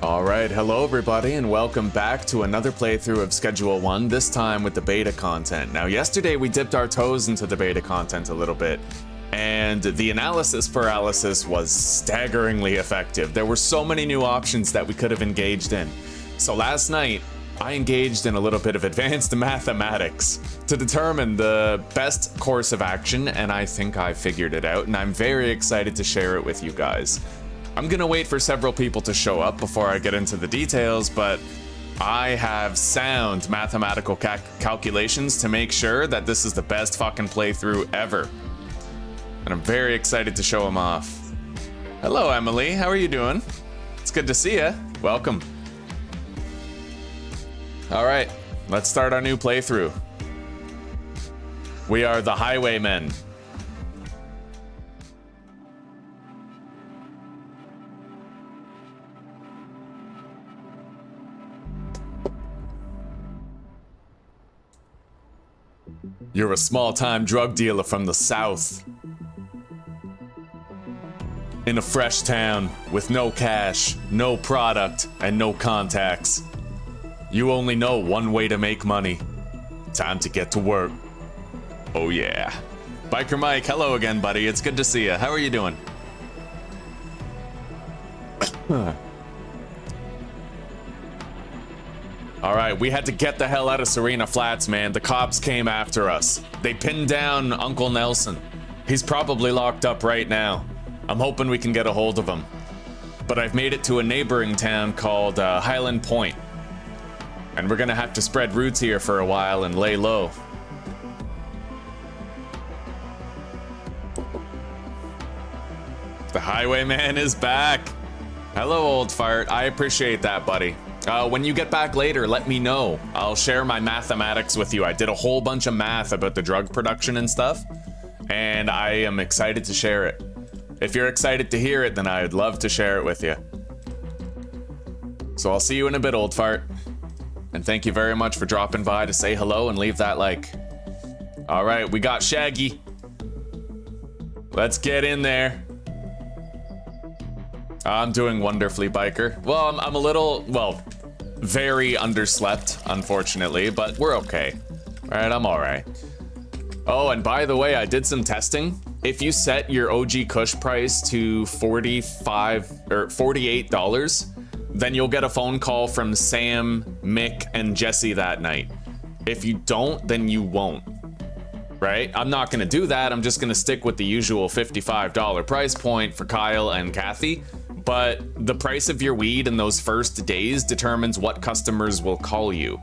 Alright, hello everybody and welcome back to another playthrough of Schedule 1, this time with the beta content. Now yesterday we dipped our toes into the beta content a little bit, and the analysis paralysis was staggeringly effective. There were so many new options that we could have engaged in. So last night, I engaged in a little bit of advanced mathematics to determine the best course of action, and I think I figured it out, and I'm very excited to share it with you guys. I'm gonna wait for several people to show up before I get into the details, but I have sound mathematical calculations to make sure that this is the best fucking playthrough ever. And I'm very excited to show them off. Hello, Emily. How are you doing? It's good to see ya. Welcome. All right, let's start our new playthrough. We are the Highwaymen. You're a small-time drug dealer from the south. In a fresh town with no cash, no product, and no contacts. You only know one way to make money. Time to get to work. Oh yeah. Biker Mike, hello again, buddy. It's good to see you. How are you doing? Alright, we had to get the hell out of Serena Flats, man. The cops came after us. They pinned down Uncle Nelson. He's probably locked up right now. I'm hoping we can get a hold of him. But I've made it to a neighboring town called Hyland Point. And we're gonna have to spread roots here for a while and lay low. The Highwayman is back. Hello, old fart. I appreciate that, buddy. When you get back later, let me know. I'll share my mathematics with you. I did a whole bunch of math about the drug production and stuff, and I am excited to share it. If you're excited to hear it, then I'd love to share it with you. So I'll see you in a bit, old fart. And thank you very much for dropping by to say hello and leave that like. All right, we got Shaggy. Let's get in there. I'm doing wonderfully, Biker. Well, I'm a little, well, very underslept, unfortunately, but we're okay. All right, I'm all right. Oh, and by the way, I did some testing. If you set your OG Kush price to $48, then you'll get a phone call from Sam, Mick, and Jesse that night. If you don't, then you won't. Right? I'm not gonna do that. I'm just gonna stick with the usual $55 price point for Kyle and Kathy. But the price of your weed in those first days determines what customers will call you.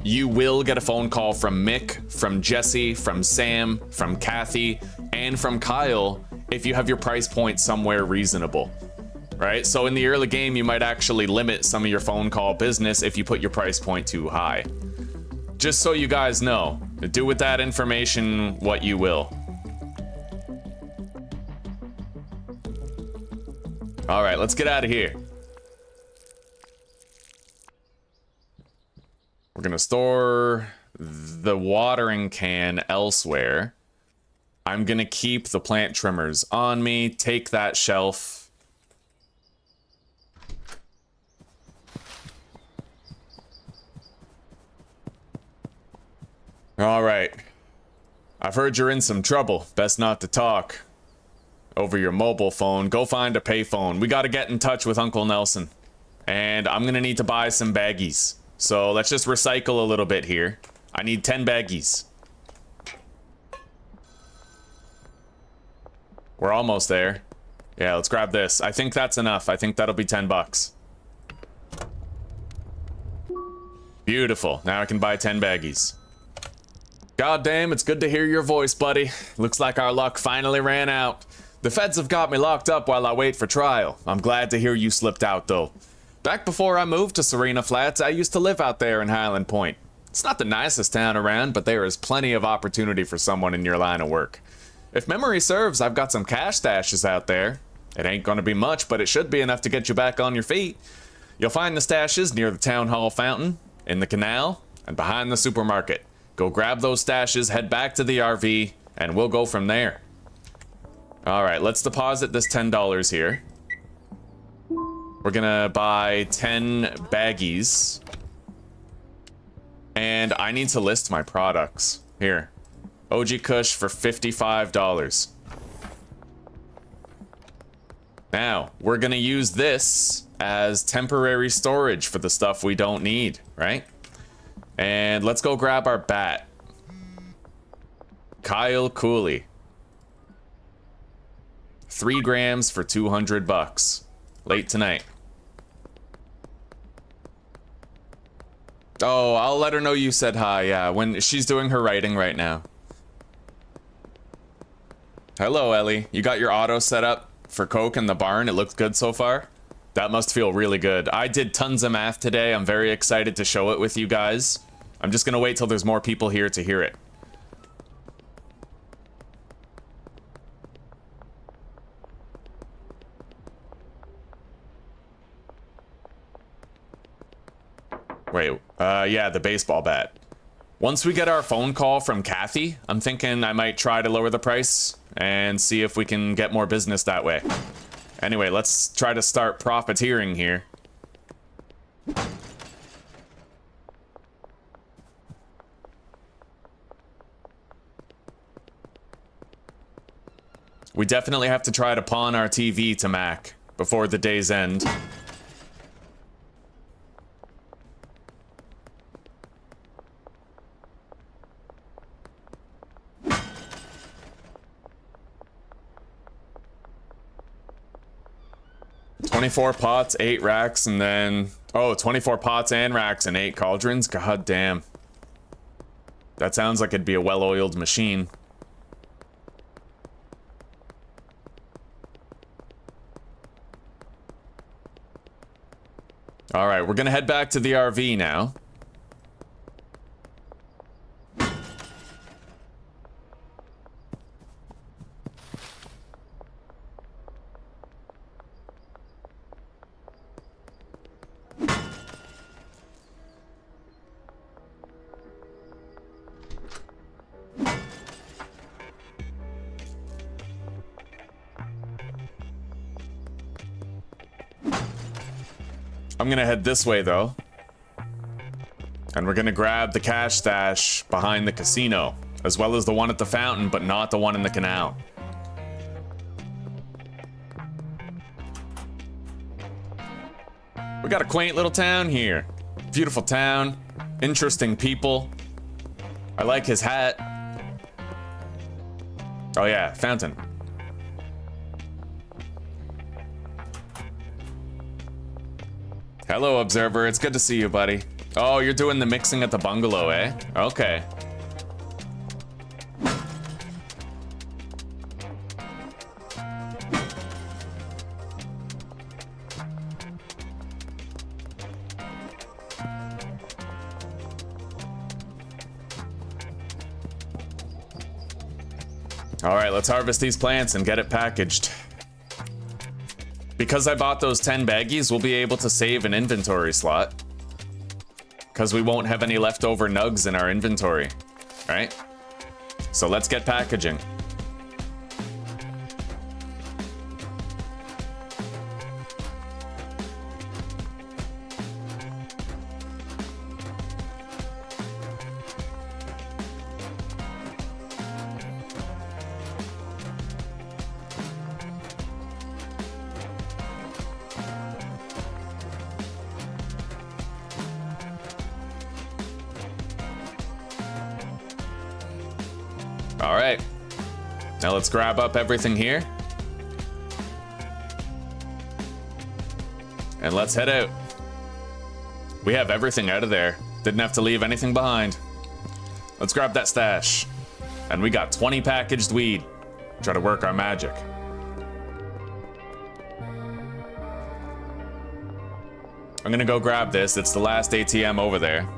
You will get a phone call from Mick, from Jesse, from Sam, from Kathy, and from Kyle if you have your price point somewhere reasonable. Right? So in the early game, you might actually limit some of your phone call business if you put your price point too high. Just so you guys know, do with that information what you will. All right, let's get out of here. We're gonna store the watering can elsewhere. I'm gonna keep the plant trimmers on me, take that shelf. All right. I've heard you're in some trouble. Best not to talk over your mobile phone. Go find a payphone. We gotta get in touch with Uncle Nelson. And I'm gonna need to buy some baggies. So let's just recycle a little bit here. I need 10 baggies. We're almost there. Yeah, let's grab this. I think that's enough. I think that'll be 10 bucks. Beautiful. Now I can buy 10 baggies. God damn, it's good to hear your voice, buddy. Looks like our luck finally ran out. The feds have got me locked up while I wait for trial. I'm glad to hear you slipped out, though. Back before I moved to Serena Flats, I used to live out there in Hyland Point. It's not the nicest town around, but there is plenty of opportunity for someone in your line of work. If memory serves, I've got some cash stashes out there. It ain't gonna be much, but it should be enough to get you back on your feet. You'll find the stashes near the town hall fountain, in the canal, and behind the supermarket. Go grab those stashes, head back to the RV, and we'll go from there. All right, let's deposit this $10 here. We're gonna buy 10 baggies. And I need to list my products. Here. OG Kush for $55. Now, we're gonna use this as temporary storage for the stuff we don't need, right? And let's go grab our bat. Kyle Cooley. 3 grams for 200 bucks. Late tonight. Oh, I'll let her know you said hi, yeah, when she's doing her writing right now. Hello, Ellie. You got your auto set up for Coke in the barn? It looks good so far? That must feel really good. I did tons of math today. I'm very excited to show it with you guys. I'm just gonna wait till there's more people here to hear it. Wait, yeah, the baseball bat. Once we get our phone call from Kathy, I'm thinking I might try to lower the price and see if we can get more business that way. Anyway, let's try to start profiteering here. We definitely have to try to pawn our TV to Mac before the day's end. $24 pots, 8 racks, and then... Oh, 24 pots and racks and 8 cauldrons? God damn. That sounds like it'd be a well-oiled machine. Alright, we're gonna head back to the RV now. I'm gonna head this way though. And we're gonna grab the cash stash behind the casino, as well as the one at the fountain, but not the one in the canal. We got a quaint little town here. Beautiful town, interesting people. I like his hat. Oh yeah, fountain. Hello, Observer. It's good to see you, buddy. Oh, you're doing the mixing at the bungalow, eh? Okay. All right, let's harvest these plants and get it packaged. Because I bought those 10 baggies, we'll be able to save an inventory slot. Because we won't have any leftover nugs in our inventory, right? So let's get packaging. All right, now let's grab up everything here. And let's head out. We have everything out of there. Didn't have to leave anything behind. Let's grab that stash. And we got 20 packaged weed. Try to work our magic. I'm gonna go grab this. It's the last ATM over there.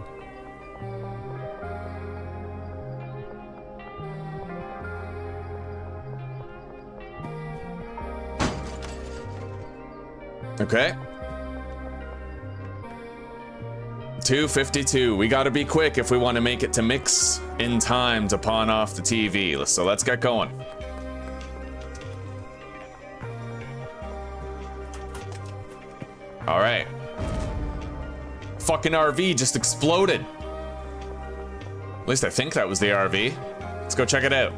Okay. 252. We gotta be quick if we want to make it to mix in time to pawn off the TV. So let's get going. All right. Fucking RV just exploded. At least I think that was the RV. Let's go check it out.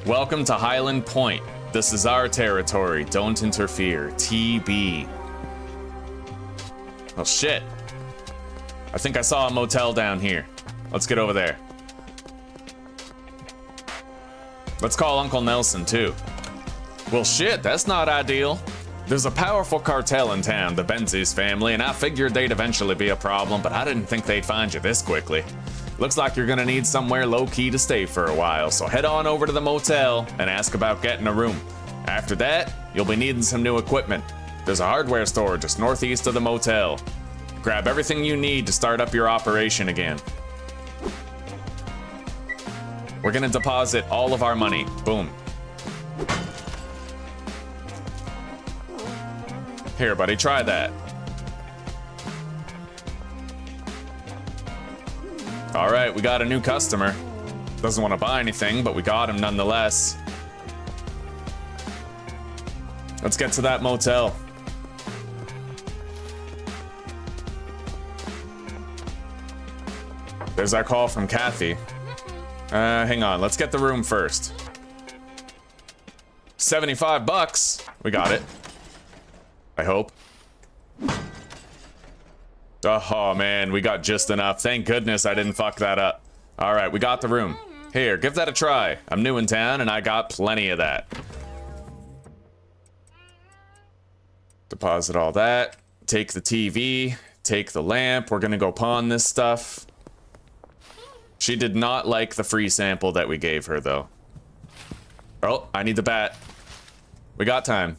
Welcome to Hyland Point. This is our territory. Don't interfere. TB. Oh shit. I think I saw a motel down here. Let's get over there. Let's call Uncle Nelson too. Well shit, that's not ideal. There's a powerful cartel in town, the Benzies family, and I figured they'd eventually be a problem, but I didn't think they'd find you this quickly. Looks like you're gonna need somewhere low-key to stay for a while, so head on over to the motel and ask about getting a room. After that, you'll be needing some new equipment. There's a hardware store just northeast of the motel. Grab everything you need to start up your operation again. We're gonna deposit all of our money. Boom. Here, buddy, try that. All right, we got a new customer. Doesn't want to buy anything, but we got him nonetheless. Let's get to that motel. There's our call from Kathy. Hang on, let's get the room first. 75 bucks. We got it. I hope. Oh man, we got just enough. Thank goodness I didn't fuck that up. All right, we got the room. Here, give that a try. I'm new in town and I got plenty of that. Deposit all that. Take the TV. Take the lamp. We're gonna go pawn this stuff. She did not like the free sample that we gave her though. Oh, I need the bat. We got time.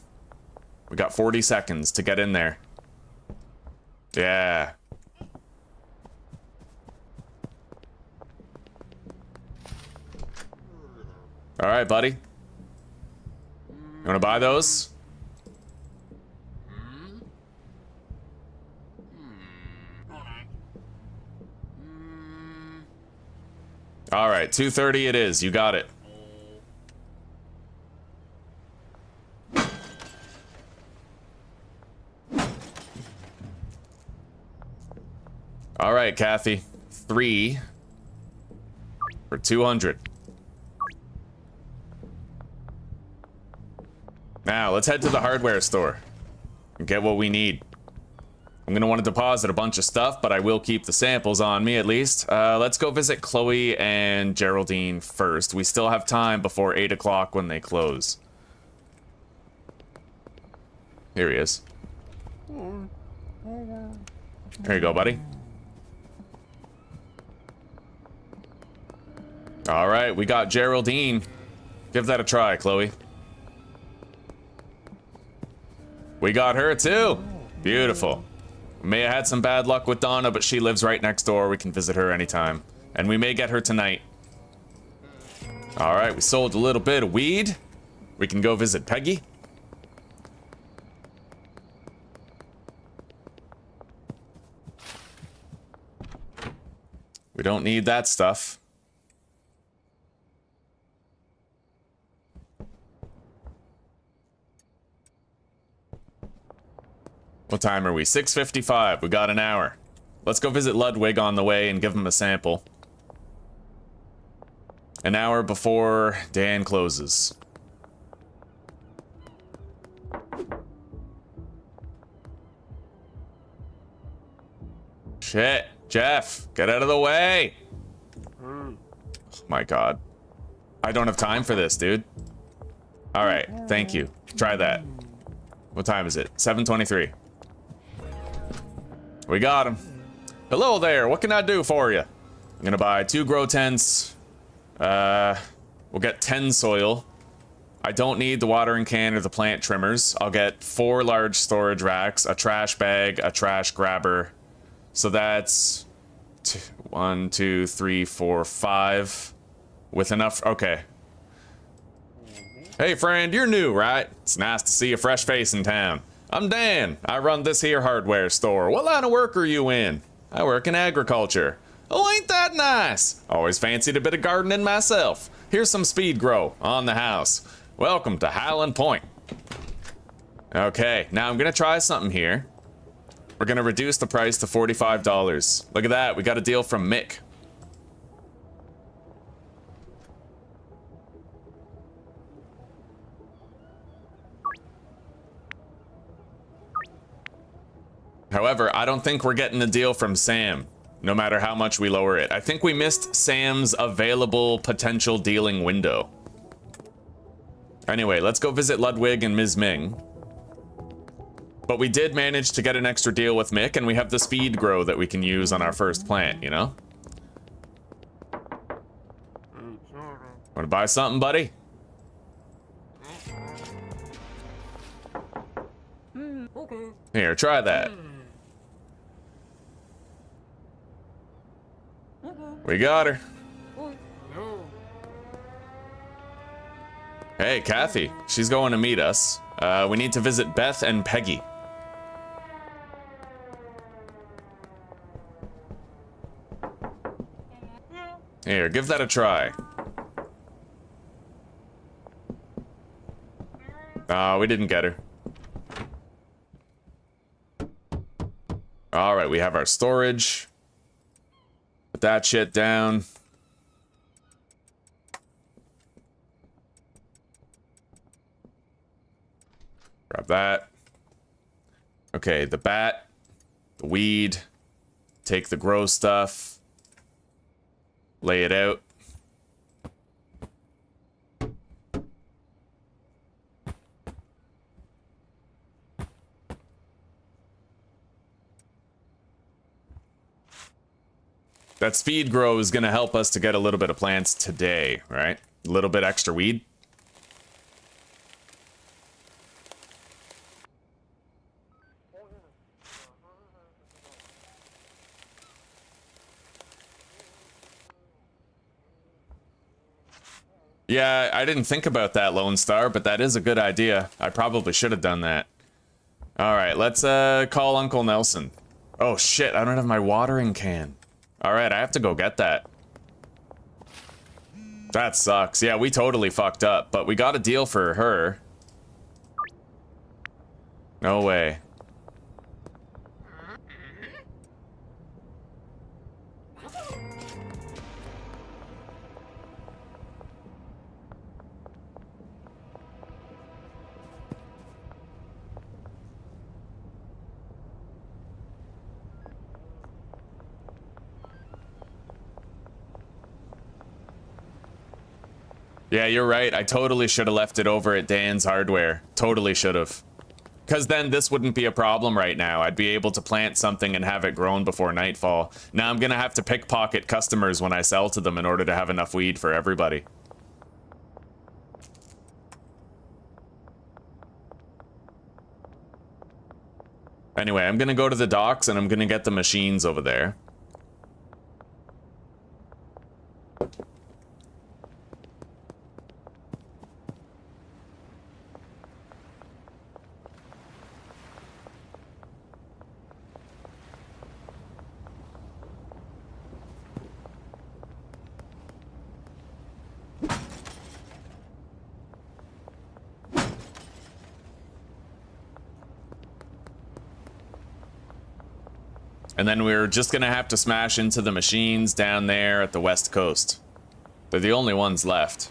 We got 40 seconds to get in there. Yeah. All right, buddy. You want to buy those? All right, 2:30 it is. You got it. All right, Kathy. 3 for 200. Now, let's head to the hardware store and get what we need. I'm gonna want to deposit a bunch of stuff, but I will keep the samples on me at least. Let's go visit Chloe and Geraldine first. We still have time before 8 o'clock when they close. Here he is. There you go, buddy. All right, we got Geraldine. Give that a try, Chloe. We got her too. Beautiful. We may have had some bad luck with Donna, but she lives right next door. We can visit her anytime. And we may get her tonight. All right, we sold a little bit of weed. We can go visit Peggy. We don't need that stuff. What time are we? 6:55. We got an hour. Let's go visit Ludwig on the way and give him a sample. An hour before Dan closes. Shit. Jeff, get out of the way. Oh my God. I don't have time for this, dude. All right. Thank you. Try that. What time is it? 7:23. We got him. Hello there, what can I do for you? I'm gonna buy 2 grow tents. We'll get 10 soil. I don't need the watering can or the plant trimmers. I'll get 4 large storage racks, a trash bag, a trash grabber. So that's 1, 2, 3, 4, 5. With enough, okay. Hey friend, you're new, right? It's nice to see a fresh face in town. I'm Dan. I run this here hardware store. What line of work are you in? I work in agriculture. Oh, ain't that nice? Always fancied a bit of gardening myself. Here's some speed grow on the house. Welcome to Hyland Point. Okay, now I'm gonna try something here. We're gonna reduce the price to $45. Look at that, we got a deal from Mick. However, I don't think we're getting a deal from Sam, no matter how much we lower it. I think we missed Sam's available potential dealing window. Anyway, let's go visit Ludwig and Ms. Ming. But we did manage to get an extra deal with Mick, and we have the speed grow that we can use on our first plant, you know? Wanna buy something, buddy? Here, try that. We got her. Hey, Kathy. She's going to meet us. We need to visit Beth and Peggy. Here, give that a try. Oh, we didn't get her. Alright, we have our storage. Put that shit down. Grab that. Okay, the bat, the weed, take the grow stuff, lay it out. That speed grow is going to help us to get a little bit of plants today, right? A little bit extra weed. Yeah, I didn't think about that, Lone Star, but that is a good idea. I probably should have done that. Alright, let's call Uncle Nelson. Oh shit, I don't have my watering can. Alright, I have to go get that. That sucks. Yeah, we totally fucked up, but we got a deal for her. No way. Yeah, you're right. I totally should have left it over at Dan's Hardware. Totally should have. Because then this wouldn't be a problem right now. I'd be able to plant something and have it grown before nightfall. Now I'm going to have to pickpocket customers when I sell to them in order to have enough weed for everybody. Anyway, I'm going to go to the docks and I'm going to get the machines over there. And then we're just gonna have to smash into the machines down there at the west coast. They're the only ones left.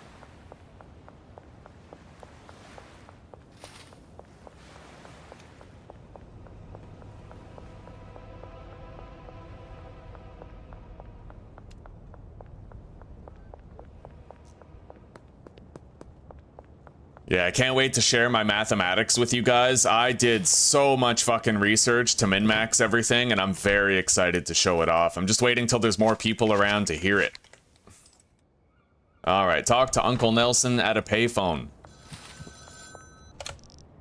Yeah, I can't wait to share my mathematics with you guys. I did so much fucking research to min-max everything, and I'm very excited to show it off. I'm just waiting till there's more people around to hear it. Alright, talk to Uncle Nelson at a payphone.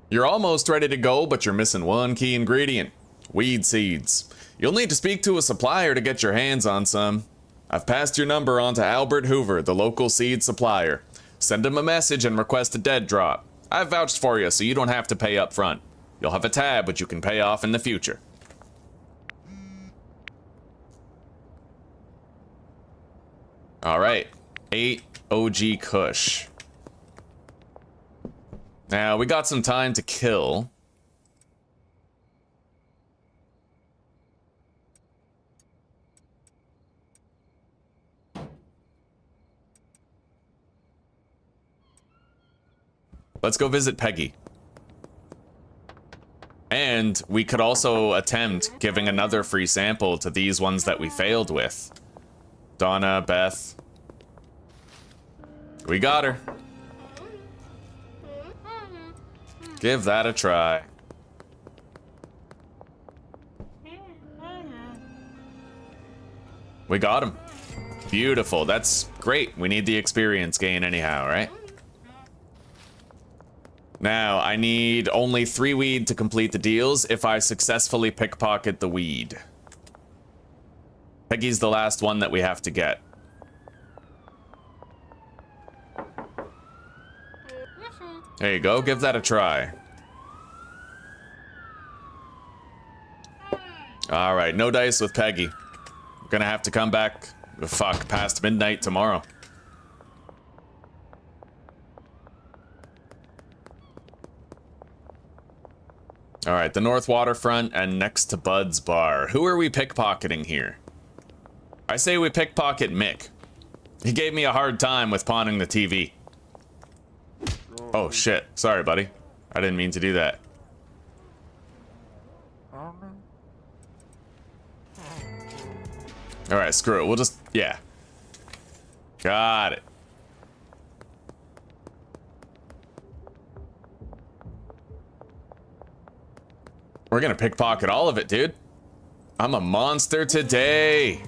You're almost ready to go, but you're missing one key ingredient. Weed seeds. You'll need to speak to a supplier to get your hands on some. I've passed your number on to Albert Hoover, the local seed supplier. Send him a message and request a dead drop. I've vouched for you, so you don't have to pay up front. You'll have a tab, which you can pay off in the future. All right, 8 OG Kush. Now, we got some time to kill. Let's go visit Peggy. And we could also attempt giving another free sample to these ones that we failed with. Donna, Beth. We got her. Give that a try. We got him. Beautiful. That's great. We need the experience gain anyhow, right? Now, I need only 3 weed to complete the deals if I successfully pickpocket the weed. Peggy's the last one that we have to get. There you go, give that a try. Alright, no dice with Peggy. We're gonna have to come back, past midnight tomorrow. Alright, the North Waterfront and next to Bud's Bar. Who are we pickpocketing here? I say we pickpocket Mick. He gave me a hard time with pawning the TV. Oh shit, sorry buddy. I didn't mean to do that. Alright, screw it, we'll just, yeah. Got it. We're gonna pickpocket all of it, dude. I'm a monster today.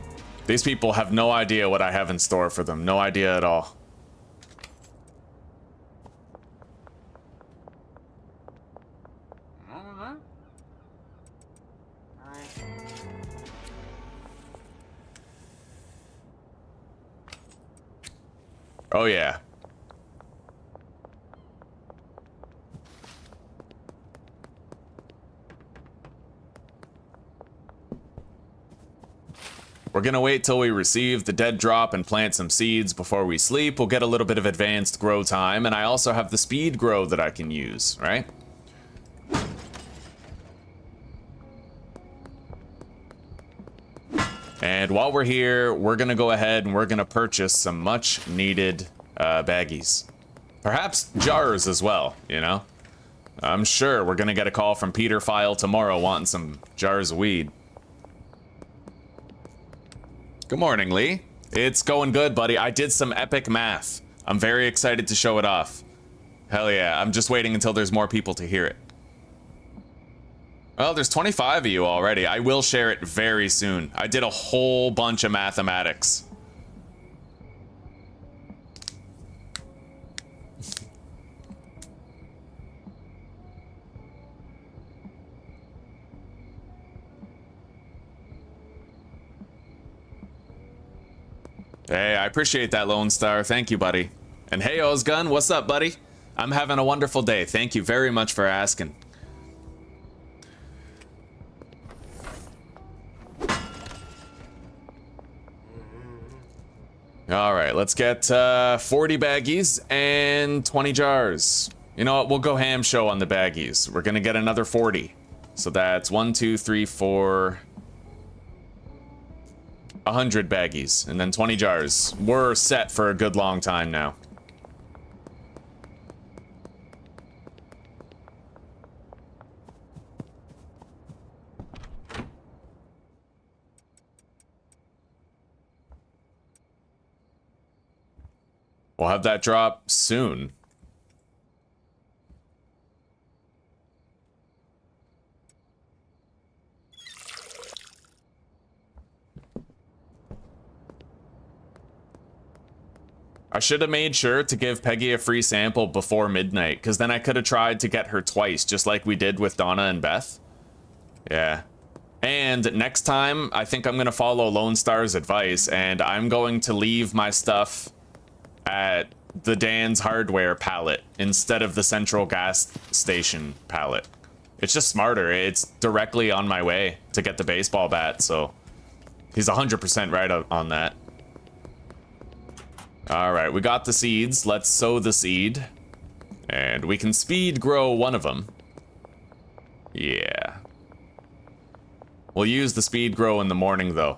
These people have no idea what I have in store for them. No idea at all. Oh yeah. We're gonna wait till we receive the dead drop and plant some seeds before we sleep. We'll get a little bit of advanced grow time, and I also have the speed grow that I can use, right? And while we're here, we're gonna go ahead and we're gonna purchase some much needed baggies. Perhaps jars as well, you know? I'm sure we're gonna get a call from Peter File tomorrow wanting some jars of weed. Good morning, Lee. It's going good, buddy. I did some epic math. I'm very excited to show it off. Hell yeah, I'm just waiting until there's more people to hear it. Well, there's 25 of you already. I will share it very soon. I did a whole bunch of mathematics. Hey, I appreciate that, Lone Star. Thank you, buddy. And hey, Özgün, what's up, buddy? I'm having a wonderful day. Thank you very much for asking. All right, let's get 40 baggies and 20 jars. You know what? We'll go ham show on the baggies. We're gonna get another 40. So that's 1, 2, 3, 4... 100 baggies, and then 20 jars. We're set for a good long time now. We'll have that drop soon. I should have made sure to give Peggy a free sample before midnight, because then I could have tried to get her twice, just like we did with Donna and Beth. Yeah. And next time, I think I'm going to follow Lone Star's advice, and I'm going to leave my stuff at the Dan's Hardware pallet instead of the Central Gas Station pallet. It's just smarter. It's directly on my way to get the baseball bat, so he's 100% right on that. Alright, we got the seeds. Let's sow the seed. And we can speed grow one of them. Yeah. We'll use the speed grow in the morning, though.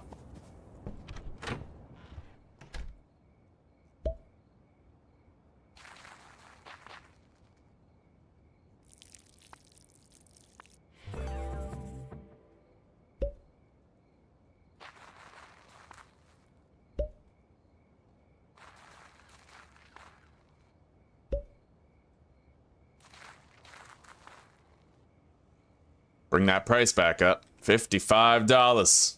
Bring that price back up. $55.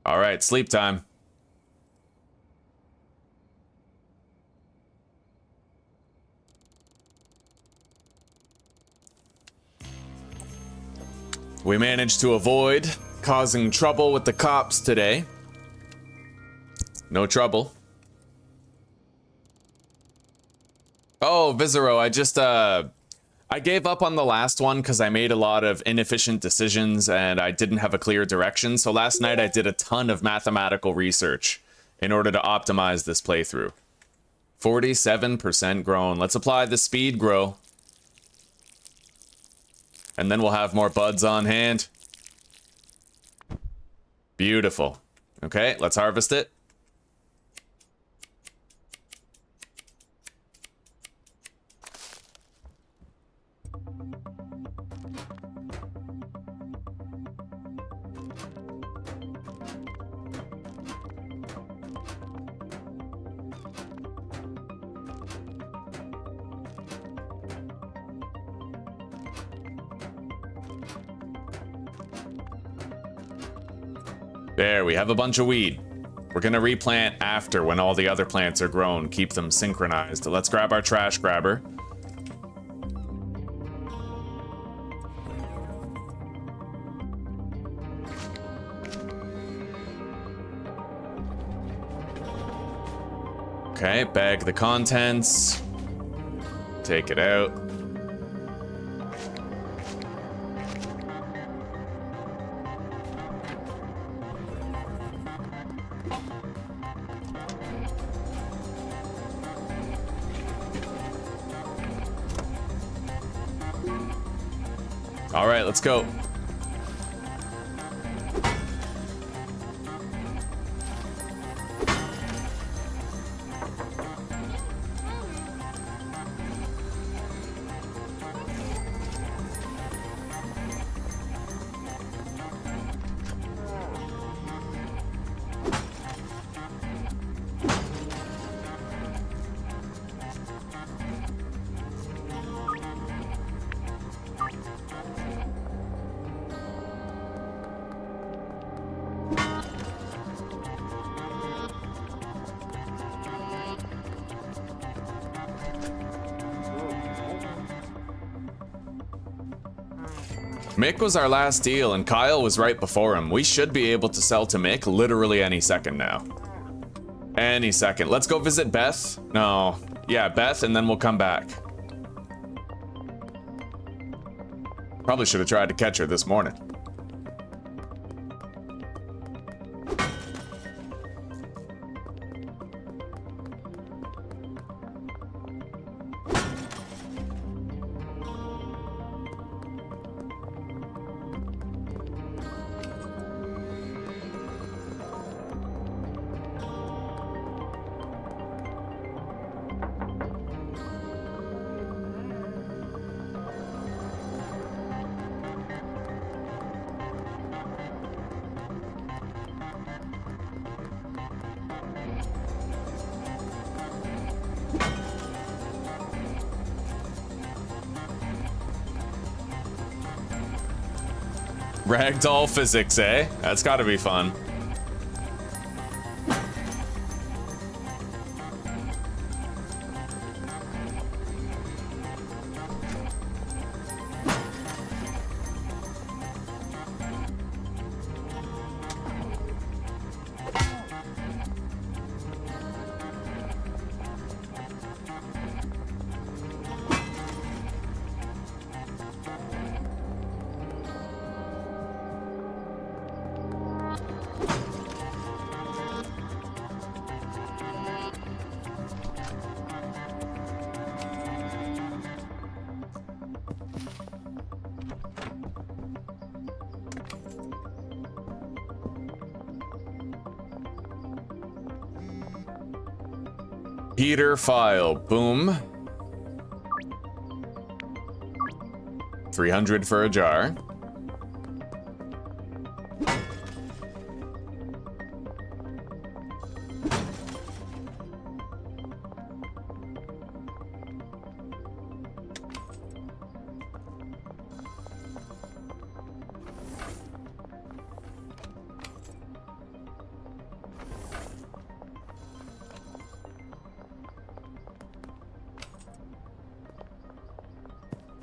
All right, sleep time. We managed to avoid causing trouble with the cops today. No trouble. Oh, Visero, I gave up on the last one because I made a lot of inefficient decisions and I didn't have a clear direction. So last night I did a ton of mathematical research in order to optimize this playthrough. 47% grown. Let's apply the speed grow. And then we'll have more buds on hand. Beautiful. Okay, let's harvest it. There, we have a bunch of weed. We're gonna replant after when all the other plants are grown. Keep them synchronized. Let's grab our trash grabber. Okay, bag the contents. Take it out. All right, let's go. Mick was our last deal, and Kyle was right before him. We should be able to sell to Mick literally any second now. Any second. Let's go visit Beth. No. Yeah, Beth, and then we'll come back. Probably should have tried to catch her this morning. Ragdoll physics, eh? That's gotta be fun. Heater file, boom. 300 for a jar.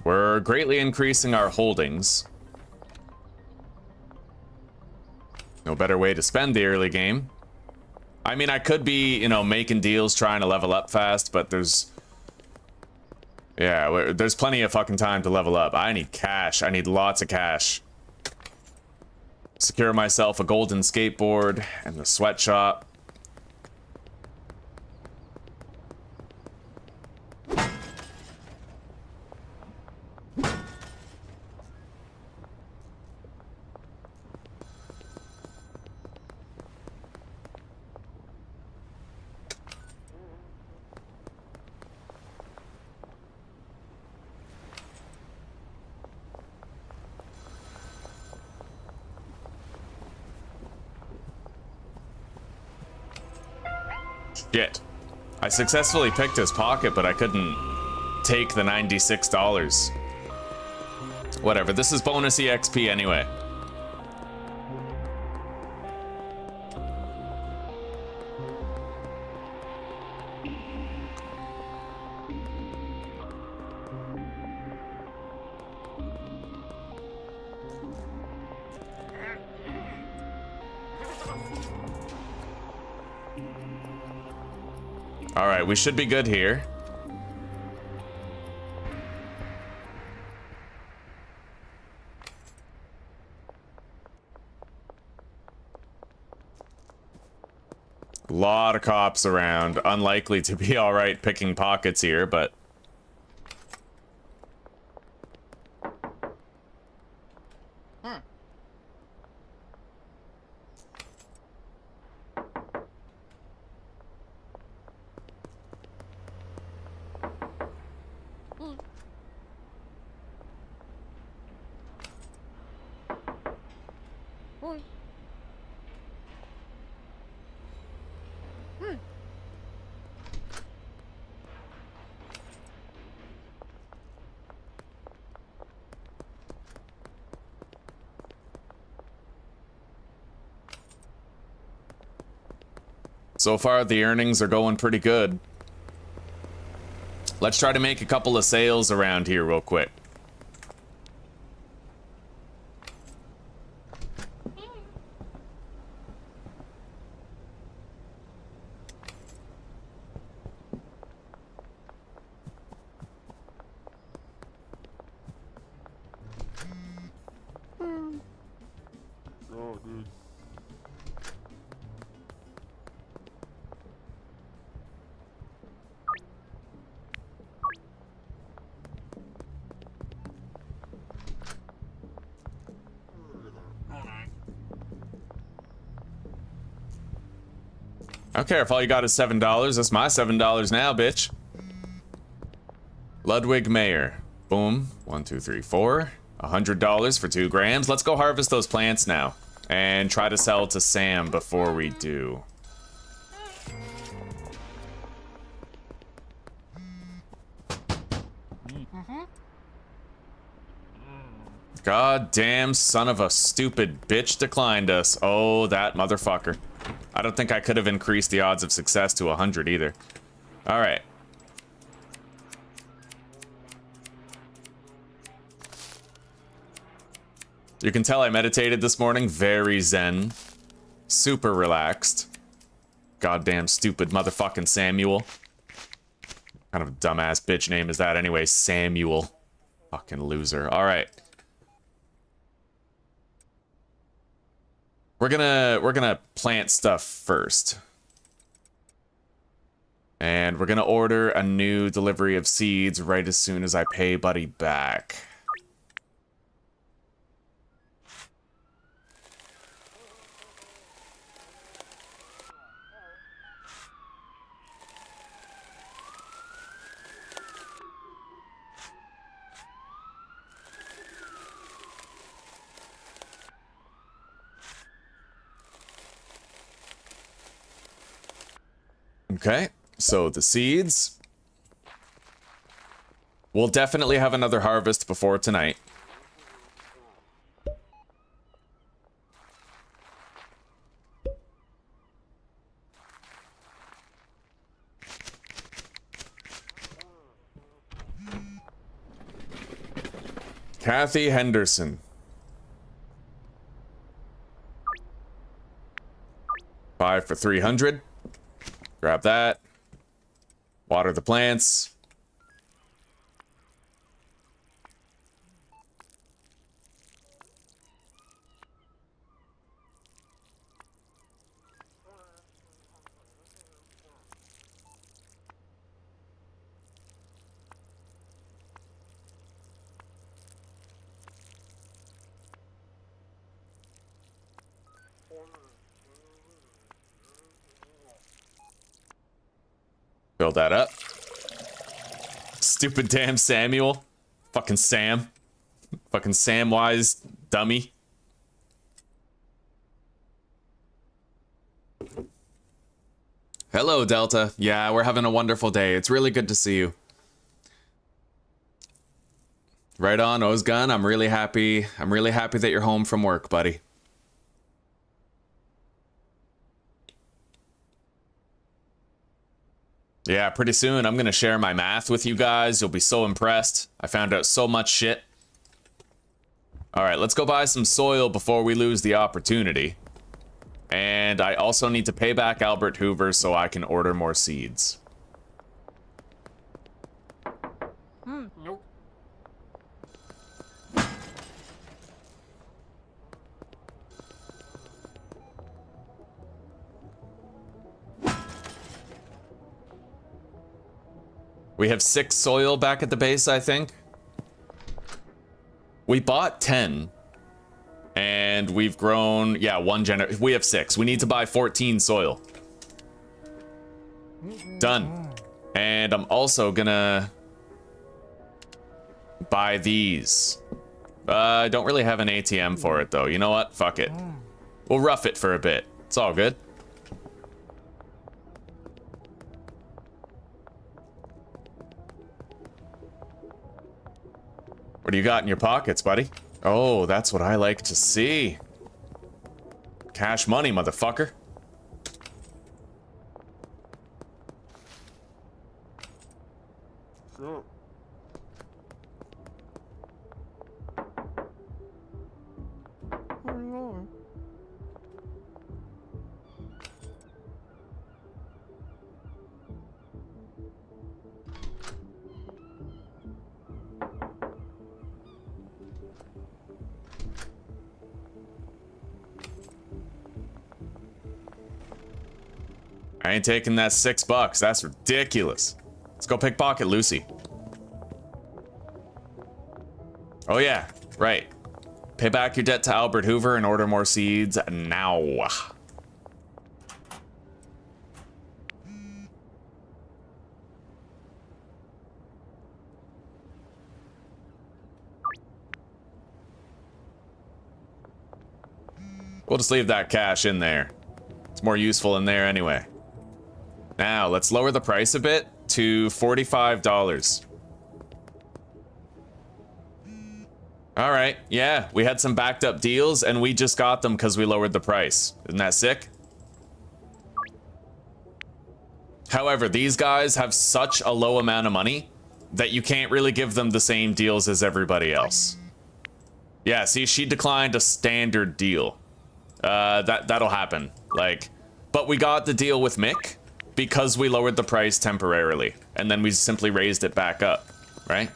We're greatly increasing our holdings. No better way to spend the early game. I mean, I could be, you know, making deals trying to level up fast, but there's... Yeah, there's plenty of fucking time to level up. I need cash. I need lots of cash. Secure myself a golden skateboard and the sweatshop. Shit. I successfully picked his pocket, but I couldn't take the $96. Whatever, this is bonus EXP anyway. All right, we should be good here. Lot of cops around. Unlikely to be all right picking pockets here, but... So far, the earnings are going pretty good. Let's try to make a couple of sales around here real quick. I don't care if all you got is $7. That's my $7 now, bitch. Ludwig Mayer. Boom. 1, 2, 3, 4. $100 for 2 grams. Let's go harvest those plants now. And try to sell to Sam before we do. Goddamn son of a stupid bitch declined us. Oh, that motherfucker. I don't think I could have increased the odds of success to 100 either. All right. You can tell I meditated this morning. Very zen. Super relaxed. Goddamn stupid motherfucking Samuel. What kind of a dumbass bitch name is that anyway? Samuel. Fucking loser. All right. We're gonna plant stuff first. And we're gonna order a new delivery of seeds right as soon as I pay Buddy back. Okay, so the seeds. We'll definitely have another harvest before tonight. Kathy Henderson. 5 for 300. Grab that. Water the plants. Fill that up. Stupid damn Samuel. Fucking Sam. Fucking Samwise dummy. Hello, Delta. Yeah, we're having a wonderful day. It's really good to see you. Right on, Özgün. I'm really happy. I'm really happy that you're home from work, buddy. Yeah, pretty soon I'm gonna share my math with you guys. You'll be so impressed. I found out so much shit. Alright, let's go buy some soil before we lose the opportunity. And I also need to pay back Albert Hoover so I can order more seeds. Nope. We have 6 soil back at the base, I think. We bought 10. And we've grown, yeah, we have 6. We need to buy 14 soil. Done. And I'm also gonna buy these. I don't really have an ATM for it, though. You know what? Fuck it. We'll rough it for a bit. It's all good. What do you got in your pockets, buddy? Oh, that's what I like to see. Cash money, motherfucker. Sure. I ain't taking that $6. That's ridiculous. Let's go pickpocket Lucy. Oh yeah, right. Pay back your debt to Albert Hoover and order more seeds now. We'll just leave that cash in there. It's more useful in there anyway. Now, let's lower the price a bit to $45. Alright, yeah, we had some backed up deals and we just got them because we lowered the price. Isn't that sick? However, these guys have such a low amount of money that you can't really give them the same deals as everybody else. Yeah, see, she declined a standard deal. That'll happen. Like, but we got the deal with Mick because we lowered the price temporarily, and then we simply raised it back up, right?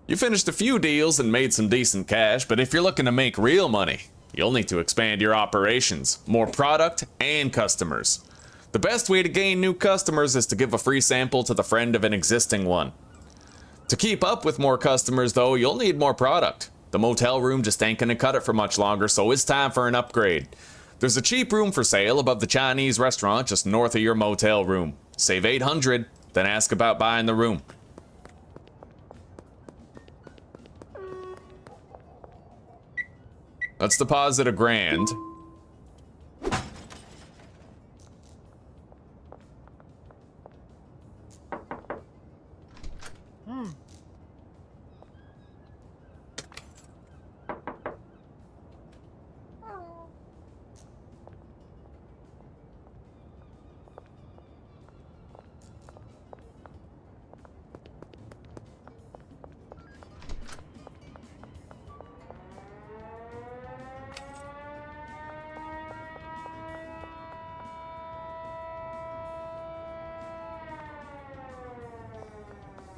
You finished a few deals and made some decent cash, but if you're looking to make real money, you'll need to expand your operations, more product and customers. The best way to gain new customers is to give a free sample to the friend of an existing one. To keep up with more customers, though, you'll need more product. The motel room just ain't gonna cut it for much longer, so it's time for an upgrade. There's a cheap room for sale above the Chinese restaurant just north of your motel room. Save $800, then ask about buying the room. Let's deposit $1,000.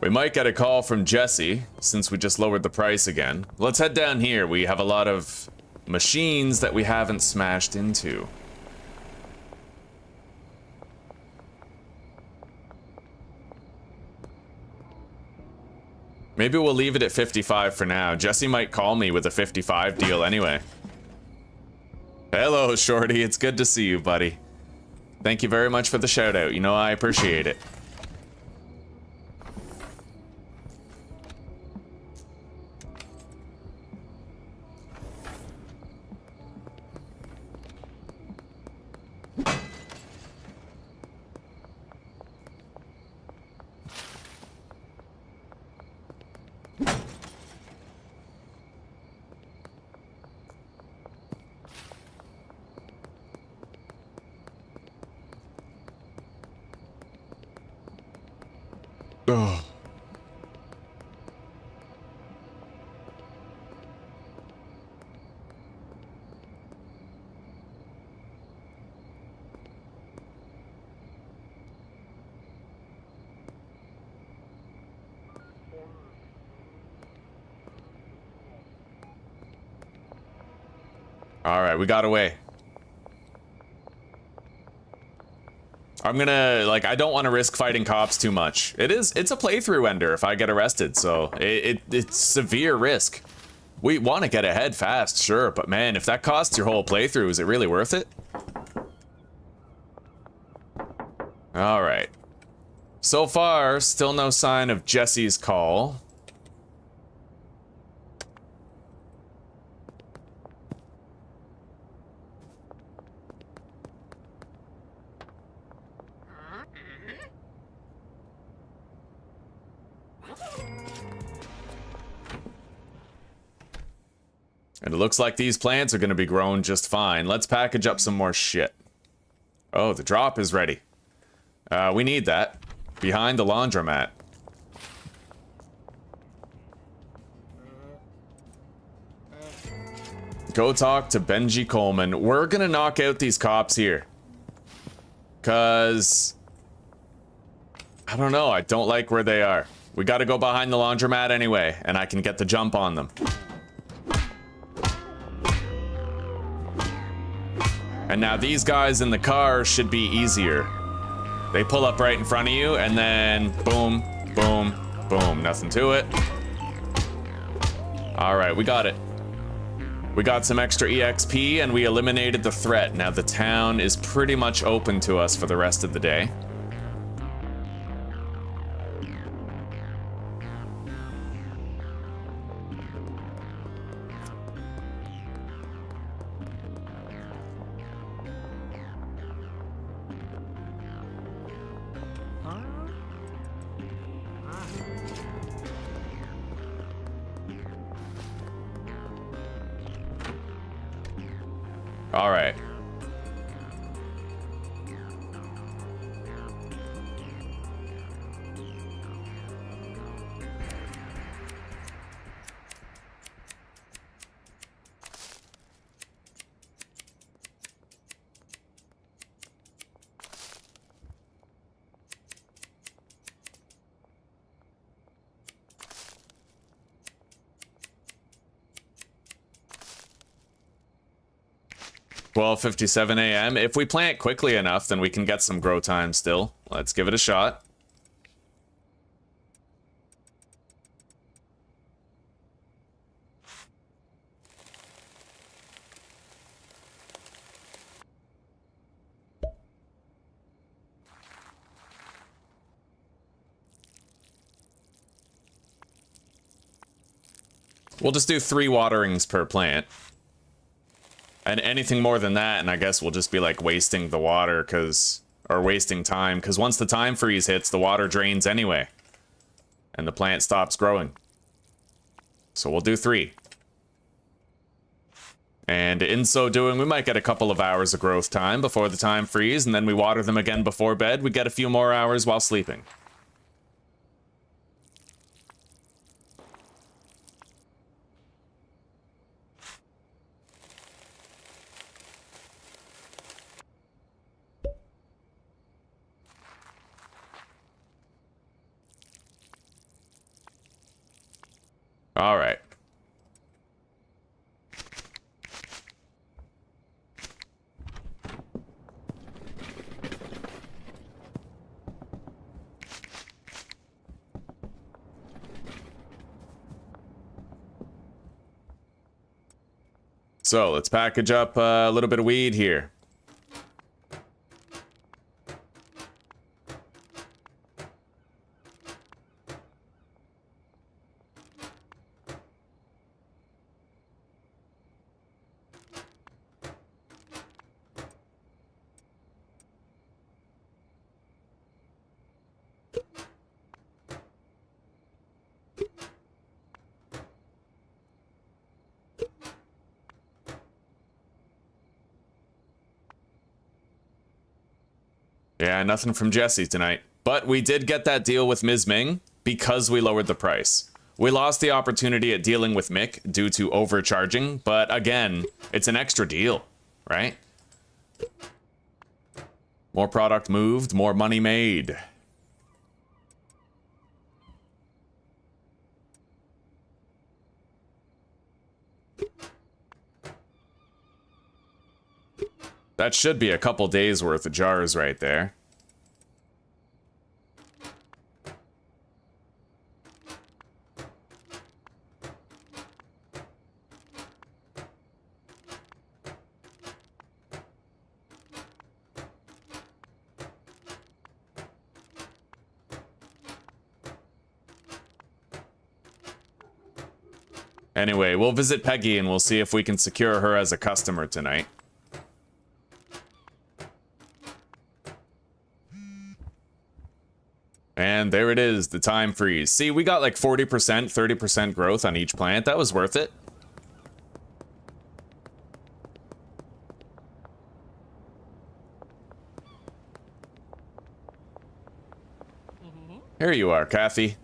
We might get a call from Jesse, since we just lowered the price again. Let's head down here. We have a lot of machines that we haven't smashed into. Maybe we'll leave it at 55 for now. Jesse might call me with a 55 deal anyway. Hello, Shorty. It's good to see you, buddy. Thank you very much for the shout out. You know, I appreciate it. Alright, we got away. I'm gonna, like, I don't want to risk fighting cops too much. It's a playthrough ender if I get arrested, so it's severe risk. We want to get ahead fast, sure, but man, if that costs your whole playthrough, is it really worth it? Alright. So far, still no sign of Jesse's call. And it looks like these plants are going to be grown just fine. Let's package up some more shit. Oh, the drop is ready. We need that. Behind the laundromat. Go talk to Benji Coleman. We're going to knock out these cops here. 'Cause I don't know. I don't like where they are. We got to go behind the laundromat anyway, and I can get the jump on them. And now these guys in the car should be easier. They pull up right in front of you, and then boom, boom, boom. Nothing to it. Alright, we got it. We got some extra EXP, and we eliminated the threat. Now the town is pretty much open to us for the rest of the day. All right. "12:57 a.m. If we plant quickly enough, then we can get some grow time still. Let's give it a shot. We'll just do 3 waterings per plant. And anything more than that, and I guess we'll just be like wasting the water, or wasting time, because once the time freeze hits, the water drains anyway. and the plant stops growing. So we'll do 3. And in so doing, we might get a couple of hours of growth time before the time freeze, and then we water them again before bed. We get a few more hours while sleeping. All right. So let's package up a little bit of weed here. Yeah, nothing from Jesse tonight. But we did get that deal with Ms. Ming because we lowered the price. We lost the opportunity at dealing with Mick due to overcharging, but again, it's an extra deal, right? More product moved, more money made. That should be a couple days worth of jars right there. Anyway, we'll visit Peggy and we'll see if we can secure her as a customer tonight. And there it is, the time freeze. See, we got like 40%, 30% growth on each plant. That was worth it. Here you are, Kathy.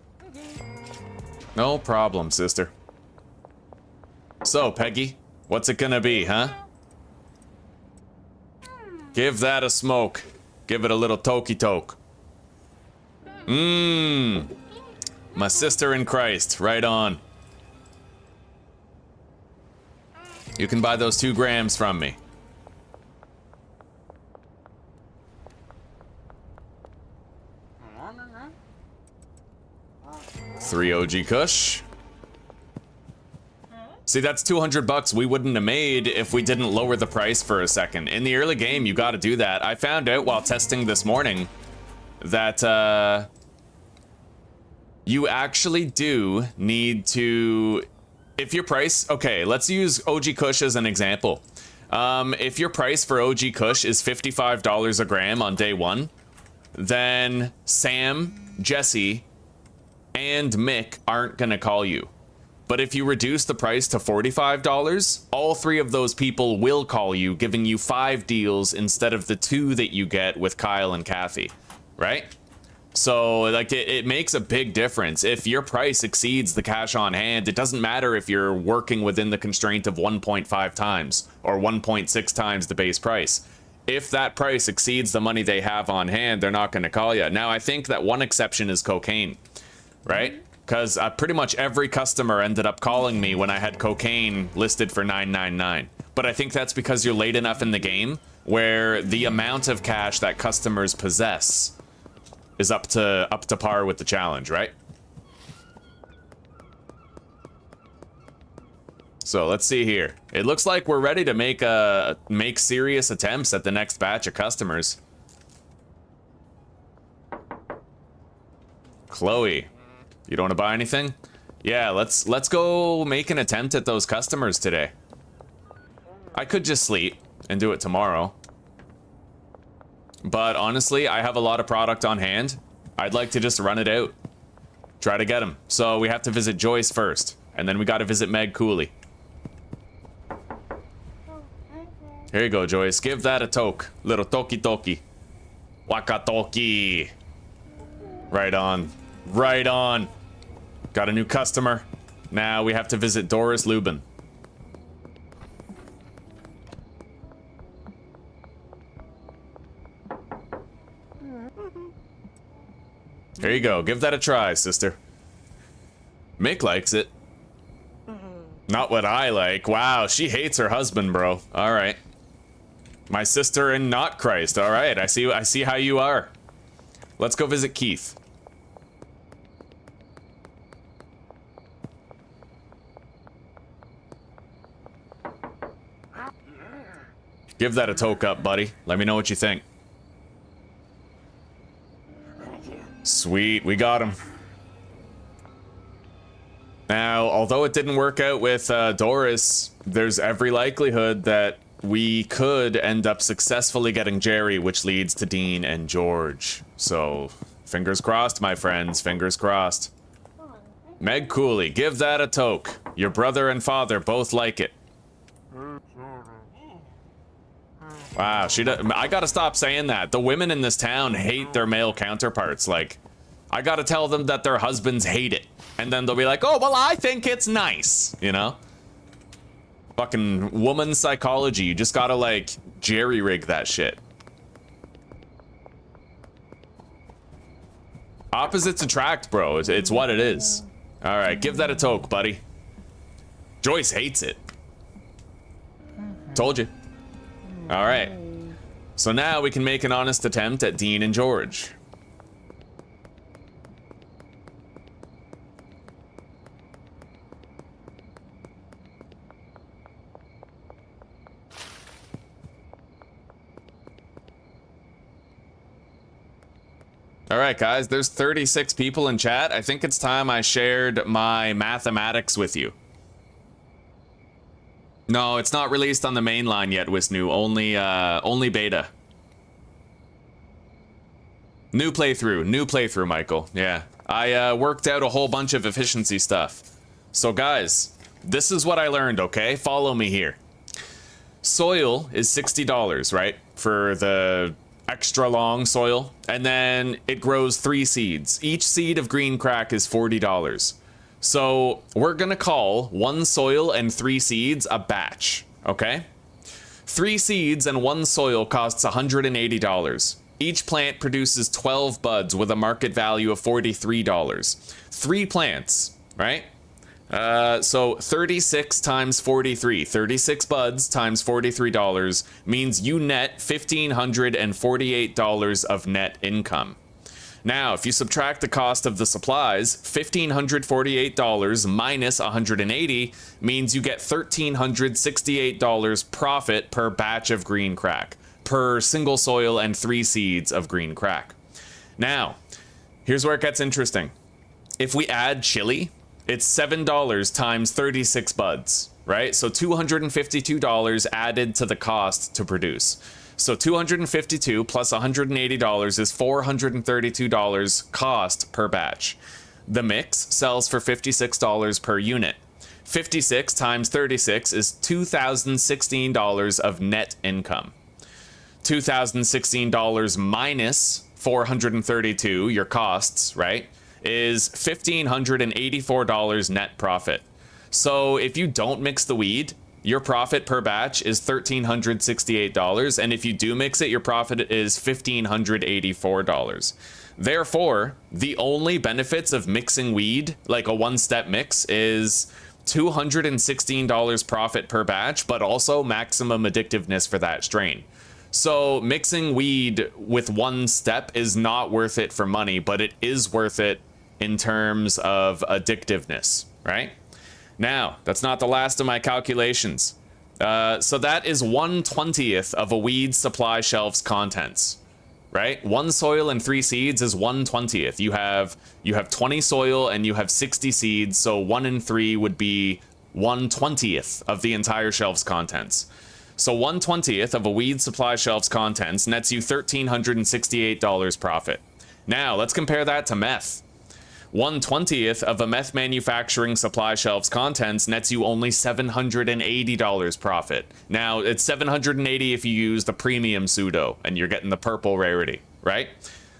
No problem, sister. So, Peggy, what's it gonna be, huh? Give that a smoke. Give it a little tokey toke. Mmm. My sister in Christ, right on. You can buy those 2 grams from me. 3 OG Kush. See, that's 200 bucks we wouldn't have made if we didn't lower the price for a second. In the early game, you gotta do that. I found out while testing this morning that, you actually do need to... If your price... Okay, let's use OG Kush as an example. If your price for OG Kush is $55 a gram on day 1, then Sam, Jesse, and Mick aren't gonna call you. But if you reduce the price to $45, all 3 of those people will call you, giving you 5 deals instead of the 2 that you get with Kyle and Kathy, right? So, like, it makes a big difference. If your price exceeds the cash on hand, it doesn't matter if you're working within the constraint of 1.5 times or 1.6 times the base price. If that price exceeds the money they have on hand, they're not going to call you. Now, I think that one exception is cocaine, right? Because pretty much every customer ended up calling me when I had cocaine listed for $9.99. But I think that's because you're late enough in the game where the amount of cash that customers possess is up to par with the challenge, right? So let's see here. It looks like we're ready to make serious attempts at the next batch of customers. Chloe. You don't want to buy anything? Yeah, let's go make an attempt at those customers today. I could just sleep and do it tomorrow. But honestly, I have a lot of product on hand. I'd like to just run it out. Try to get him. So we have to visit Joyce first, and then we got to visit Meg Cooley. Here you go, Joyce. Give that a toke. Little toki. Waka toki. Right on. Right on. Got a new customer. Now we have to visit Doris Lubin. Here you go. Give that a try, sister. Mick likes it. Not what I like. Wow, she hates her husband, bro. All right. My sister and not Christ. All right, I see how you are. Let's go visit Keith. Give that a toke up, buddy. Let me know what you think. Sweet, we got him. Now, although it didn't work out with Doris, there's every likelihood that we could end up successfully getting Jerry, which leads to Dean and George. So, fingers crossed, my friends, fingers crossed. Meg Cooley, give that a toke. Your brother and father both like it. Wow, I gotta stop saying that. The women in this town hate their male counterparts. Like, I gotta tell them that their husbands hate it. And then they'll be like, oh, well, I think it's nice, you know? Fucking woman psychology. You just gotta, like, jerry-rig that shit. Opposites attract, bro. It's what it is. Alright, give that a toke, buddy. Joyce hates it. Told you. Alright. So now we can make an honest attempt at Dean and George. Alright guys, there's 36 people in chat. I think it's time I shared my mathematics with you. No, it's not released on the main line yet, Wisnu. Only beta. New playthrough, Michael. Yeah. I worked out a whole bunch of efficiency stuff. So guys, this is what I learned, okay? Follow me here. Soil is $60, right? For the extra long soil. And then it grows 3 seeds. Each seed of green crack is $40. So we're gonna call 1 soil and 3 seeds a batch, okay? 3 seeds and 1 soil costs $180. Each plant produces 12 buds with a market value of $43. 3 plants, right? So 36 times 43, 36 buds times $43 means you net $1,548 of net income. Now, if you subtract the cost of the supplies, $1,548 minus $180 means you get $1,368 profit per batch of green crack, per single soil and 3 seeds of green crack. Now, here's where it gets interesting. If we add chili, it's $7 times 36 buds, right? So $252 added to the cost to produce. So $252 plus $180 is $432 cost per batch. The mix sells for $56 per unit. 56 times 36 is $2,016 of net income. $2,016 minus $432, your costs, right, is $1,584 net profit. So if you don't mix the weed, your profit per batch is $1,368, and if you do mix it, your profit is $1,584. Therefore, the only benefits of mixing weed, like a one-step mix, is $216 profit per batch, but also maximum addictiveness for that strain. So mixing weed with one step is not worth it for money, but it is worth it in terms of addictiveness, right? Now, that's not the last of my calculations. So that is 1/20th of a weed supply shelf's contents, right? 1 soil and 3 seeds is 1/20th. You have 20 soil and you have 60 seeds, so 1 and 3 would be 1/20th of the entire shelf's contents. So 1/20th of a weed supply shelf's contents nets you $1,368 profit. Now, let's compare that to meth. 1/20th of a meth manufacturing supply shelf's contents nets you only $780 profit. Now, it's $780 if you use the premium pseudo, and you're getting the purple rarity, right?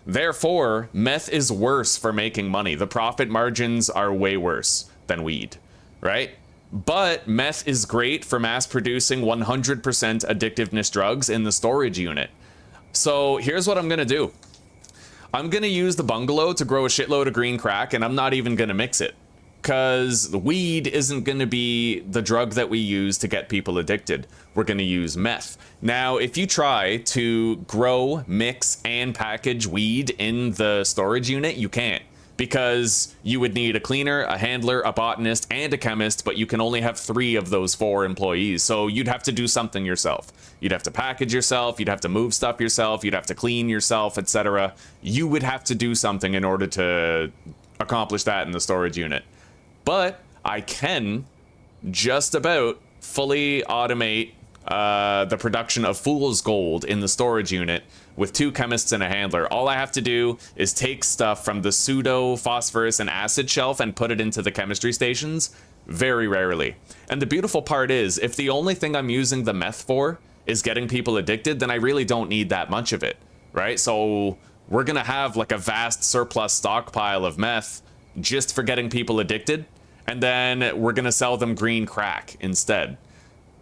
Therefore, meth is worse for making money. The profit margins are way worse than weed, right? But meth is great for mass producing 100% addictiveness drugs in the storage unit. So here's what I'm gonna do. I'm gonna use the bungalow to grow a shitload of green crack, and I'm not even gonna mix it. Because the weed isn't gonna be the drug that we use to get people addicted. We're gonna use meth. Now, if you try to grow, mix, and package weed in the storage unit, you can't. Because you would need a cleaner, a handler, a botanist, and a chemist, but you can only have 3 of those 4 employees. So you'd have to do something yourself. You'd have to package yourself, you'd have to move stuff yourself, you'd have to clean yourself, etc. You would have to do something in order to accomplish that in the storage unit. But I can just about fully automate the production of fool's gold in the storage unit with 2 chemists and a handler. All I have to do is take stuff from the pseudo, phosphorus, and acid shelf and put it into the chemistry stations, very rarely. And the beautiful part is, if the only thing I'm using the meth for is getting people addicted, then I really don't need that much of it, right? So we're gonna have like a vast surplus stockpile of meth just for getting people addicted, and then we're gonna sell them green crack instead.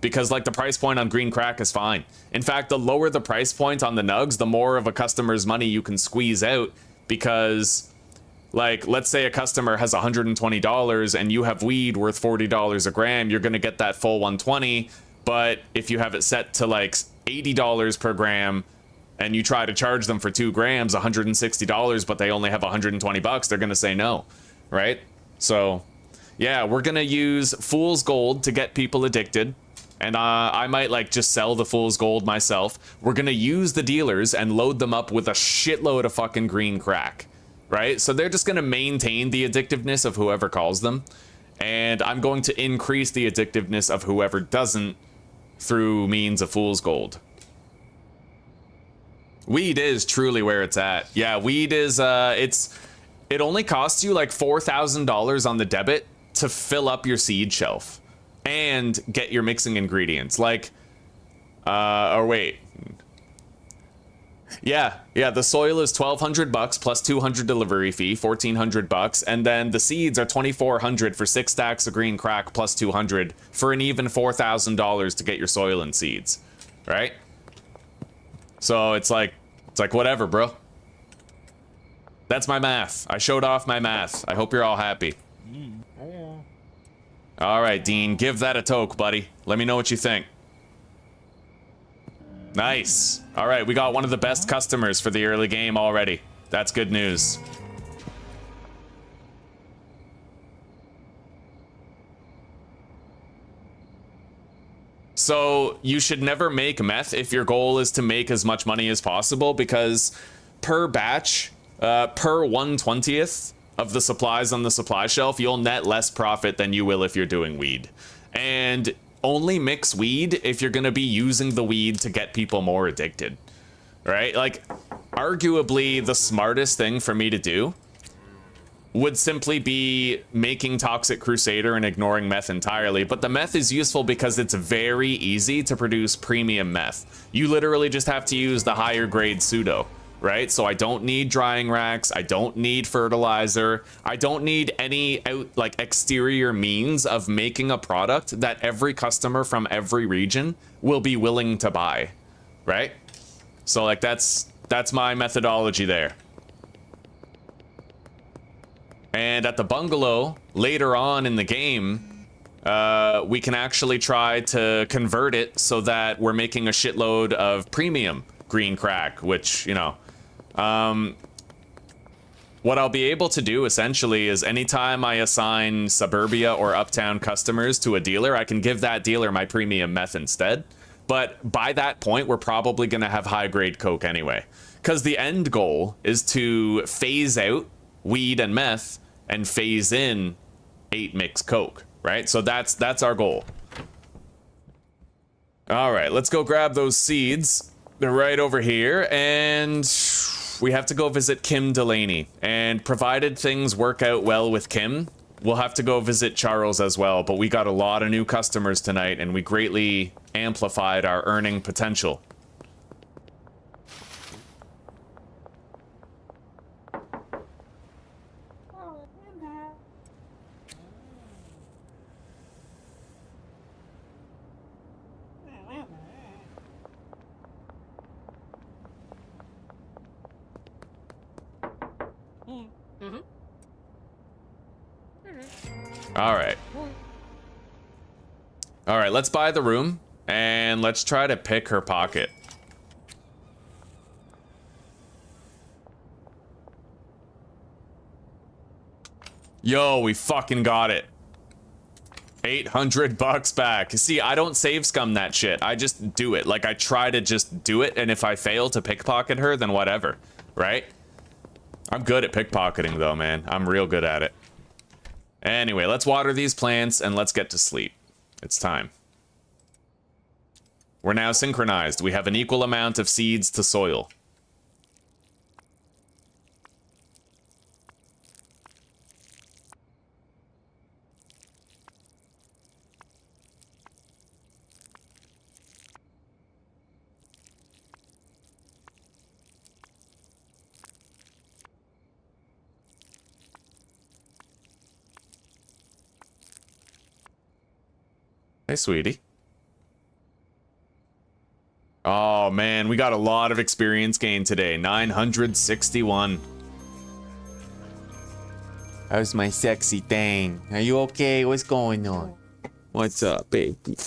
Because like the price point on green crack is fine. In fact, the lower the price point on the nugs, the more of a customer's money you can squeeze out, because like, let's say a customer has $120 and you have weed worth $40 a gram, you're gonna get that full 120, but if you have it set to like $80 per gram and you try to charge them for 2 grams, $160, but they only have 120 bucks, they're gonna say no, right? So yeah, we're gonna use fool's gold to get people addicted. And I might like just sell the fool's gold myself. We're gonna use the dealers and load them up with a shitload of fucking green crack, right? So they're just gonna maintain the addictiveness of whoever calls them. And I'm going to increase the addictiveness of whoever doesn't through means of fool's gold. Weed is truly where it's at. Yeah, weed is, it only costs you like $4,000 on the debit to fill up your seed shelf and get your mixing ingredients. Like, or wait. Yeah, the soil is $1,200 plus $200 delivery fee, $1,400, and then the seeds are $2,400 for 6 stacks of green crack plus $200 for an even $4,000 to get your soil and seeds, right? So it's like whatever, bro. That's my math. I showed off my math. I hope you're all happy. All right, Dean, give that a toke, buddy. Let me know what you think. Nice. All right, we got one of the best customers for the early game already. That's good news. So you should never make meth if your goal is to make as much money as possible, because per batch, per 1/20th of the supplies on the supply shelf, you'll net less profit than you will if you're doing weed. And only mix weed if you're gonna be using the weed to get people more addicted, right? Like, arguably the smartest thing for me to do would simply be making Toxic Crusader and ignoring meth entirely, but the meth is useful because it's very easy to produce premium meth. You literally just have to use the higher grade pseudo, right? So I don't need drying racks, I don't need fertilizer, I don't need any exterior means of making a product that every customer from every region will be willing to buy, right? So like that's my methodology there. And at the bungalow, later on in the game, we can actually try to convert it so that we're making a shitload of premium green crack, which, you know, what I'll be able to do essentially is anytime I assign suburbia or uptown customers to a dealer, I can give that dealer my premium meth instead. But by that point, we're probably going to have high grade coke anyway, because the end goal is to phase out weed and meth and phase in 8 mix coke, right? So that's our goal. All right, let's go grab those seeds. They're right over here, and we have to go visit Kim Delaney, and provided things work out well with Kim, we'll have to go visit Charles as well. But we got a lot of new customers tonight, and we greatly amplified our earning potential. All right, let's buy the room and let's try to pick her pocket. Yo, we fucking got it. 800 bucks back. See, I don't save scum that shit. I just do it. Like, I try to just do it, and if I fail to pickpocket her, then whatever, right? I'm good at pickpocketing though, man. I'm real good at it. Anyway, let's water these plants and let's get to sleep. It's time. We're now synchronized. We have an equal amount of seeds to soil. Hey, sweetie. Oh, man, we got a lot of experience gain today. 961. How's my sexy thing? Are you okay? What's going on? What's up, baby?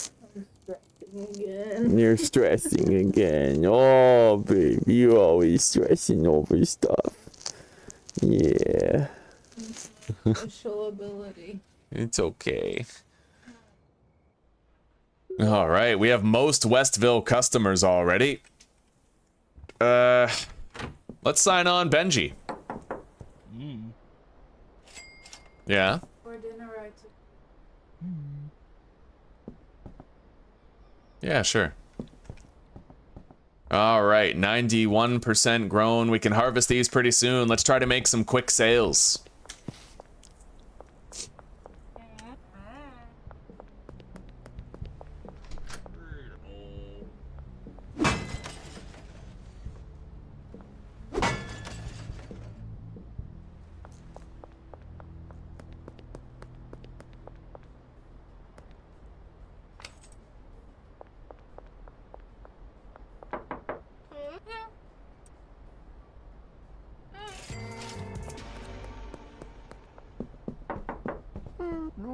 You're stressing again. Oh, baby, you're always stressing over stuff. Yeah. Social ability. It's okay. All right, we have most Westville customers already. Let's sign on Benji. Yeah. For dinner, right? Yeah, sure. All right, 91% grown. We can harvest these pretty soon. Let's try to make some quick sales.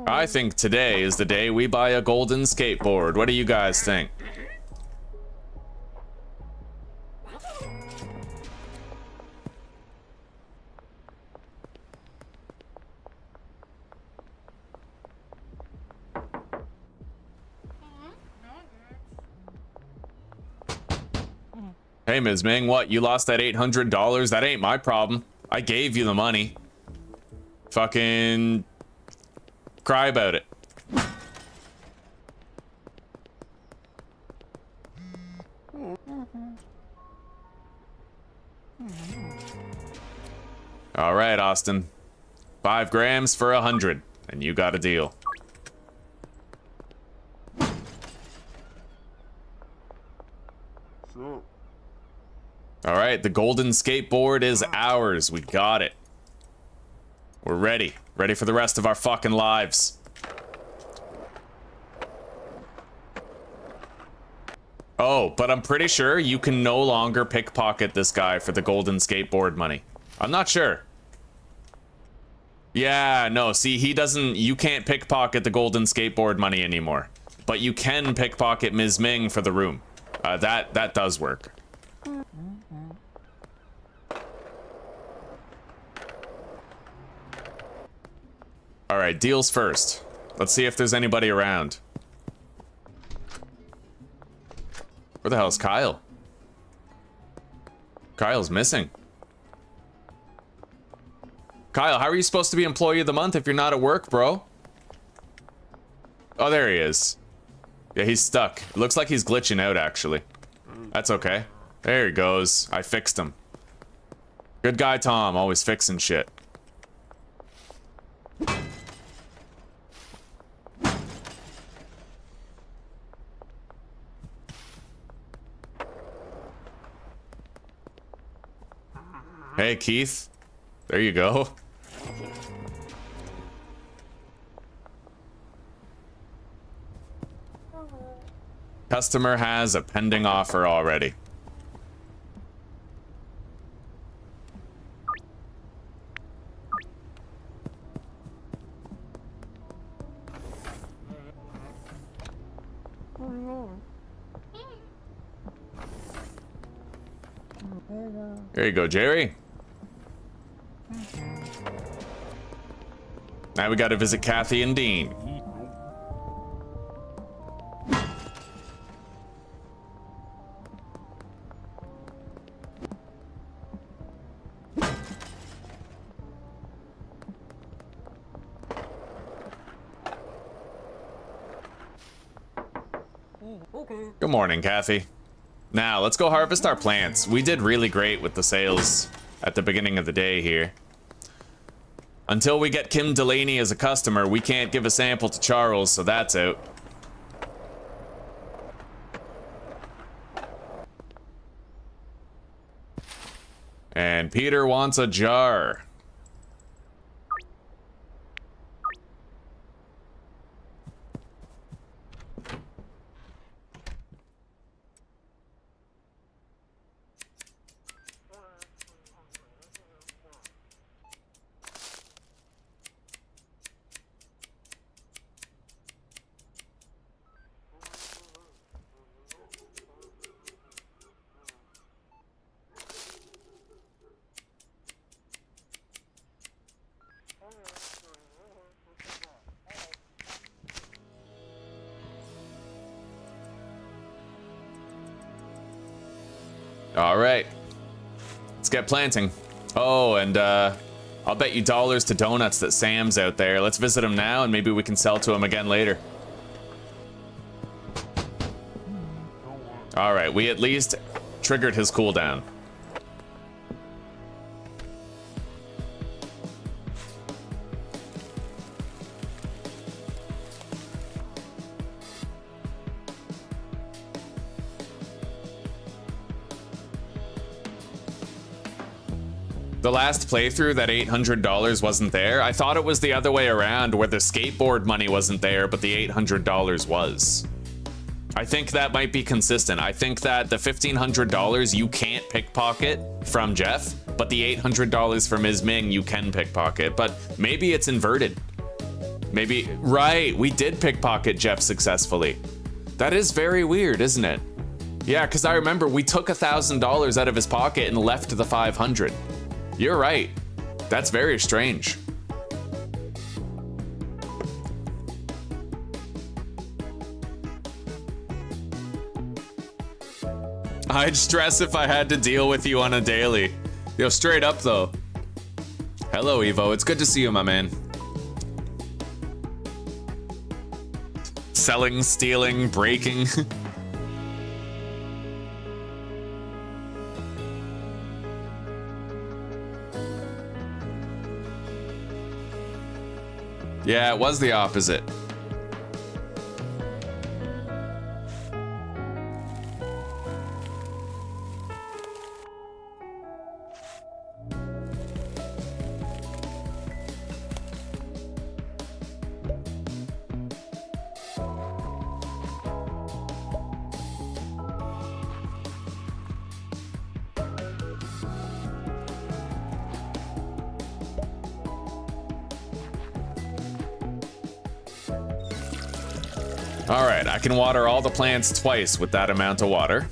I think today is the day we buy a golden skateboard. What do you guys think? Hey, Ms. Ming, what? You lost that $800? That ain't my problem. I gave you the money. Fucking cry about it. All right, Austin. 5 grams for 100, and you got a deal. All right, the golden skateboard is ours. We got it. We're ready. Ready for the rest of our fucking lives. Oh, but I'm pretty sure you can no longer pickpocket this guy for the golden skateboard money. I'm not sure. Yeah, no, see, he doesn't... You can't pickpocket the golden skateboard money anymore. But you can pickpocket Ms. Ming for the room. That does work. All right, deals first. Let's see if there's anybody around. Where the hell's Kyle? Kyle's missing. Kyle, how are you supposed to be employee of the month if you're not at work, bro? Oh, there he is. Yeah, he's stuck. It looks like he's glitching out, actually. That's okay. There he goes. I fixed him. Good guy Tom, always fixing shit. Hey, Keith. There you go. Customer has a pending offer already. There you go, Jerry. Now we gotta visit Kathy and Dean. Good morning, Kathy. Now, let's go harvest our plants. We did really great with the sales at the beginning of the day here. Until we get Kim Delaney as a customer, we can't give a sample to Charles, so that's out. And Peter wants a jar. All right, let's get planting. Oh, and I'll bet you dollars to donuts that Sam's out there. Let's visit him now, and maybe we can sell to him again later. All right, we at least triggered his cooldown. The last playthrough, that $800 wasn't there. I thought it was the other way around, where the skateboard money wasn't there, but the $800 was. I think that might be consistent. I think that the $1,500 you can't pickpocket from Jeff, but the $800 from Ms. Ming you can pickpocket. But maybe it's inverted. Maybe, right, we did pickpocket Jeff successfully. That is very weird, isn't it? Yeah, because I remember we took $1,000 out of his pocket and left the 500. You're right. That's very strange. I'd stress if I had to deal with you on a daily. Yo, straight up though. Hello, Evo. It's good to see you, my man. Selling, stealing, breaking. Yeah, it was the opposite. All right, I can water all the plants twice with that amount of water.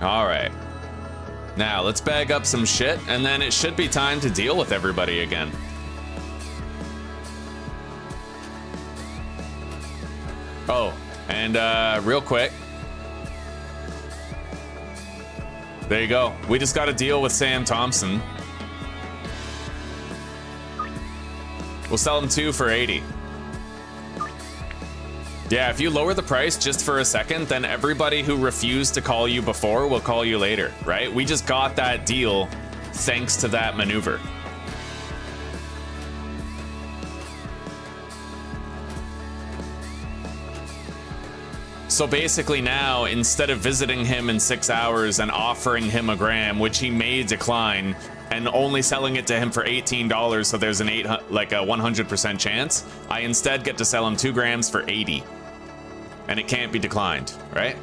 All right. Now, let's bag up some shit, and then it should be time to deal with everybody again. Oh, and real quick. There you go. We just got to deal with Sam Thompson. We'll sell him 2 for 80. Yeah, if you lower the price just for a second, then everybody who refused to call you before will call you later, right? We just got that deal thanks to that maneuver. So basically now, instead of visiting him in 6 hours and offering him a gram, which he may decline, and only selling it to him for $18, so there's an 100% chance, I instead get to sell him 2 grams for 80. And it can't be declined, right?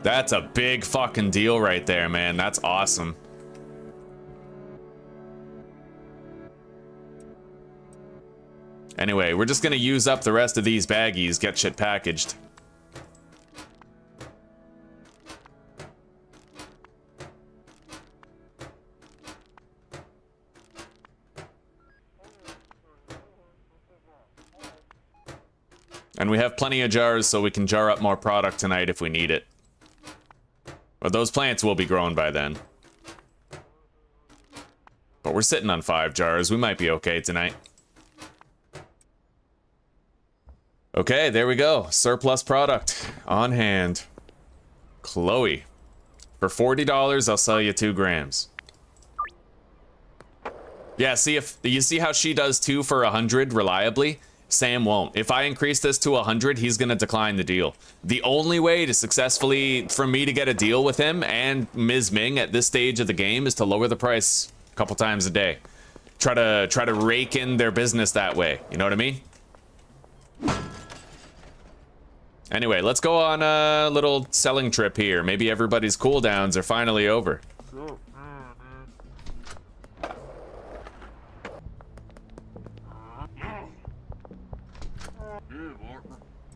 That's a big fucking deal right there, man. That's awesome. Anyway, we're just gonna use up the rest of these baggies, get shit packaged. And we have plenty of jars, so we can jar up more product tonight if we need it. But those plants will be grown by then. But we're sitting on 5 jars. We might be okay tonight. Okay, there we go. Surplus product on hand. Chloe. For $40, I'll sell you 2 grams. Yeah, see if you see how she does 2 for 100 reliably? Sam won't. If I increase this to 100, he's gonna decline the deal. The only way to successfully, for me to get a deal with him and Ms. Ming at this stage of the game is to lower the price a couple times a day. Try to rake in their business that way. You know what I mean? Anyway, let's go on a little selling trip here. Maybe everybody's cooldowns are finally over.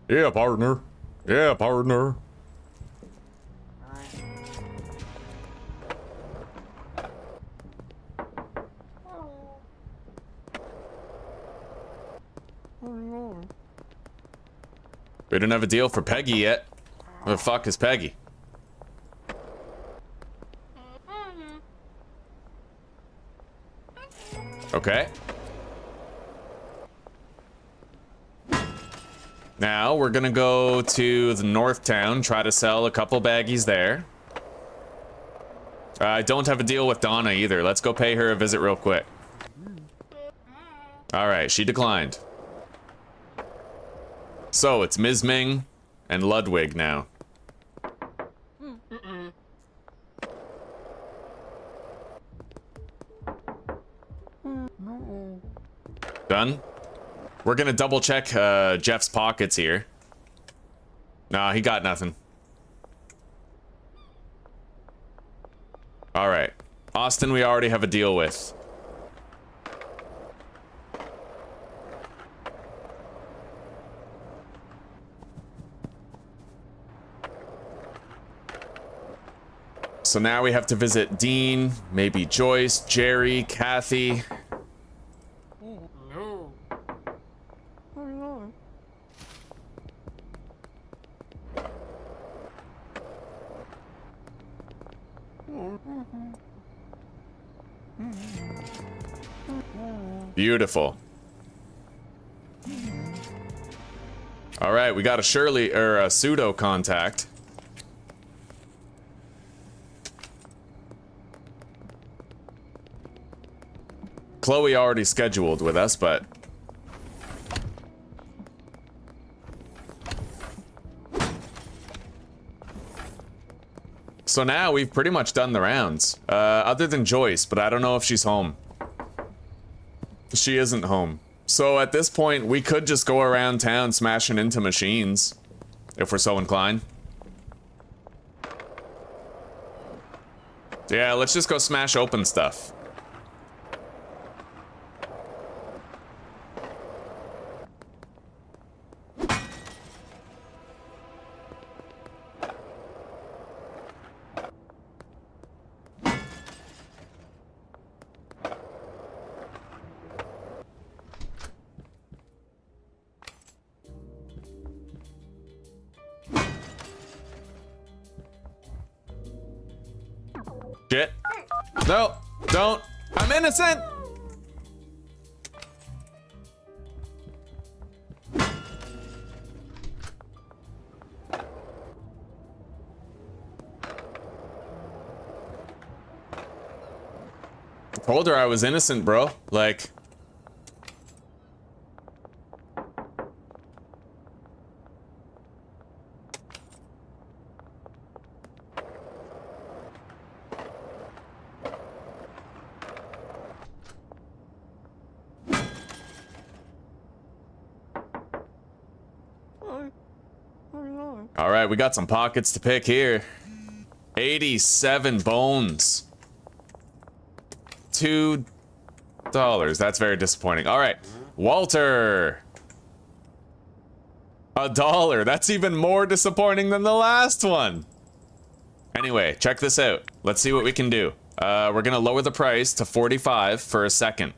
Yeah, partner. Yeah, partner. We don't have a deal for Peggy yet. Where the fuck is Peggy? Okay. Now we're gonna go to the North Town, try to sell a couple baggies there. I don't have a deal with Donna either. Let's go pay her a visit real quick. Alright, she declined. So it's Ms. Ming and Ludwig now. Done? We're gonna double check Jeff's pockets here. Nah, he got nothing. Alright. Austin, we already have a deal with. So now we have to visit Dean, maybe Joyce, Jerry, Kathy. Beautiful. All right, we got a Shirley or a pseudo contact. Chloe already scheduled with us, but so now we've pretty much done the rounds. Other than Joyce, but I don't know if she's home. She isn't home. So at this point, we could just go around town smashing into machines, if we're so inclined. Yeah, let's just go smash open stuff. Shit. No, don't. I'm innocent. I told her I was innocent, bro. Like... All right, we got some pockets to pick here. 87 bones. $2. That's very disappointing. All right, Walter. $1. That's even more disappointing than the last one. Anyway, check this out. Let's see what we can do. We're gonna lower the price to 45 for a second.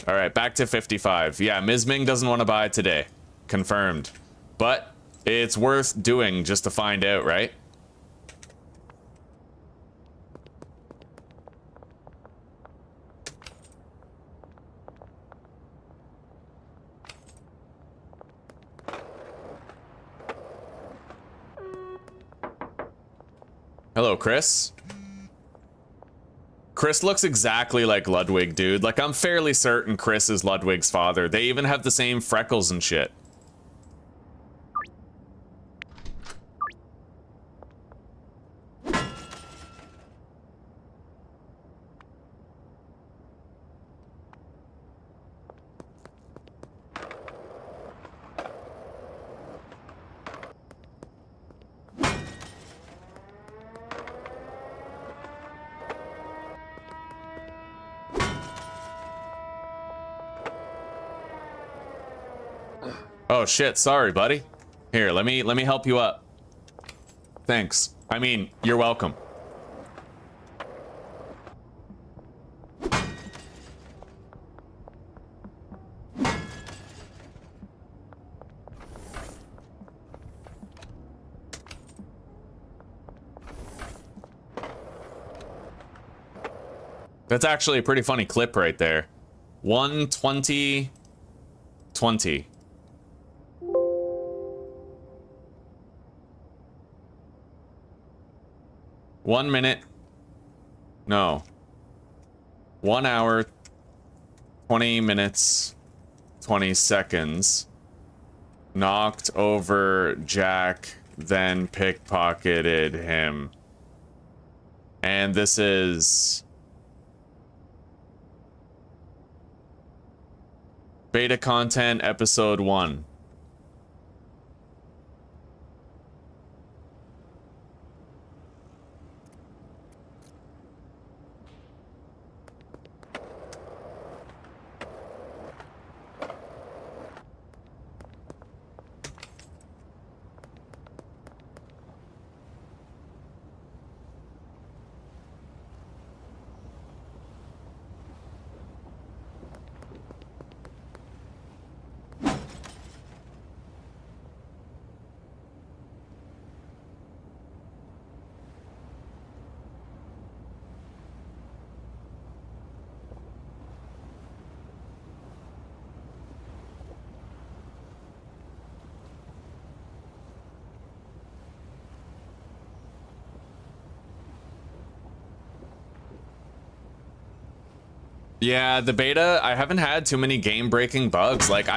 All right, back to 55. Yeah, Ms. Ming doesn't want to buy it today. Confirmed. But it's worth doing just to find out, right? Hello, Chris. Chris looks exactly like Ludwig, dude. Like, I'm fairly certain Chris is Ludwig's father. They even have the same freckles and shit. Oh shit, sorry, buddy. Here, let me help you up. Thanks. I mean, you're welcome. That's actually a pretty funny clip right there. 1:20, 20. One minute. No. 1 hour, 20 minutes, 20 seconds. Knocked over Jack, then pickpocketed him. And this is... Beta content, episode 1. Yeah, the beta, I haven't had too many game-breaking bugs. Like,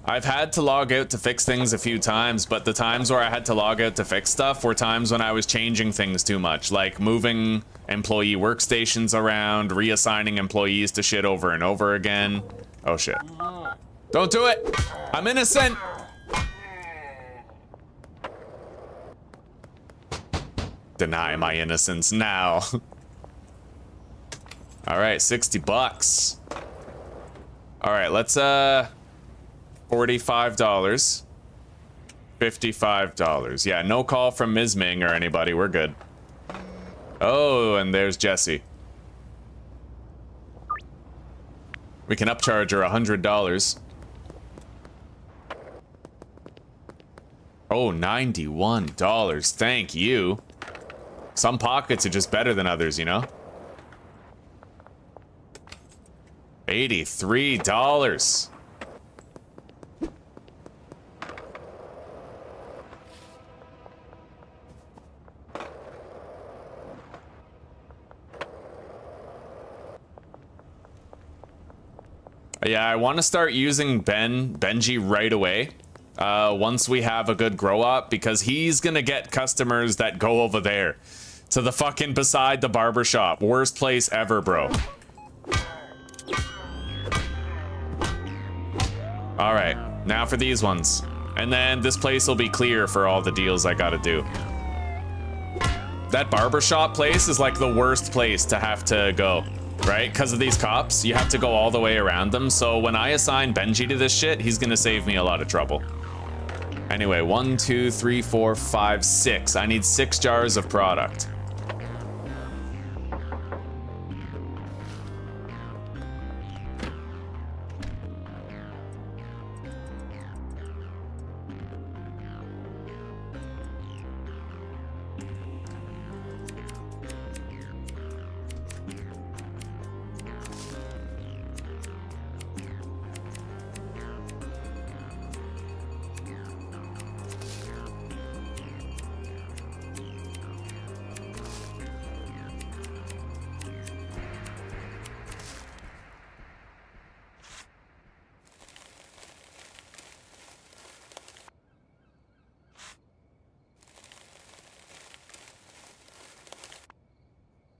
I've had to log out to fix things a few times, but the times where I had to log out to fix stuff were times when I was changing things too much, like moving employee workstations around, reassigning employees to shit over and over again. Oh shit. Don't do it! I'm innocent! Deny my innocence now. All right, 60 bucks. All right, let's $45, $55. Yeah, no call from Ms. Ming or anybody. We're good. Oh, and there's Jessie. We can upcharge her $100. Oh, $91. Thank you. Some pockets are just better than others, you know? $83. Yeah, I want to start using Benji right away. Once we have a good grow up, because he's gonna get customers that go over there to the fucking beside the barber shop. Worst place ever, bro. All right, now for these ones. And then this place will be clear for all the deals I gotta do. That barbershop place is like the worst place to have to go, right? Because of these cops, you have to go all the way around them. So when I assign Benji to this shit, he's gonna save me a lot of trouble. Anyway, 1, 2, 3, 4, 5, 6. I need 6 jars of product.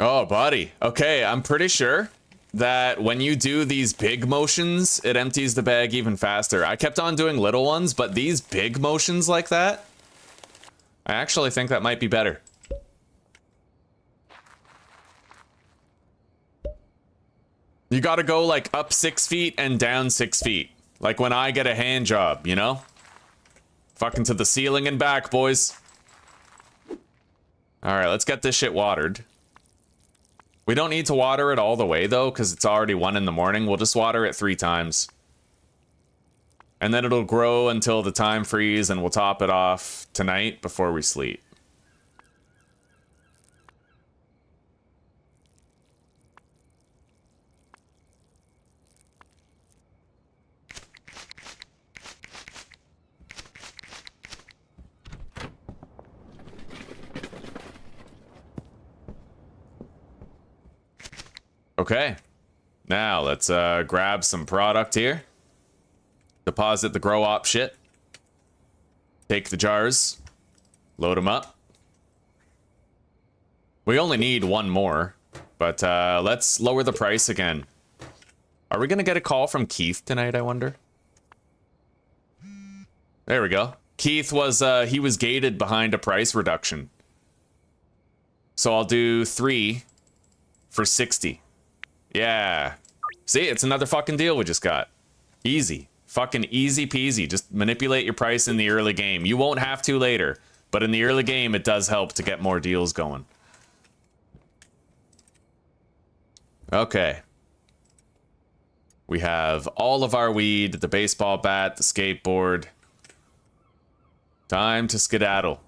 Oh, buddy. Okay, I'm pretty sure that when you do these big motions, it empties the bag even faster. I kept on doing little ones, but these big motions like that, I actually think that might be better. You gotta go like up 6 feet and down 6 feet. Like when I get a hand job, you know? Fucking to the ceiling and back, boys. Alright, let's get this shit watered. We don't need to water it all the way, though, because it's already 1 in the morning. We'll just water it 3 times. And then it'll grow until the time freeze, and we'll top it off tonight before we sleep. Okay, now let's grab some product here. Deposit the grow op shit. Take the jars. Load them up. We only need 1 more, but let's lower the price again. Are we gonna get a call from Keith tonight, I wonder? There we go. Keith was, he was gated behind a price reduction. So I'll do 3 for 60. Yeah. See, it's another fucking deal we just got. Easy. Fucking easy peasy. Just manipulate your price in the early game. You won't have to later, but in the early game, it does help to get more deals going. Okay. We have all of our weed, the baseball bat, the skateboard. Time to skedaddle.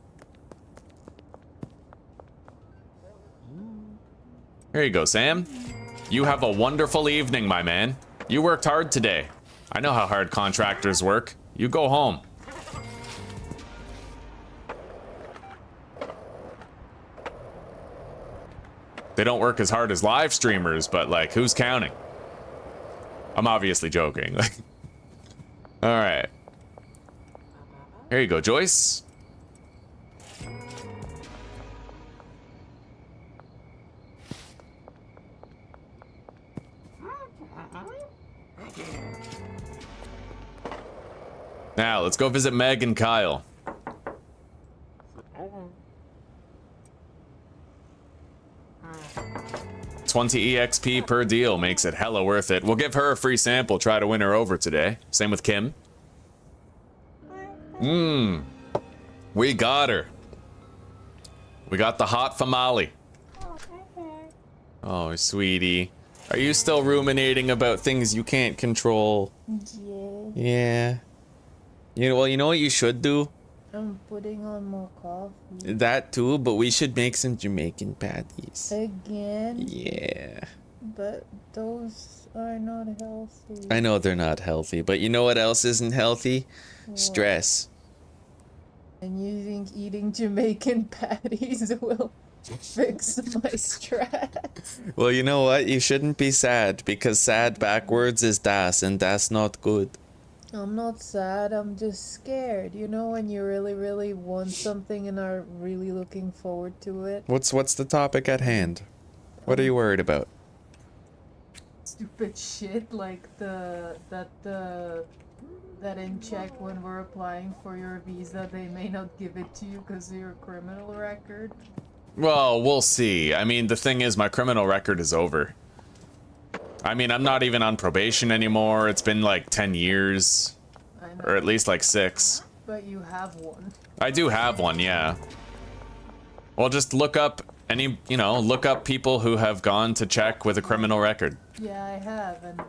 Here you go, Sam. You have a wonderful evening, my man. You worked hard today. I know how hard contractors work. You go home. They don't work as hard as live streamers, but like, who's counting? I'm obviously joking. All right. Here you go, Joyce. Now, let's go visit Meg and Kyle. $20 EXP per deal makes it hella worth it. We'll give her a free sample, try to win her over today. Same with Kim. We got her. We got the hot famale. Oh, sweetie. Are you still ruminating about things you can't control? Yeah. Yeah. Well, you know what you should do? I'm putting on more coffee. That too, but we should make some Jamaican patties. Again? Yeah. But those are not healthy. I know they're not healthy, but you know what else isn't healthy? What? Stress. And you think eating Jamaican patties will fix my stress? Well, you know what? You shouldn't be sad, because sad backwards is das, and that's not good. I'm not sad, I'm just scared. You know when you really, really want something and are really looking forward to it? What's the topic at hand? What are you worried about? Stupid shit like that in Czech when we're applying for your visa they may not give it to you because of your criminal record. Well, we'll see. I mean, the thing is, my criminal record is over. I mean, I'm not even on probation anymore. It's been like 10 years. I know. Or at least like 6. But you have one. I do have one, yeah. Well, just look up look up people who have gone to Czech with a criminal record. Yeah, I have, and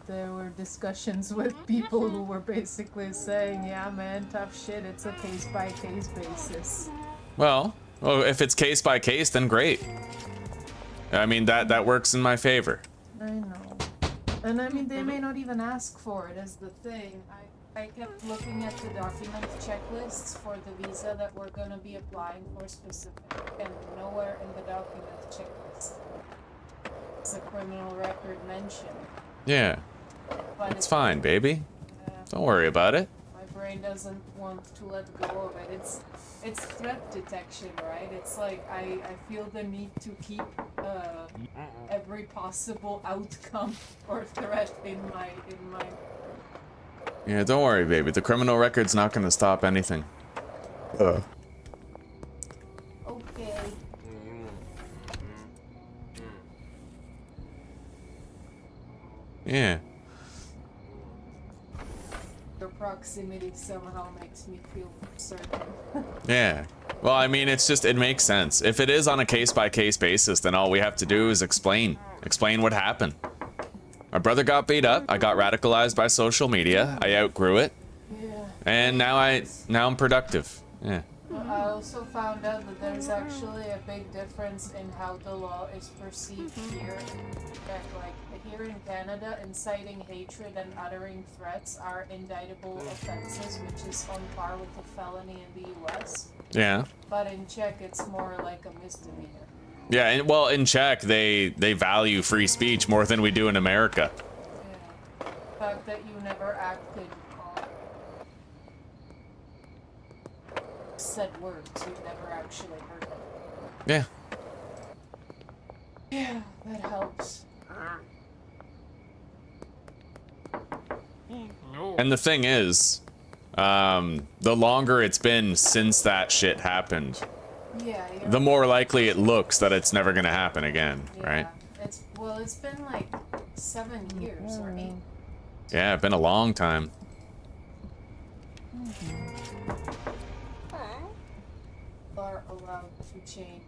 there were discussions with people who were basically saying, yeah man, tough shit, it's a case-by-case basis. Well, if it's case by case, then great. I mean, that works in my favor. I know. And I mean, they may not even ask for it as the thing. I kept looking at the document checklists for the visa that we're gonna be applying for specific, and nowhere in the document checklist is a criminal record mentioned. Yeah, But it's fine, baby. Don't worry about it. My brain doesn't want to let go of it. It's threat detection, right? It's like I feel the need to keep every possible outcome or threat in my. Yeah, don't worry, baby. The criminal record's not gonna stop anything. Okay. Yeah. Your proximity somehow makes me feel certain. Yeah. Well, I mean, it makes sense. If it is on a case-by-case basis, then all we have to do is explain what happened. My brother got beat up. I got radicalized by social media. I outgrew it. Yeah. And now I'm productive. Yeah. Well, I also found out that there's actually a big difference in how the law is perceived here. Like here in Canada, inciting hatred and uttering threats are indictable offenses, which is on par with a felony in the US. Yeah. But in Czech, it's more like a misdemeanor. Yeah, and well, in Czech, they value free speech more than we do in America. Yeah. The fact that you never acted on said words, you never actually heard them. Yeah. Yeah, that helps. And the thing is, the longer it's been since that shit happened, Yeah, the more likely it looks that it's never gonna happen again, right? It's been like 7 years or 8. Yeah, it's been a long time. Are allowed to change.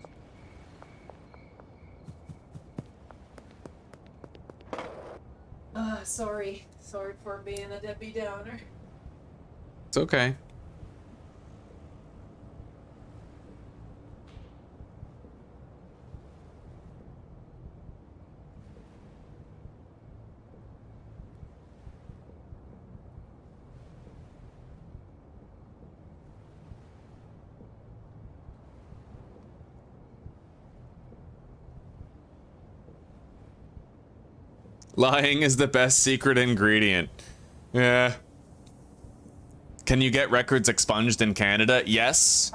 Sorry for being a Debbie Downer. It's okay. Lying is the best secret ingredient. Yeah. Can you get records expunged in Canada? Yes.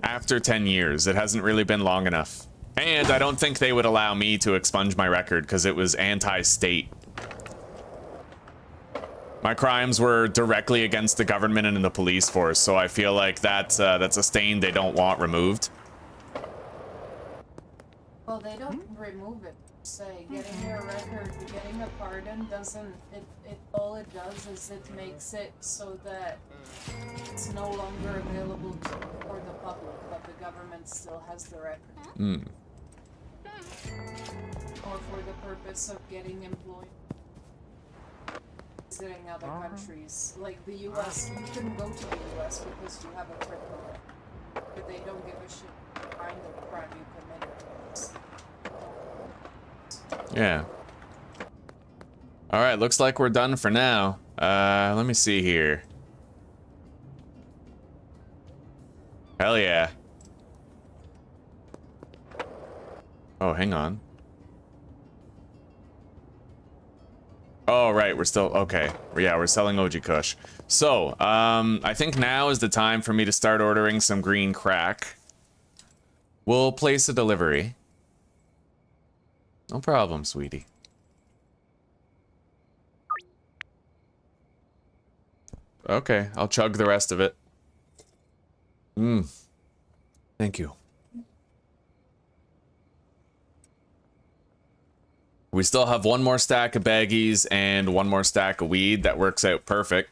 After 10 years. It hasn't really been long enough. And I don't think they would allow me to expunge my record because it was anti-state. My crimes were directly against the government and the police force, so I feel like that's a stain they don't want removed. Well, they don't remove it. Say getting your record, getting a pardon doesn't. It all it does is it makes it so that it's no longer available for the public, but the government still has the record. Or for the purpose of getting employed. visiting other countries. Like the US, you couldn't go to the US because you have a criminal. But they don't give a shit what kind of crime you committed. Yeah. Alright, looks like we're done for now. Let me see here. Hell yeah. Oh, hang on. Oh, right, we're still... Okay. Yeah, we're selling OG Kush. So, I think now is the time for me to start ordering some green crack. We'll place a delivery. No problem, sweetie. Okay, I'll chug the rest of it. Thank you. We still have one more stack of baggies and one more stack of weed. That works out perfect.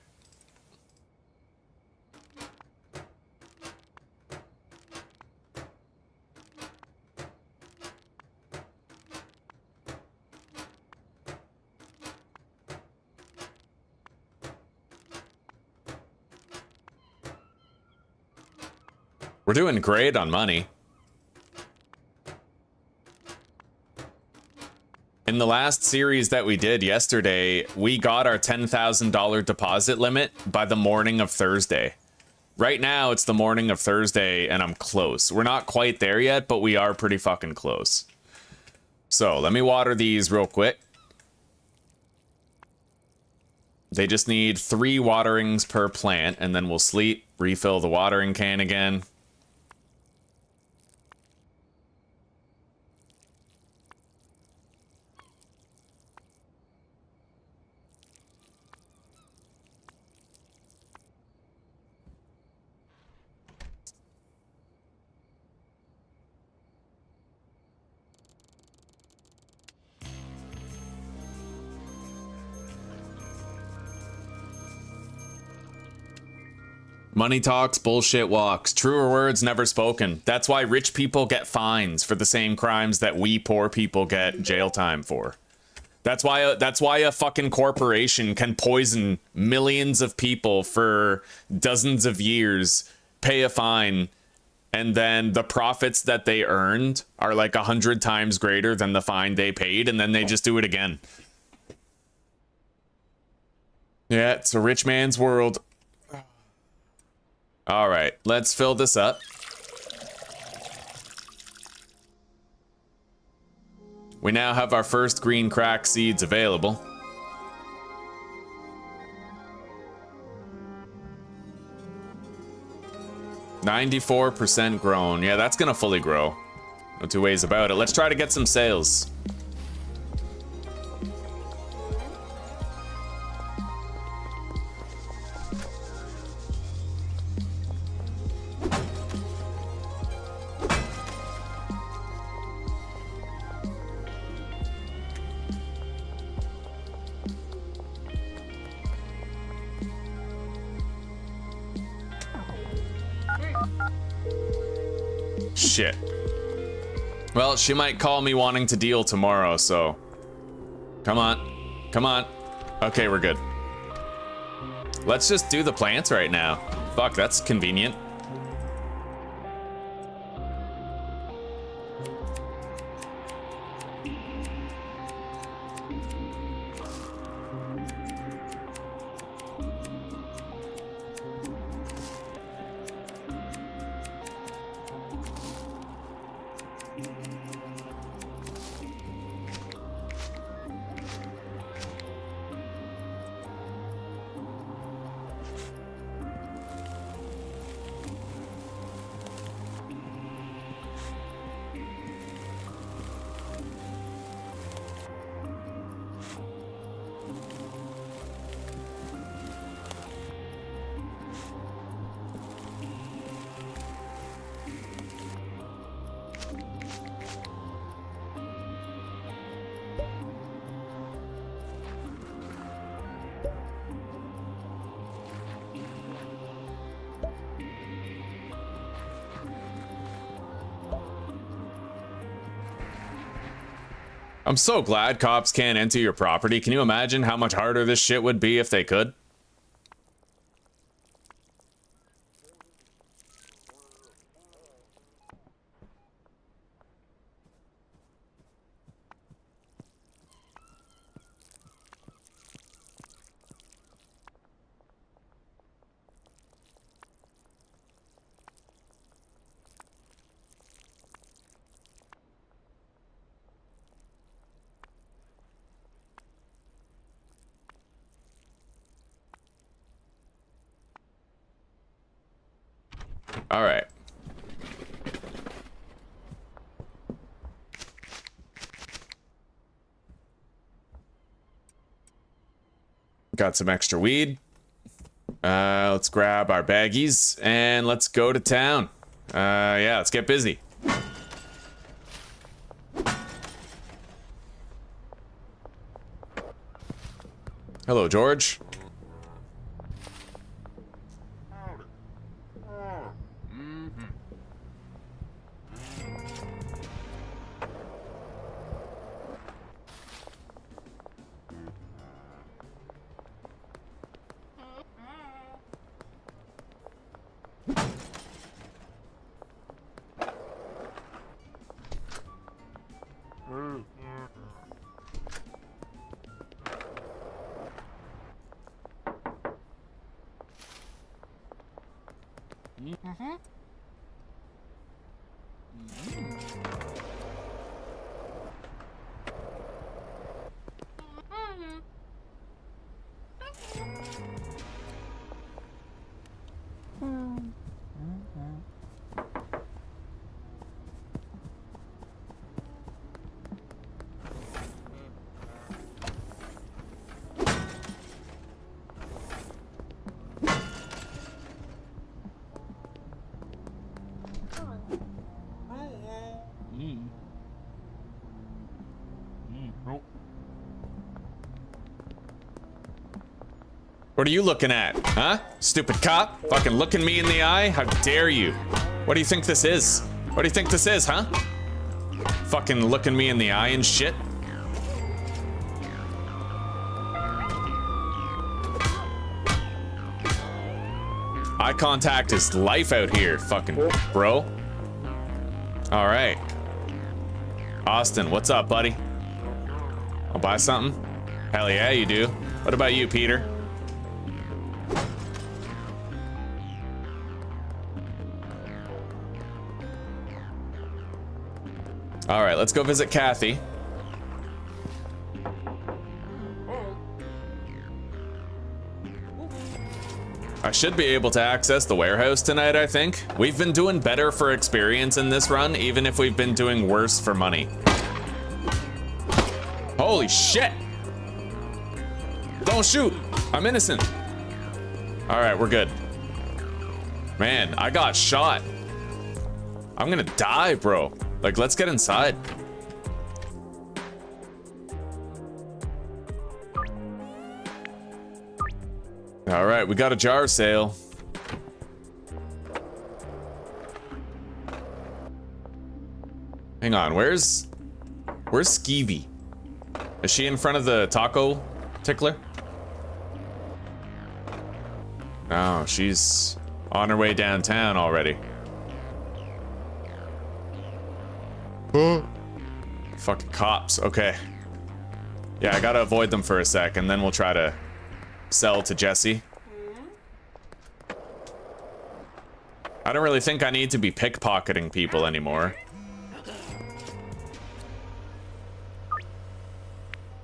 We're doing great on money. In the last series that we did yesterday, we got our $10,000 deposit limit by the morning of Thursday. Right now, it's the morning of Thursday, and I'm close. We're not quite there yet, but we are pretty fucking close. So, let me water these real quick. They just need 3 waterings per plant, and then we'll sleep, refill the watering can again. Money talks, bullshit walks. Truer words never spoken. That's why rich people get fines for the same crimes that we poor people get jail time for. That's why a fucking corporation can poison millions of people for dozens of years, pay a fine, and then the profits that they earned are like 100 times greater than the fine they paid, and then they just do it again. Yeah, it's a rich man's world. All right, let's fill this up. We now have our first green crack seeds available. %94 grown. Yeah, that's gonna fully grow. No two ways about it. Let's try to get some sales. Shit. Well, she might call me wanting to deal tomorrow, so... Come on. Come on. Okay, we're good. Let's just do the plants right now. Fuck, that's convenient. I'm so glad cops can't enter your property. Can you imagine how much harder this shit would be if they could? All right. Got some extra weed. Let's grab our baggies and let's go to town. Yeah, let's get busy. Hello, George. What are you looking at, huh? Stupid cop? Fucking looking me in the eye? How dare you? What do you think this is? What do you think this is, huh? Fucking looking me in the eye and shit? Eye contact is life out here, fucking bro. All right. Austin, what's up, buddy? I'll buy something? Hell yeah, you do. What about you, Peter? All right, let's go visit Kathy. I should be able to access the warehouse tonight, I think. We've been doing better for experience in this run, even if we've been doing worse for money. Holy shit! Don't shoot! I'm innocent. All right, we're good. Man, I got shot. I'm gonna die, bro. Like, let's get inside. All right, we got a jar sale. Hang on, where's Skeevy? Is she in front of the taco tickler? No, she's on her way downtown already. Fucking cops. Okay. Yeah, I gotta avoid them for a sec, and then we'll try to sell to Jesse. I don't really think I need to be pickpocketing people anymore.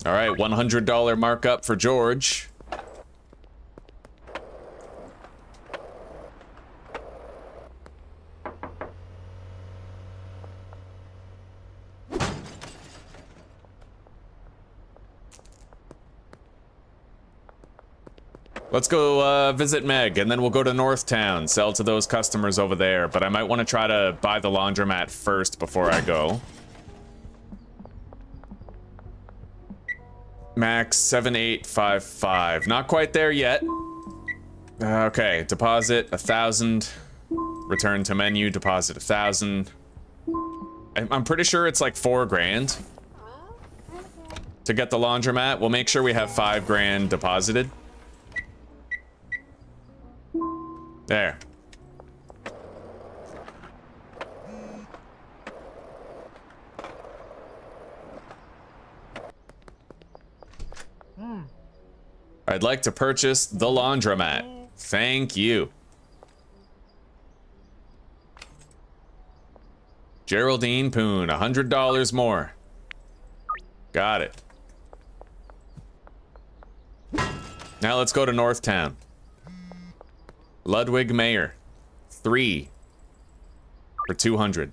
All right, $100 markup for George. Let's go visit Meg, and then we'll go to Northtown, sell to those customers over there. But I might want to try to buy the laundromat first before I go. Max 7855. Not quite there yet. Okay, deposit 1,000. Return to menu, deposit 1,000. I'm pretty sure it's like 4 grand. to get the laundromat. We'll make sure we have 5 grand deposited. There. I'd like to purchase the laundromat. Thank you. Geraldine Poon, $100 more. Got it. Now let's go to Northtown. Ludwig Mayer, 3 for 200.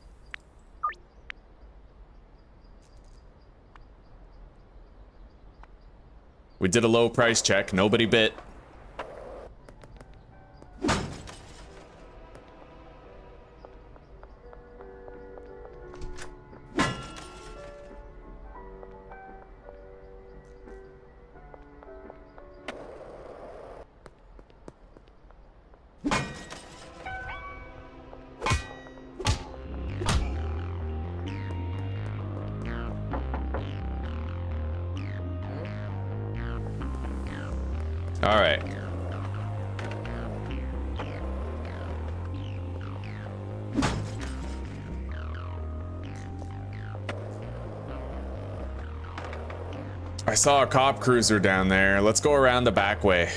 We did a low price check, nobody bit. All right. I saw a cop cruiser down there. Let's go around the back way.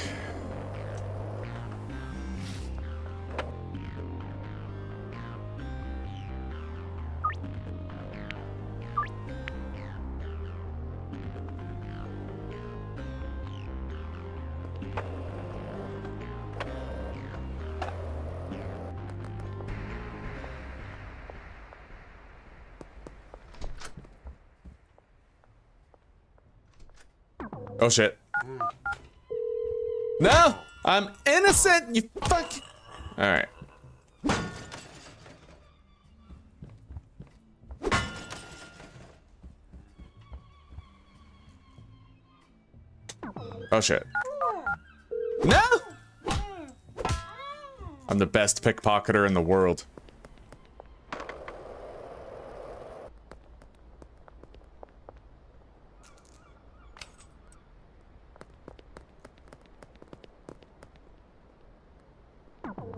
Oh shit. No! I'm innocent, you fuck! Alright. Oh shit. No! I'm the best pickpocketer in the world.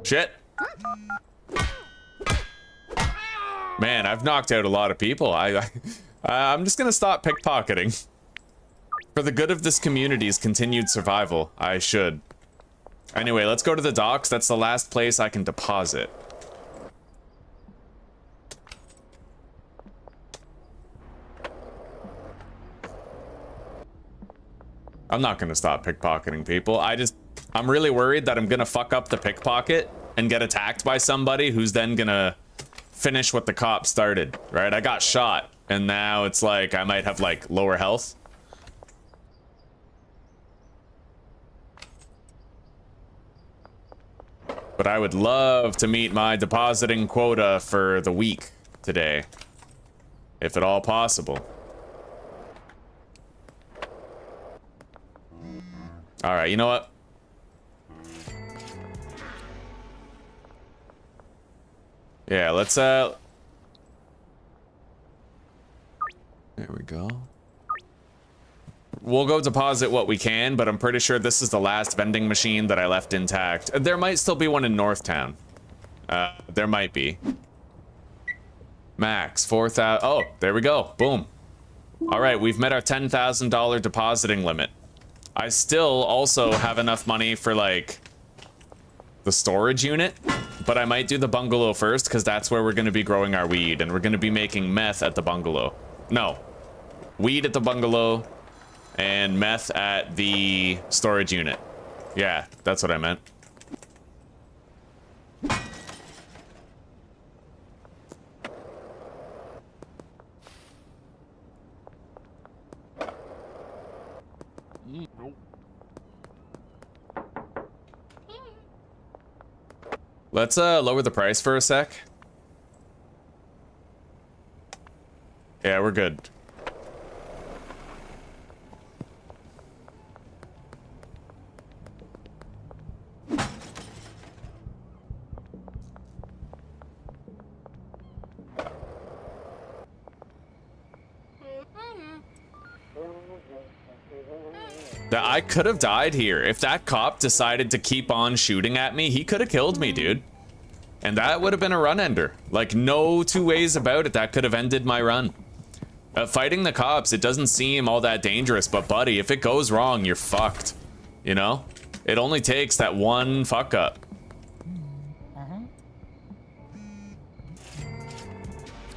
Shit. Man, I've knocked out a lot of people. I'm just gonna stop pickpocketing. For the good of this community's continued survival, I should. Anyway, let's go to the docks. That's the last place I can deposit. I'm not gonna stop pickpocketing people. I'm really worried that I'm gonna fuck up the pickpocket and get attacked by somebody who's then gonna finish what the cop started, right? I got shot, and now it's like I might have like lower health. But I would love to meet my depositing quota for the week today, if at all possible. All right, you know what? Yeah, let's there we go. We'll go deposit what we can, but I'm pretty sure this is the last vending machine that I left intact. There might still be one in Northtown. There might be. Max, 4,000. Oh, there we go. Boom. All right, we've met our $10,000 depositing limit. I still also have enough money for, like, the storage unit, but I might do the bungalow first, because that's where we're going to be growing our weed, and we're going to be making meth at the bungalow. No. Weed at the bungalow, and meth at the storage unit. Yeah, that's what I meant. Let's lower the price for a sec. Yeah, we're good. That I could have died here. If that cop decided to keep on shooting at me, he could have killed me, dude. And that would have been a run ender. Like, no two ways about it. That could have ended my run. Fighting the cops, it doesn't seem all that dangerous, but buddy, if it goes wrong, you're fucked. You know? It only takes that one fuck up.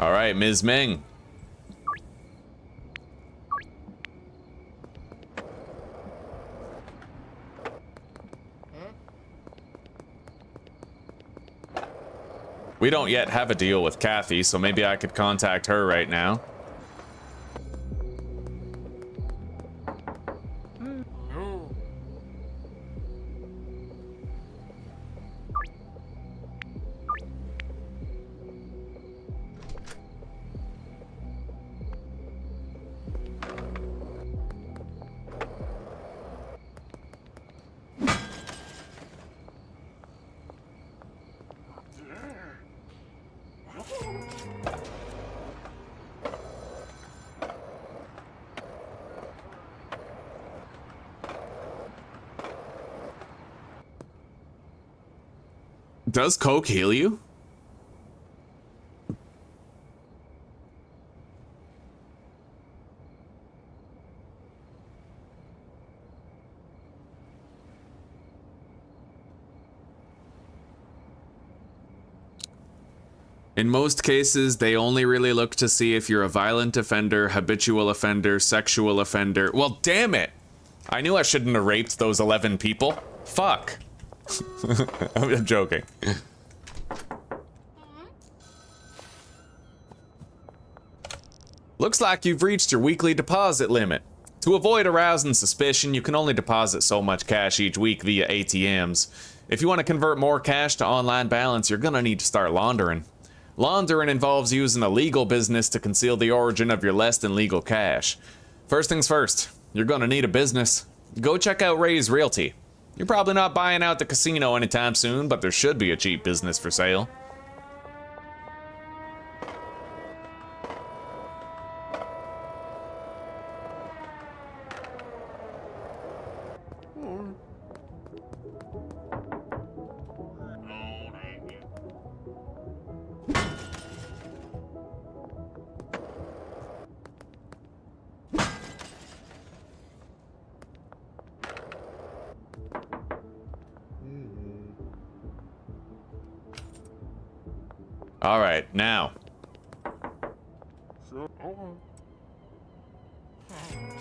All right, Ms. Ming. We don't yet have a deal with Kathy, so maybe I could contact her right now. Does Coke heal you? In most cases, they only really look to see if you're a violent offender, habitual offender, sexual offender. Well, damn it! I knew I shouldn't have raped those 11 people. Fuck. I'm joking. Looks like you've reached your weekly deposit limit. To avoid arousing suspicion, you can only deposit so much cash each week via ATMs. If you want to convert more cash to online balance, you're gonna need to start laundering. Laundering involves using a legal business to conceal the origin of your less than legal cash. First things first, you're gonna need a business. Go check out Ray's Realty. You're probably not buying out the casino anytime soon, but there should be a cheap business for sale. All right, now.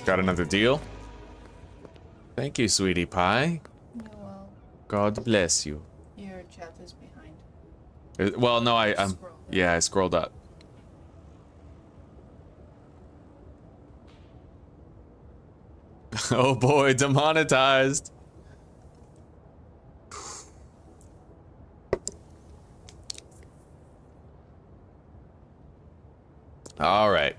Got another deal? Thank you, sweetie pie. You're welcome. God bless you. Your chat is behind. Well, no, I Scroll. yeah, I scrolled up. Oh boy, demonetized. All right.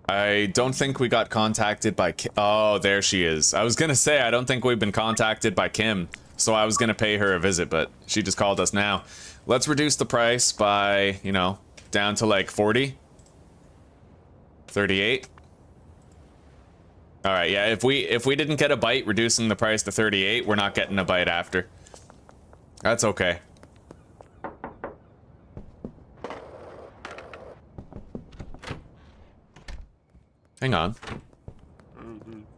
I don't think we got contacted by Kim. Oh, there she is. I was gonna say, I don't think we've been contacted by Kim, so I was gonna pay her a visit, but she just called us now. Let's reduce the price by, you know, down to like 40? 38? All right, yeah, if we didn't get a bite reducing the price to 38, we're not getting a bite after. That's okay. Hang on.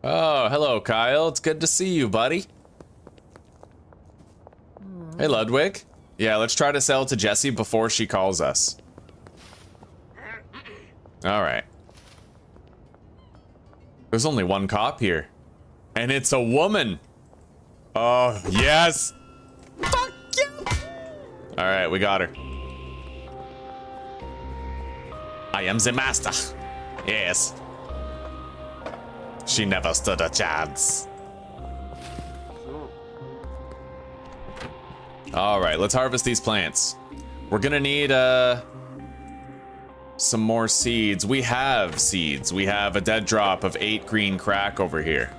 Oh, hello, Kyle. It's good to see you, buddy. Hey, Ludwig. Yeah, let's try to sell to Jessie before she calls us. All right. There's only one cop here. And it's a woman. Oh, yes. Fuck you. All right, we got her. I am the master. Yes. She never stood a chance. All right, let's harvest these plants. We're gonna need some more seeds. We have seeds. We have a dead drop of 8 green crack over here.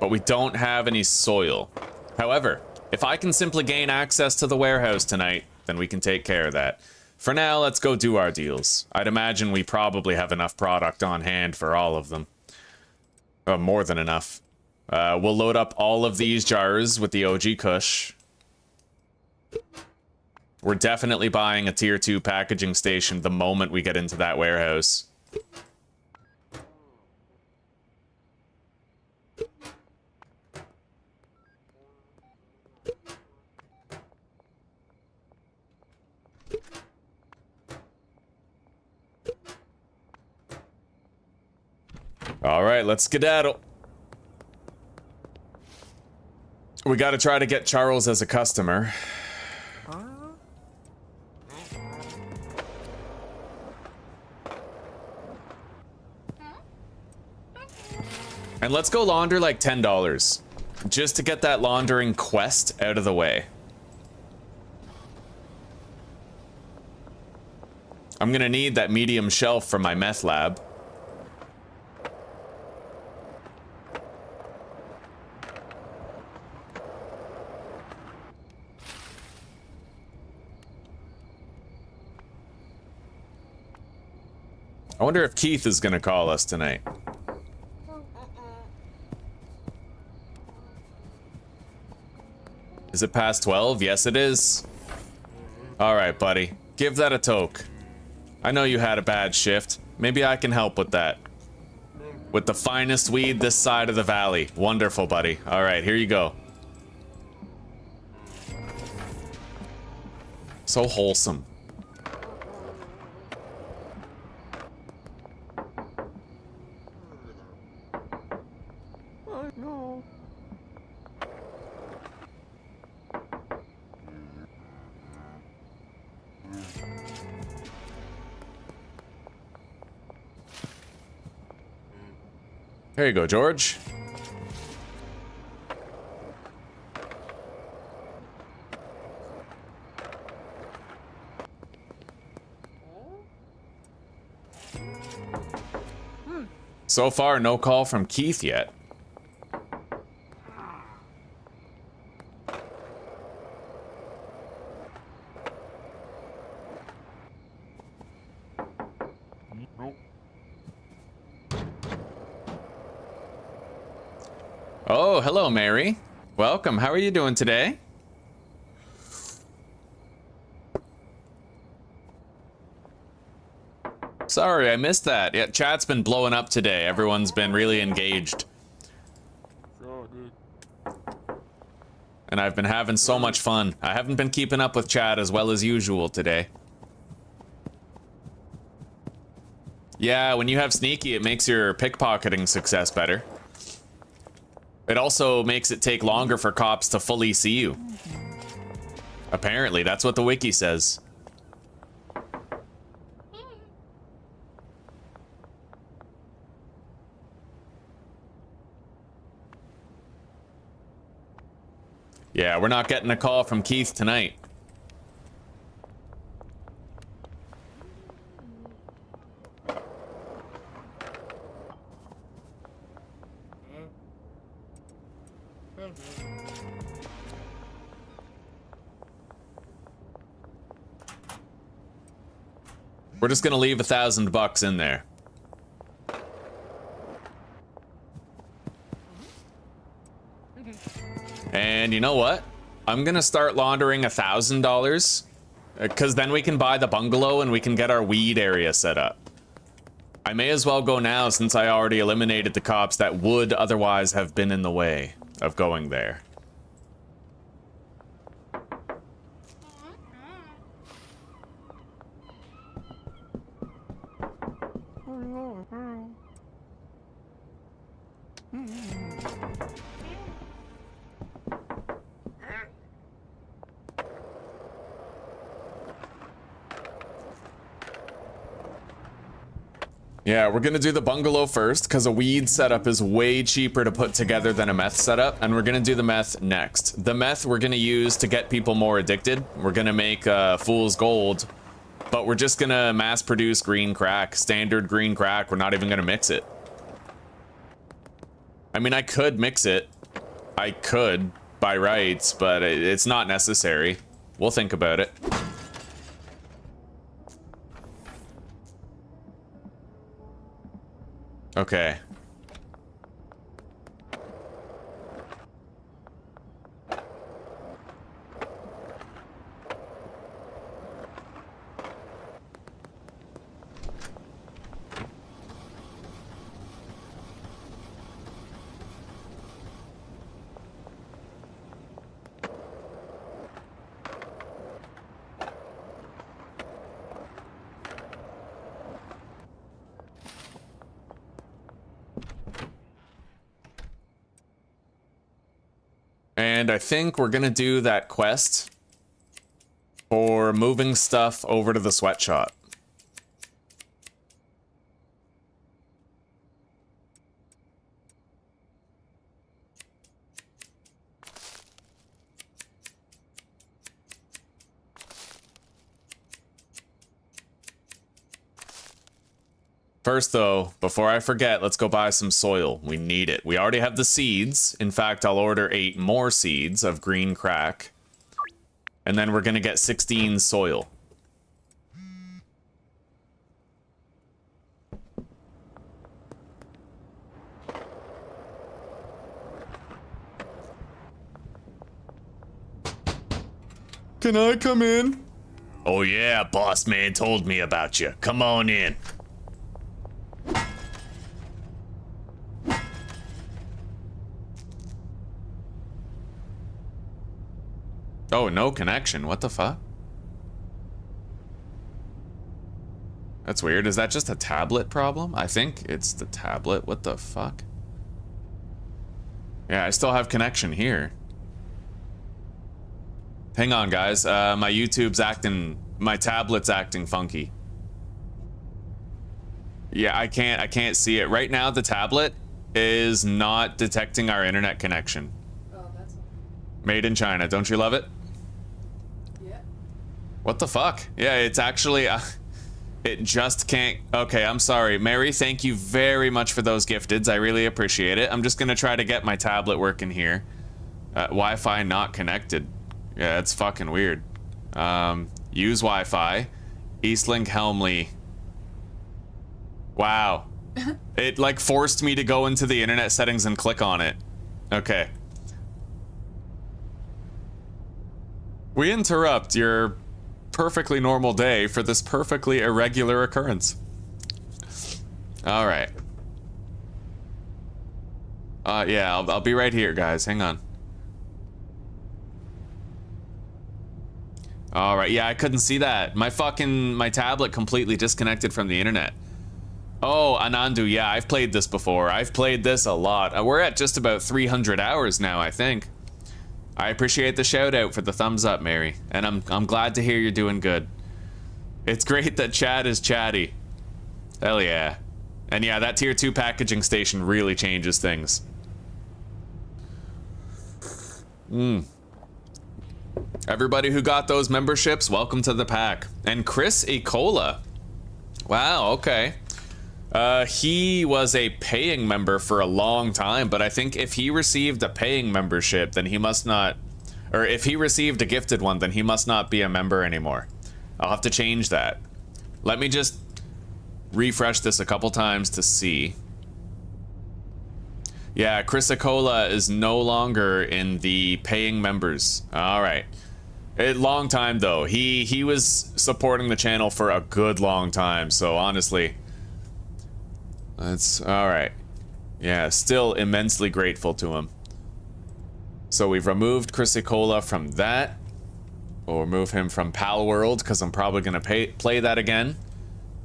but we don't have any soil. However, if I can simply gain access to the warehouse tonight, then we can take care of that. For now, let's go do our deals. I'd imagine we probably have enough product on hand for all of them. More than enough. We'll load up all of these jars with the OG Kush. We're definitely buying a tier 2 packaging station the moment we get into that warehouse. All right, let's skedaddle. We got to try to get Charles as a customer. And let's go launder like $10, just to get that laundering quest out of the way. I'm gonna need that medium shelf for my meth lab. I wonder if Keith is gonna call us tonight. Is it past 12? Yes, it is. All right, buddy. Give that a toke. I know you had a bad shift. Maybe I can help with that. With the finest weed this side of the valley. Wonderful, buddy. All right, here you go. So wholesome. There you go, George. So far, no call from Keith yet. Oh, hello, Mary. Welcome. How are you doing today? Sorry, I missed that. Yeah, chat's been blowing up today. Everyone's been really engaged. And I've been having so much fun. I haven't been keeping up with chat as well as usual today. Yeah, when you have sneaky, it makes your pickpocketing success better. It also makes it take longer for cops to fully see you. Apparently, that's what the wiki says. Yeah, we're not getting a call from Keith tonight. We're just gonna leave $1,000 in there. And you know what? I'm gonna start laundering $1,000, because then we can buy the bungalow and we can get our weed area set up. I may as well go now since I already eliminated the cops that would otherwise have been in the way of going there. Yeah, we're gonna do the bungalow first, because a weed setup is way cheaper to put together than a meth setup, and we're gonna do the meth next. The meth we're gonna use to get people more addicted. We're gonna make fool's gold, but we're just gonna mass produce green crack, standard green crack. We're not even gonna mix it. I mean, I could mix it, I could by rights, but it's not necessary. We'll think about it. Okay. And I think we're gonna do that quest for moving stuff over to the sweatshop. First, though, before I forget, let's go buy some soil. We need it. We already have the seeds. In fact, I'll order 8 more seeds of green crack. And then we're gonna get 16 soil. Can I come in? Oh yeah, boss man told me about you. Come on in. Oh, no connection. What the fuck? That's weird. Is that just a tablet problem? I think it's the tablet. What the fuck? Yeah, I still have connection here. Hang on, guys. My YouTube's acting... My tablet's acting funky. Yeah, I can't see it. Right now, the tablet is not detecting our internet connection. Oh, that's... Made in China. Don't you love it? What the fuck? Yeah, it's actually, it just can't, okay, I'm sorry. Mary, thank you very much for those gifteds. I really appreciate it. I'm just gonna try to get my tablet working here. Wi-Fi not connected. Yeah, that's fucking weird. Use Wi-Fi. Eastlink Helmley. Wow. It like forced me to go into the internet settings and click on it. Okay. We interrupt your perfectly normal day for this perfectly irregular occurrence. All right. Yeah, I'll be right here, guys. Hang on. All right. Yeah, I couldn't see that. My tablet completely disconnected from the internet. Oh, Anandu. Yeah, I've played this before. I've played this a lot. We're at just about 300 hours now, I think. I appreciate the shout out for the thumbs up, Mary, and I'm glad to hear you're doing good. It's great that Chad is chatty. Hell yeah. And yeah, that tier 2 packaging station really changes things. Everybody who got those memberships, welcome to the pack. And Chris Ecola. Wow, okay. He was a paying member for a long time, but I think if he received a paying membership, then he must not, or if he received a gifted one, then he must not be a member anymore. I'll have to change that. Let me just refresh this a couple times to see. Yeah, Chris Acola is no longer in the paying members. All right. A long time though. He was supporting the channel for a good long time, so honestly, that's all right. Yeah, still immensely grateful to him. So we've removed Chris Acola from that. We'll remove him from Pal World because I'm probably gonna play that again.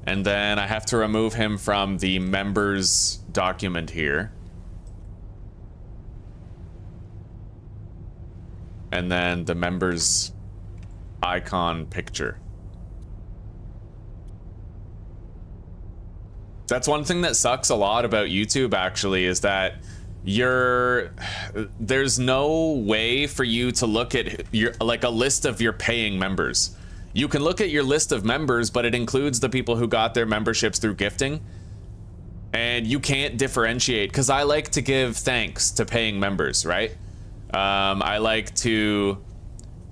And then I have to remove him from the members document here. And then the members icon picture. That's one thing that sucks a lot about YouTube, actually, is that there's no way for you to look at like a list of your paying members. You can look at your list of members, but it includes the people who got their memberships through gifting. And you can't differentiate, because I like to give thanks to paying members, right? I like to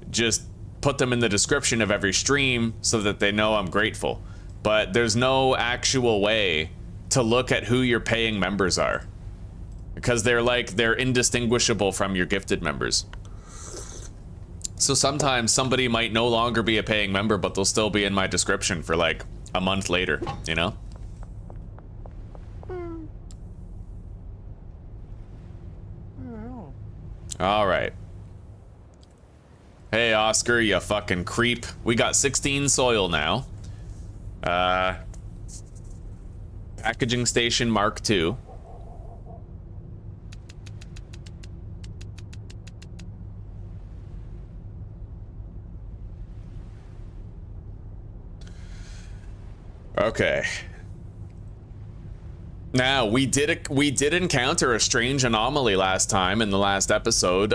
just put them in the description of every stream so that they know I'm grateful. But there's no actual way to look at who your paying members are, because they're indistinguishable from your gifted members. So sometimes somebody might no longer be a paying member, but they'll still be in my description for like a month later, you know? All right. Hey, Oscar, you fucking creep. We got 16 soil now. Packaging station Mark II. Okay. Now, we did encounter a strange anomaly last time in the last episode.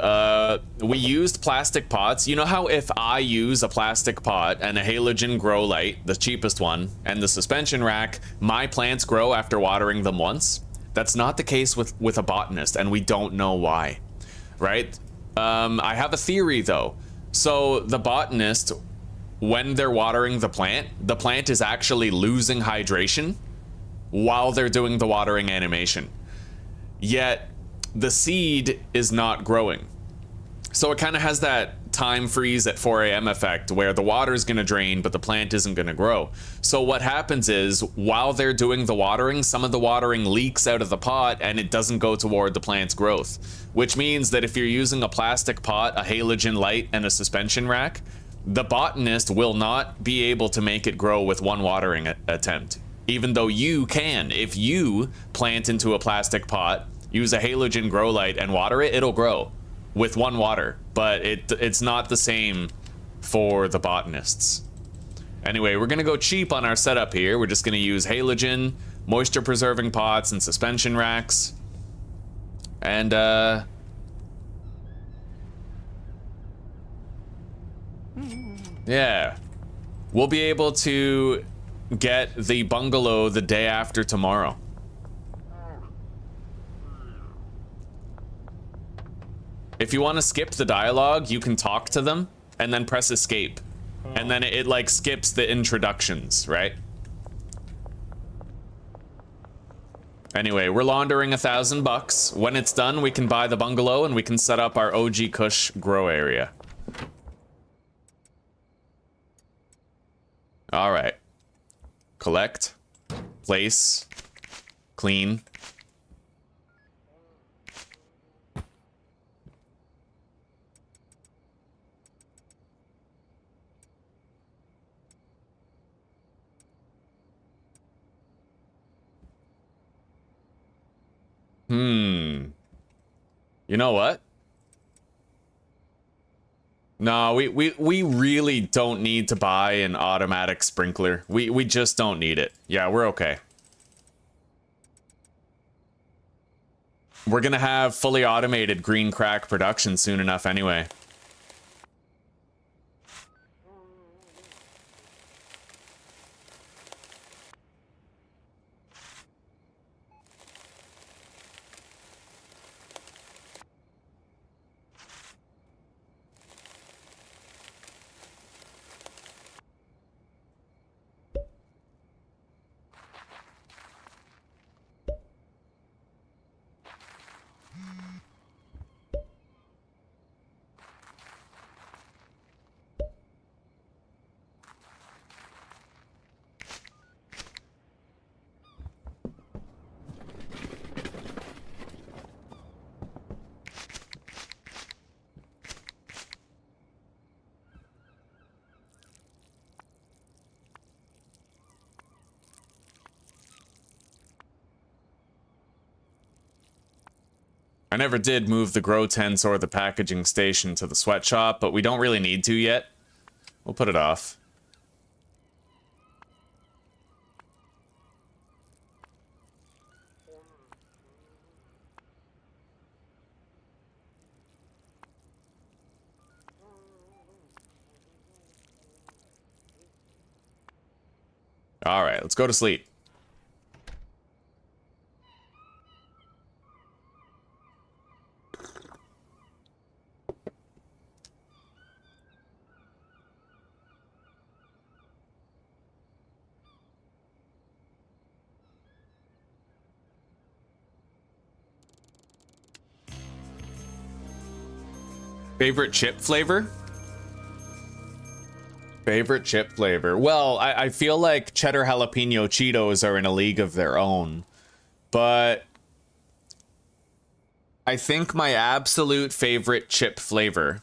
We used plastic pots. You know how if I use a plastic pot and a halogen grow light, the cheapest one, and the suspension rack, my plants grow after watering them once? That's not the case with a botanist, and we don't know why, right? I have a theory, though. So the botanist, when they're watering the plant is actually losing hydration while they're doing the watering animation. Yet the seed is not growing. So it kind of has that time freeze at 4 a.m. effect where the water is going to drain, but the plant isn't going to grow. So what happens is while they're doing the watering, some of the watering leaks out of the pot and it doesn't go toward the plant's growth, which means that if you're using a plastic pot, a halogen light, and a suspension rack, the botanist will not be able to make it grow with one watering attempt. Even though you can. If you plant into a plastic pot, use a halogen grow light and water it, it'll grow with one water. But it's not the same for the botanists. Anyway, we're gonna go cheap on our setup here. We're just gonna use halogen, moisture preserving pots, and suspension racks. And yeah. We'll be able to get the bungalow the day after tomorrow. If you want to skip the dialogue, you can talk to them and then press escape. And then it like skips the introductions, right? Anyway, we're laundering $1,000. When it's done, we can buy the bungalow and we can set up our OG Kush grow area. All right. Collect, place, clean. You know what? No, we really don't need to buy an automatic sprinkler. We just don't need it. Yeah, we're okay. We're gonna have fully automated green crack production soon enough anyway. I never did move the grow tents or the packaging station to the sweatshop, but we don't really need to yet. We'll put it off. All right, let's go to sleep. Favorite chip flavor? Favorite chip flavor. Well, I feel like cheddar jalapeno Cheetos are in a league of their own. But I think my absolute favorite chip flavor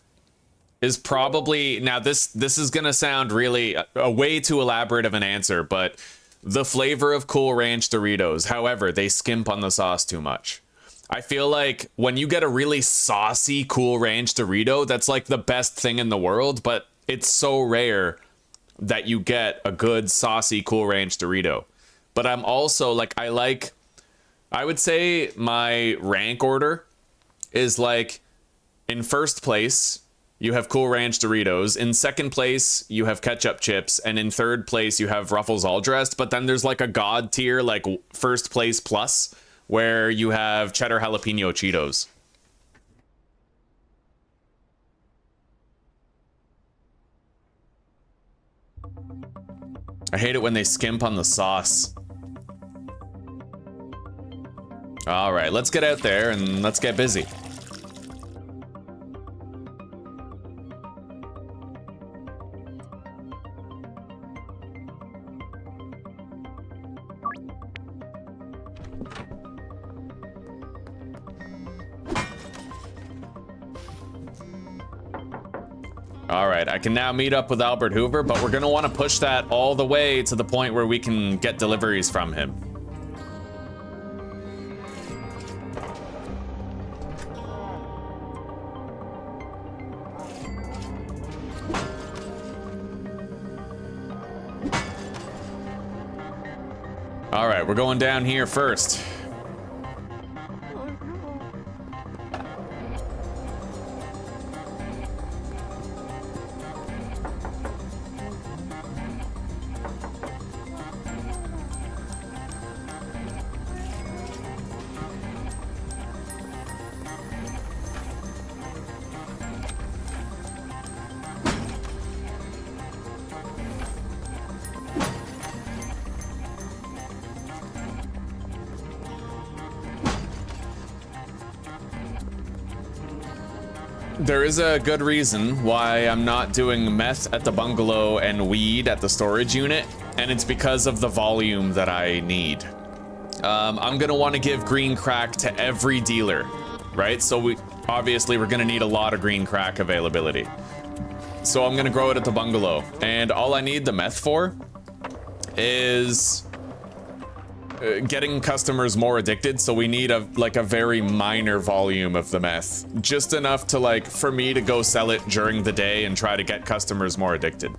is probably, now this is gonna sound really a way too elaborate of an answer, but the flavor of Cool Ranch Doritos. However, they skimp on the sauce too much. I feel like when you get a really saucy Cool Ranch Dorito, that's like the best thing in the world, but it's so rare that you get a good saucy Cool Ranch Dorito. But I'm also like, I would say my rank order is like, in first place, you have Cool Ranch Doritos. In second place, you have ketchup chips. And in third place, you have Ruffles All Dressed. But then there's like a god tier, like first place plus, where you have cheddar jalapeno Cheetos. I hate it when they skimp on the sauce. All right, let's get out there and let's get busy. All right, I can now meet up with Albert Hoover, but we're gonna want to push that all the way to the point where we can get deliveries from him. All right, we're going down here first. There is a good reason why I'm not doing meth at the bungalow and weed at the storage unit, and it's because of the volume that I need. I'm gonna want to give green crack to every dealer, right? So we're gonna need a lot of green crack availability. So I'm gonna grow it at the bungalow, and all I need the meth for is getting customers more addicted. So we need a very minor volume of the meth, just enough to for me to go sell it during the day and try to get customers more addicted.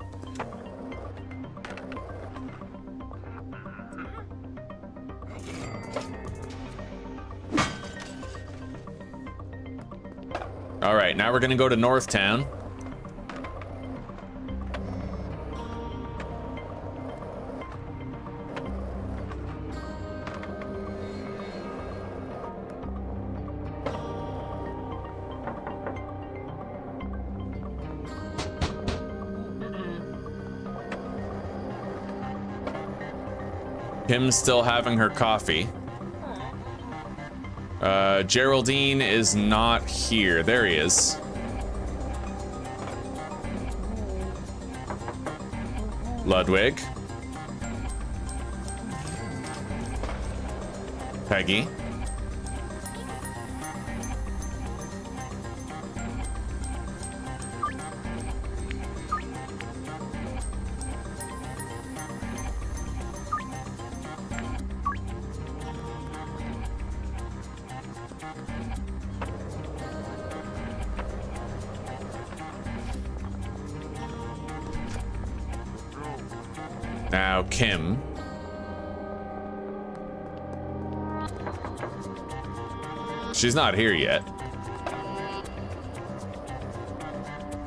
All right, now we're gonna go to Northtown. Kim's still having her coffee. Geraldine is not here. There he is. Ludwig. Peggy. Now, Kim. She's not here yet.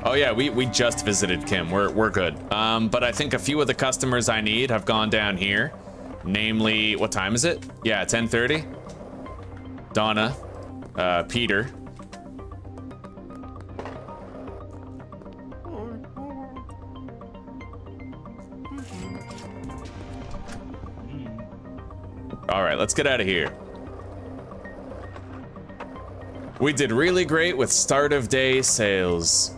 Oh yeah, we just visited Kim. We're good. But I think a few of the customers I need have gone down here. Namely, what time is it? Yeah, 10:30. Donna, Peter. All right, let's get out of here. We did really great with start of day sales.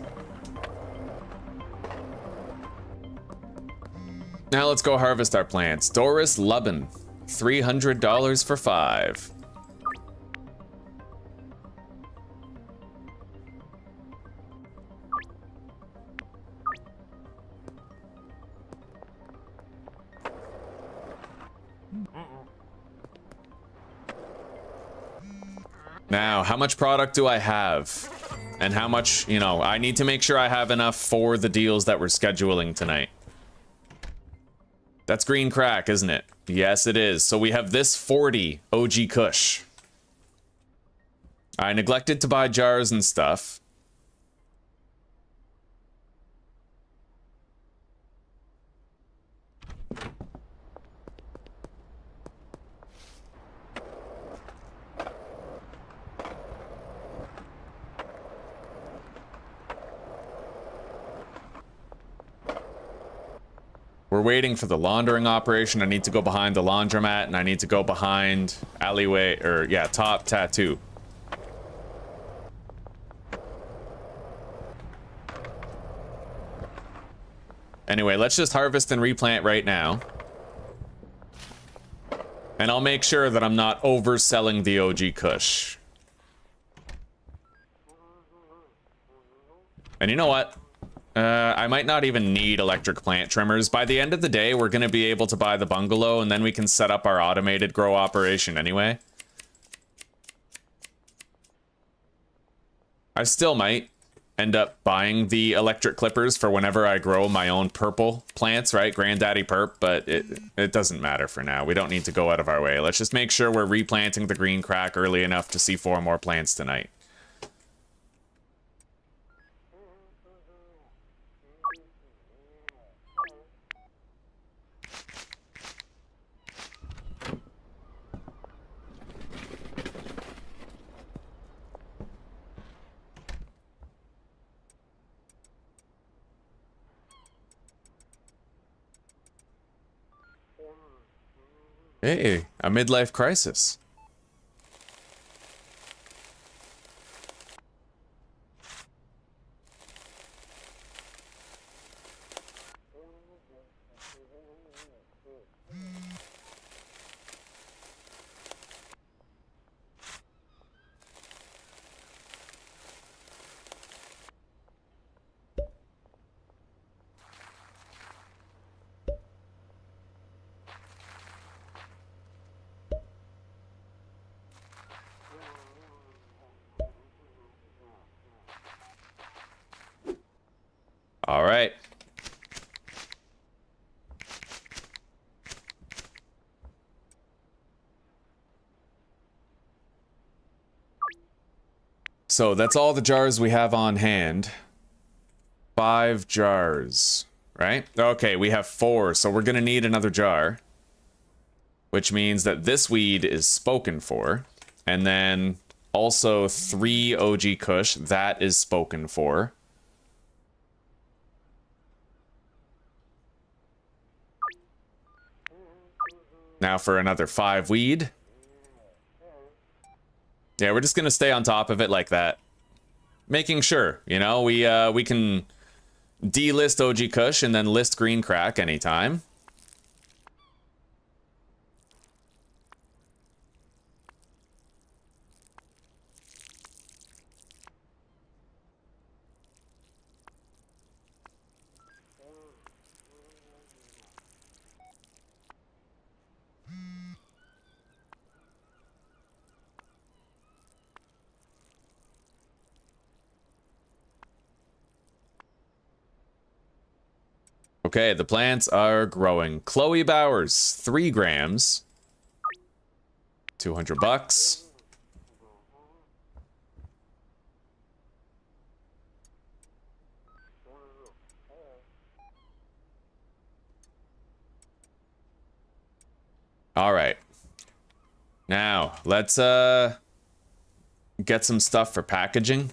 Now let's go harvest our plants. Doris Lubin, $300 for 5. Now, how much product do I have? And how much, you know, I need to make sure I have enough for the deals that we're scheduling tonight. That's green crack, isn't it? Yes, it is. So we have this 40 OG Kush. I neglected to buy jars and stuff. We're waiting for the laundering operation. I need to go behind the laundromat, and I need to go behind alleyway, or yeah, top tattoo. Anyway, let's just harvest and replant right now. And I'll make sure that I'm not overselling the OG Kush. And you know what? I might not even need electric plant trimmers. By the end of the day, we're going to be able to buy the bungalow, and then we can set up our automated grow operation anyway. I still might end up buying the electric clippers for whenever I grow my own purple plants, right? Granddaddy Perp, but it doesn't matter for now. We don't need to go out of our way. Let's just make sure we're replanting the green crack early enough to see 4 more plants tonight. Hey, a midlife crisis. All right. So that's all the jars we have on hand. 5 jars, right? Okay, we have 4, so we're gonna need another jar. Which means that this weed is spoken for. And then also 3 OG Kush, that is spoken for. Now for another 5 weed. Yeah, we're just gonna stay on top of it like that. Making sure, you know, we can delist OG Kush and then list green crack anytime. Okay, the plants are growing. Chloe Bowers, 3 grams. 200 bucks. All right. Now, let's get some stuff for packaging.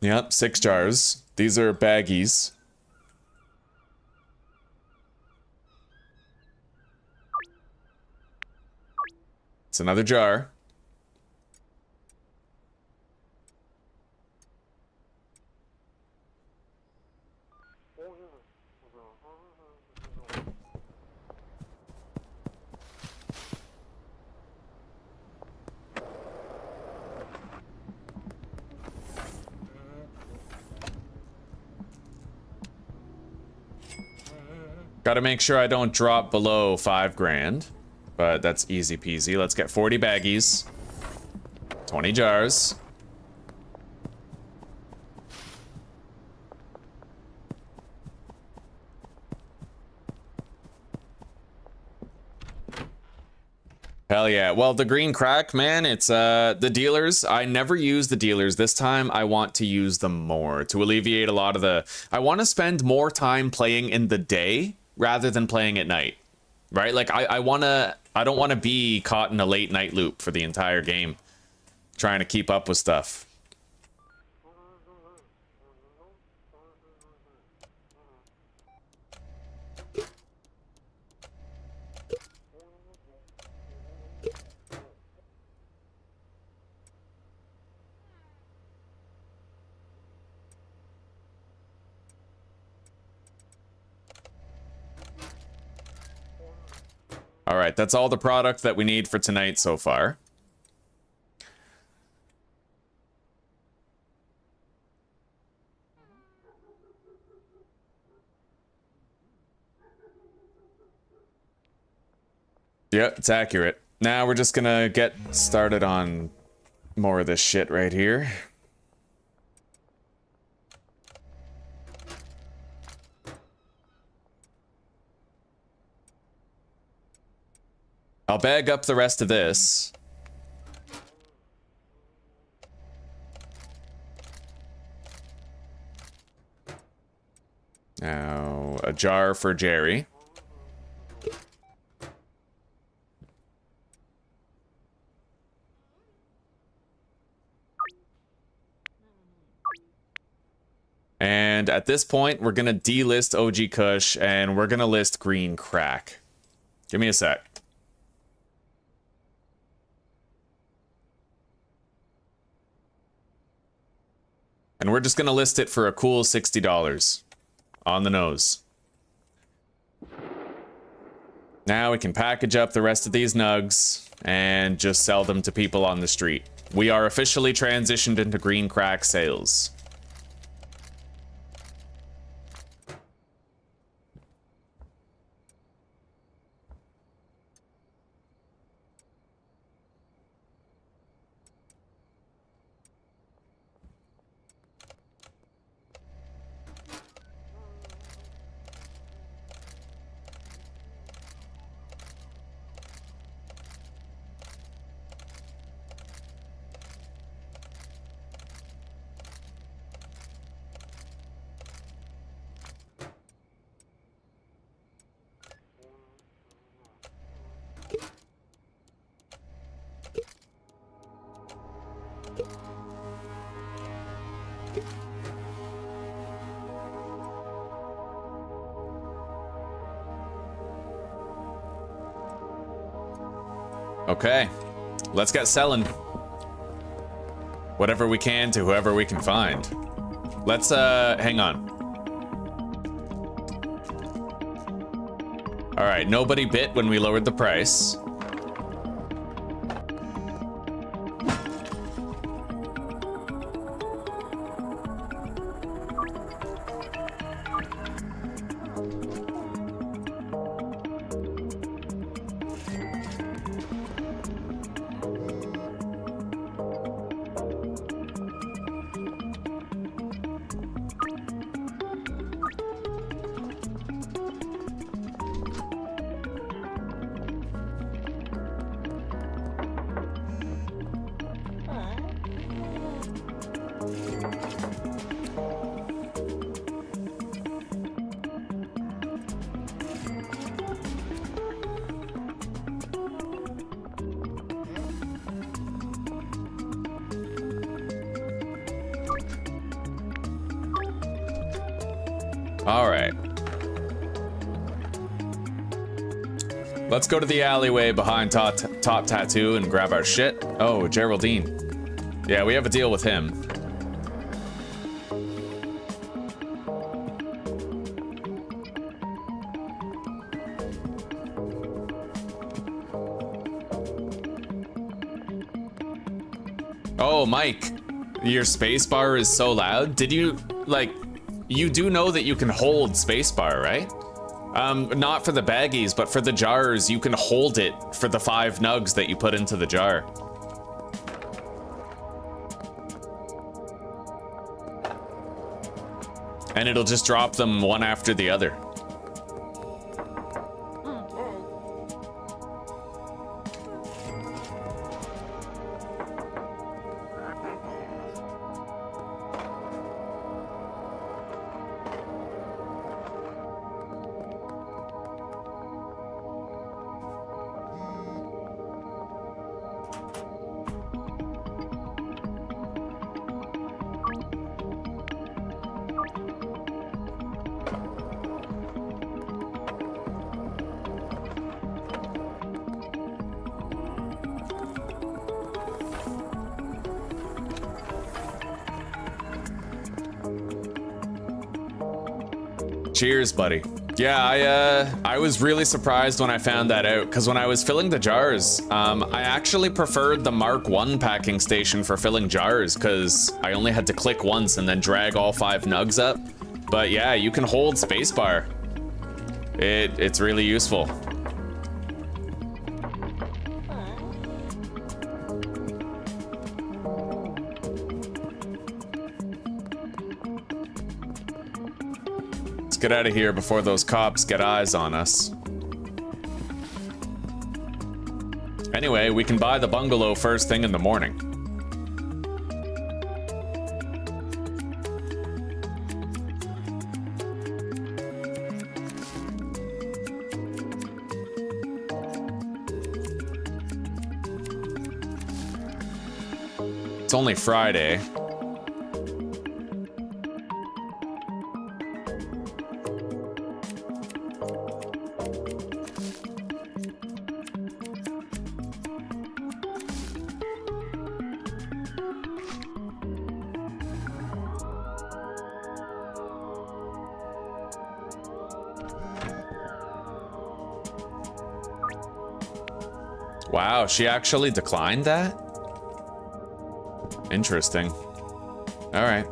Yep, 6 jars. These are baggies. It's another jar. Gotta make sure I don't drop below 5 grand, but that's easy peasy. Let's get 40 baggies, 20 jars. Hell yeah. Well, the green crack, man, it's the dealers. I never use the dealers. This time I want to use them more to alleviate a lot of the... I want to spend more time playing in the day rather than playing at night, right? Like I don't want to be caught in a late night loop for the entire game, trying to keep up with stuff. All right, that's all the product that we need for tonight so far. Yep, it's accurate. Now we're just gonna get started on more of this shit right here. I'll bag up the rest of this. Now, a jar for Jerry. And at this point, we're gonna delist OG Kush and we're gonna list Green Crack. Give me a sec. And we're just gonna list it for a cool $60 on the nose. Now we can package up the rest of these nugs and just sell them to people on the street. We are officially transitioned into green crack sales. Okay, let's get selling whatever we can to whoever we can find. Let's, hang on. All right, nobody bit when we lowered the price. All right. Let's go to the alleyway behind Top Tattoo and grab our shit. Oh, Geraldine. Yeah, we have a deal with him. Oh, Mike, your spacebar is so loud. Did you, like, you do know that you can hold spacebar, right? Not for the baggies, but for the jars, you can hold it for the 5 nugs that you put into the jar. And it'll just drop them one after the other. Cheers, buddy. Yeah, I was really surprised when I found that out, because when I was filling the jars, I actually preferred the Mark 1 packing station for filling jars, because I only had to click once and then drag all 5 nugs up. But yeah, you can hold spacebar. It's really useful. Get out of here before those cops get eyes on us. Anyway, we can buy the bungalow first thing in the morning. It's only Friday. Wow, she actually declined that? Interesting. All right.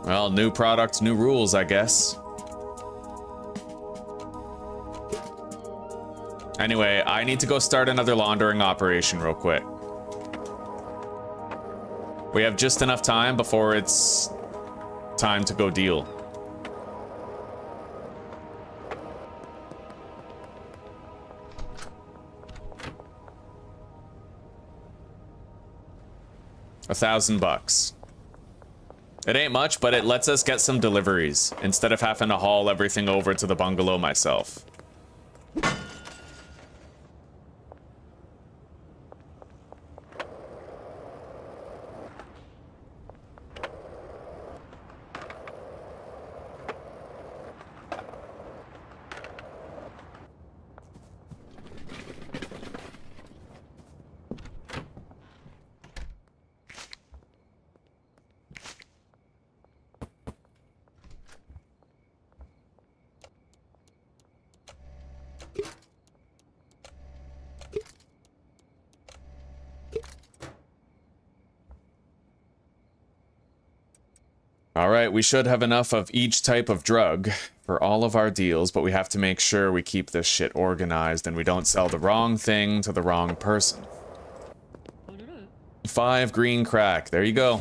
Well, new product, new rules, I guess. Anyway, I need to go start another laundering operation real quick. We have just enough time before it's time to go deal. $1,000. It ain't much, but it lets us get some deliveries instead of having to haul everything over to the bungalow myself. Alright, we should have enough of each type of drug for all of our deals, but we have to make sure we keep this shit organized and we don't sell the wrong thing to the wrong person. 5 green crack, there you go.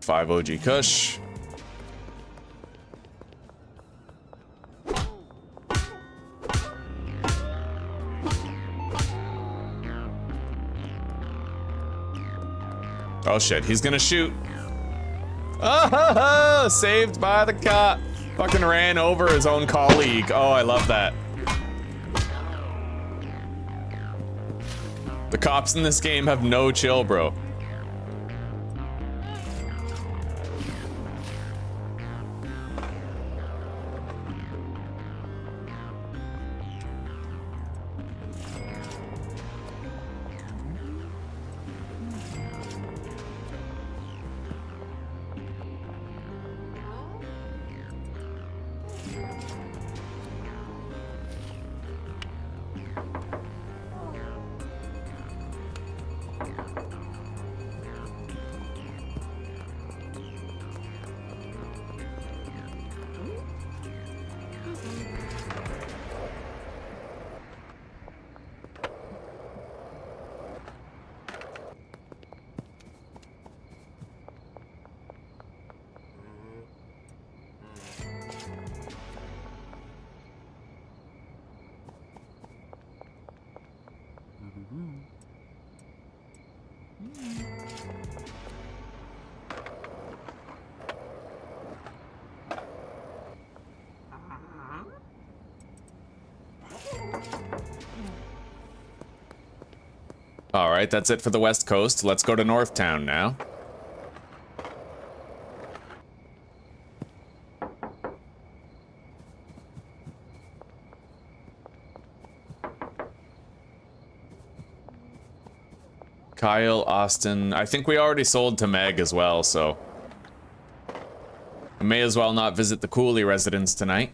Five OG Kush. Oh shit, he's gonna shoot. Oh, saved by the cop. Fucking ran over his own colleague. Oh, I love that. The cops in this game have no chill, bro. All right, that's it for the West Coast. Let's go to Northtown now. Kyle, Austin. I think we already sold to Meg as well, so I may as well not visit the Cooley residence tonight.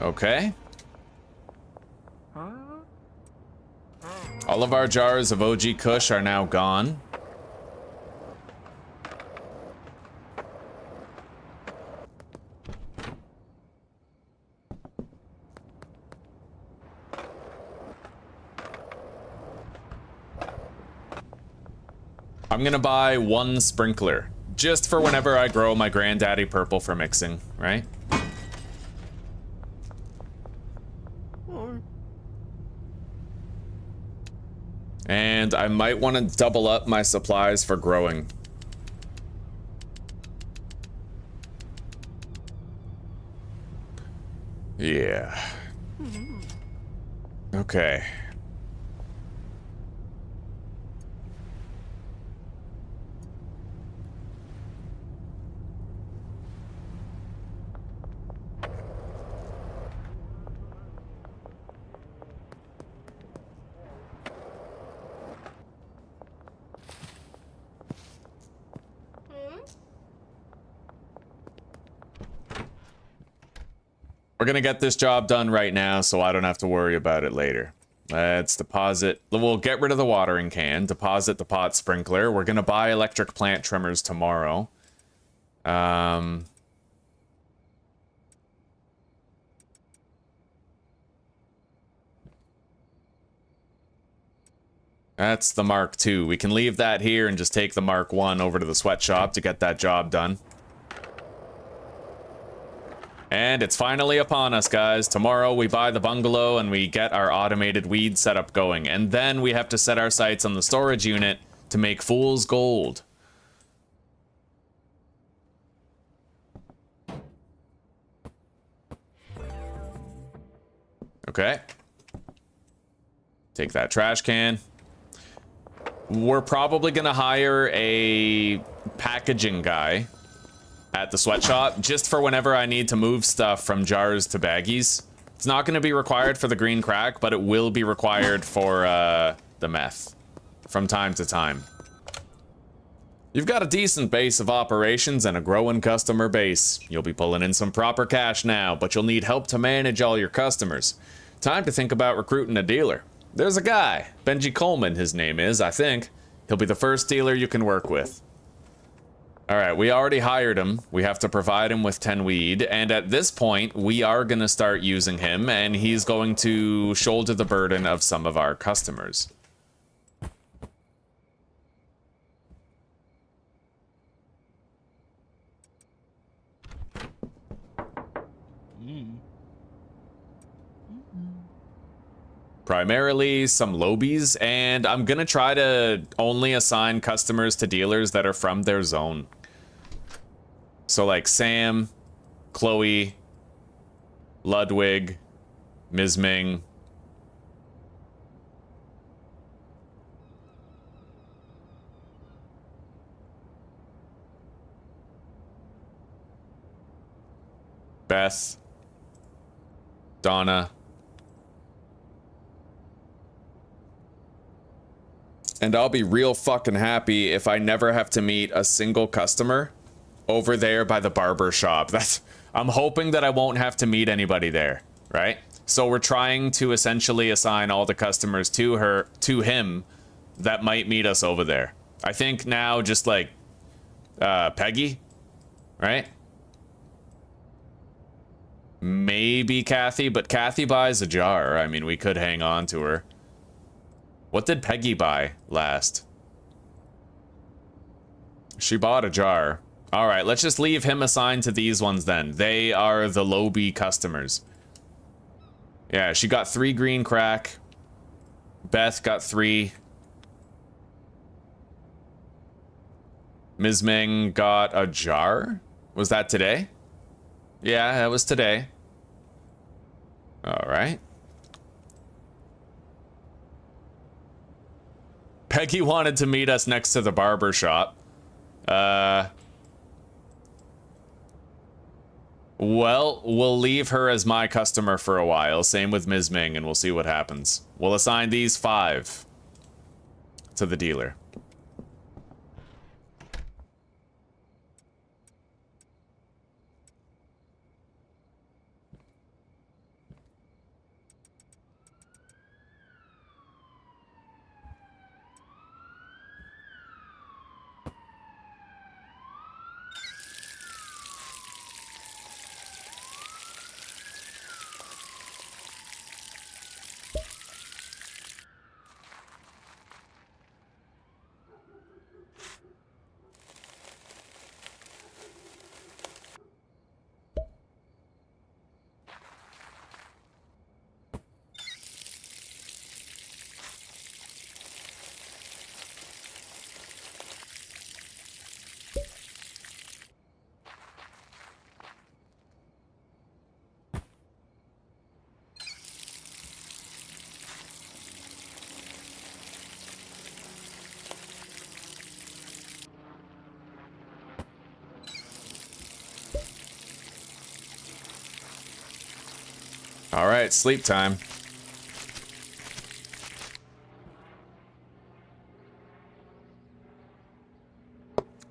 Okay. All of our jars of OG Kush are now gone. I'm gonna buy one sprinkler, just for whenever I grow my granddaddy purple for mixing, right? And I might want to double up my supplies for growing. Yeah. Okay. We're gonna get this job done right now so I don't have to worry about it later. Let's deposit. We'll get rid of the watering can, deposit the pot sprinkler. We're gonna buy electric plant trimmers tomorrow. That's the Mark II. We can leave that here and just take the Mark I over to the sweatshop to get that job done. And it's finally upon us, guys. Tomorrow we buy the bungalow and we get our automated weed setup going. And then we have to set our sights on the storage unit to make fool's gold. Okay. Take that trash can. We're probably gonna hire a packaging guy at the sweatshop, just for whenever I need to move stuff from jars to baggies. It's not going to be required for the green crack, but it will be required for the meth from time to time. You've got a decent base of operations and a growing customer base. You'll be pulling in some proper cash now, but you'll need help to manage all your customers. Time to think about recruiting a dealer. There's a guy, Benji Coleman his name is, I think. He'll be the first dealer you can work with. All right, we already hired him. We have to provide him with 10 weed. And at this point, we are going to start using him, and he's going to shoulder the burden of some of our customers. Primarily some lobies, and I'm gonna try to only assign customers to dealers that are from their zone. So like Sam, Chloe, Ludwig, Ms. Ming. Beth, Donna. And I'll be real fucking happy if I never have to meet a single customer over there by the barber shop. I'm hoping that I won't have to meet anybody there, right? So we're trying to essentially assign all the customers to him that might meet us over there. I think now just like Peggy, right? Maybe Kathy, but Kathy buys a jar. I mean, we could hang on to her. What did Peggy buy last? She bought a jar. All right, let's just leave him assigned to these ones then. They are the Lobby customers. Yeah, she got 3 green crack. Beth got 3. Ms. Ming got a jar? Was that today? Yeah, that was today. All right. Peggy wanted to meet us next to the barber shop. Well, we'll leave her as my customer for a while. Same with Ms. Ming, and we'll see what happens. We'll assign these 5 to the dealer. All right, sleep time.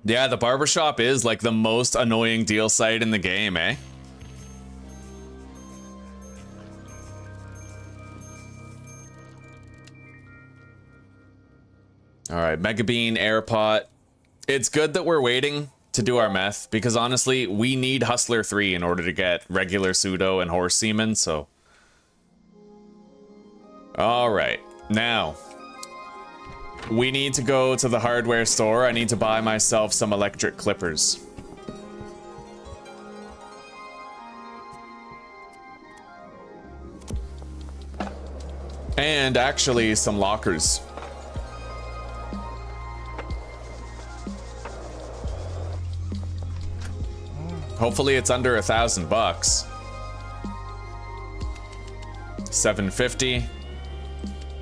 Yeah, the barbershop is like the most annoying deal site in the game, eh? All right, Mega Bean, Airpot. It's good that we're waiting to do our meth because honestly, we need Hustler 3 in order to get regular pseudo and horse semen, so. All right, now we need to go to the hardware store. I need to buy myself some electric clippers. And actually some lockers. Hopefully it's under $1,000. 750.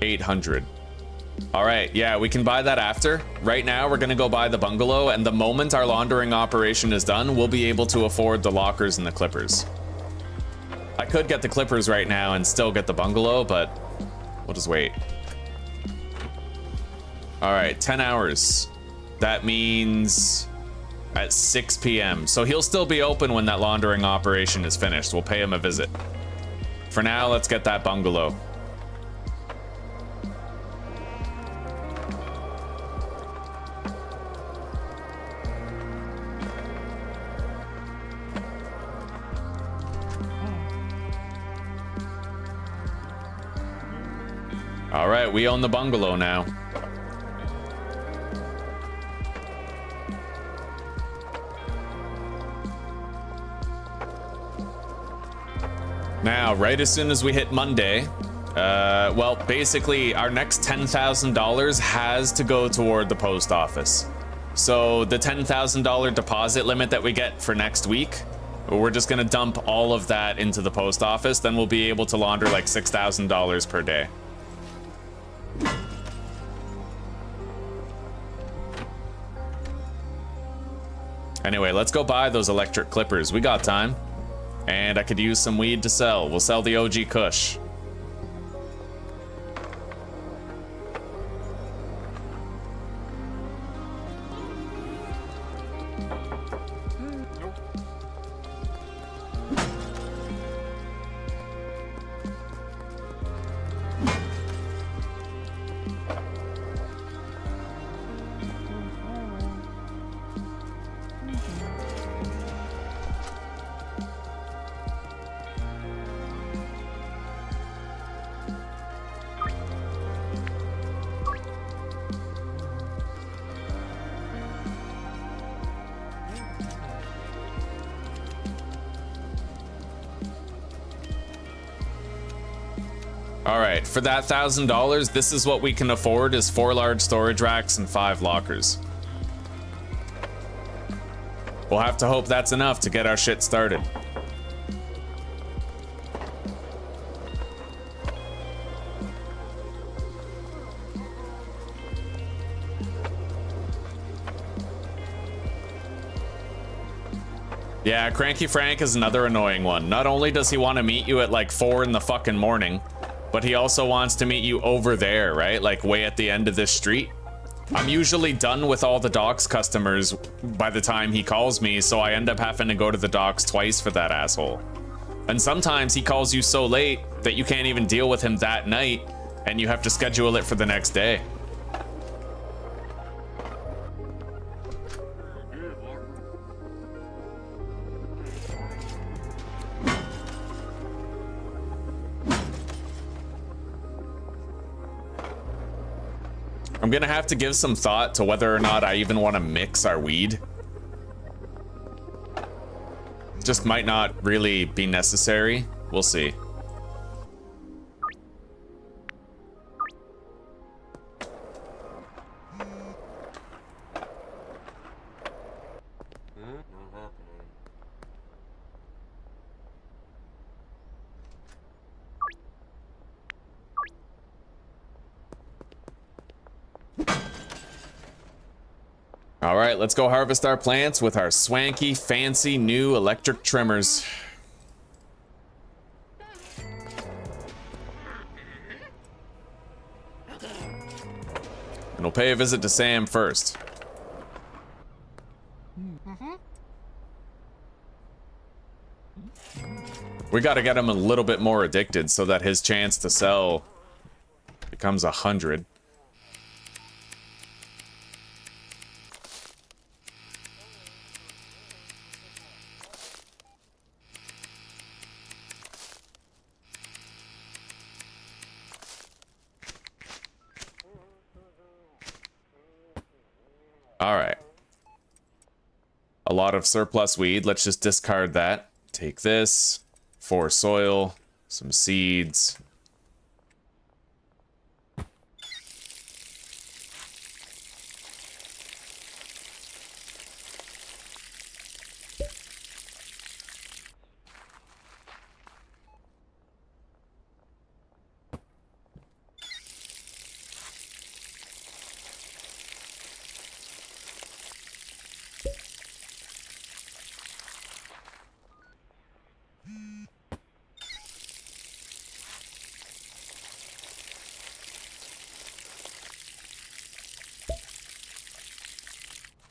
800. All right, yeah, we can buy that after. Right now, we're gonna go buy the bungalow, and the moment our laundering operation is done, we'll be able to afford the lockers and the clippers. I could get the clippers right now and still get the bungalow, but we'll just wait. All right, 10 hours. That means at 6 p.m. So he'll still be open when that laundering operation is finished. We'll pay him a visit. For now, let's get that bungalow. All right, we own the bungalow now. Now, right as soon as we hit Monday, well, basically, our next $10,000 has to go toward the post office. So the $10,000 deposit limit that we get for next week, we're just gonna dump all of that into the post office. Then we'll be able to launder like $6,000 per day. Anyway, let's go buy those electric clippers. We got time. And I could use some weed to sell. We'll sell the OG Kush. Alright, for that $1,000, this is what we can afford is 4 large storage racks and 5 lockers. We'll have to hope that's enough to get our shit started. Yeah, Cranky Frank is another annoying one. Not only does he want to meet you at like 4 in the fucking morning, but he also wants to meet you over there, right? Like way at the end of this street. I'm usually done with all the docks customers by the time he calls me, so I end up having to go to the docks twice for that asshole. And sometimes he calls you so late that you can't even deal with him that night, and you have to schedule it for the next day. I'm gonna have to give some thought to whether or not I even want to mix our weed. Just might not really be necessary. We'll see. All right, let's go harvest our plants with our swanky, fancy new electric trimmers. And we'll pay a visit to Sam first. We gotta get him a little bit more addicted so that his chance to sell becomes 100. All right. A lot of surplus weed. Let's just discard that. Take this for soil, some seeds.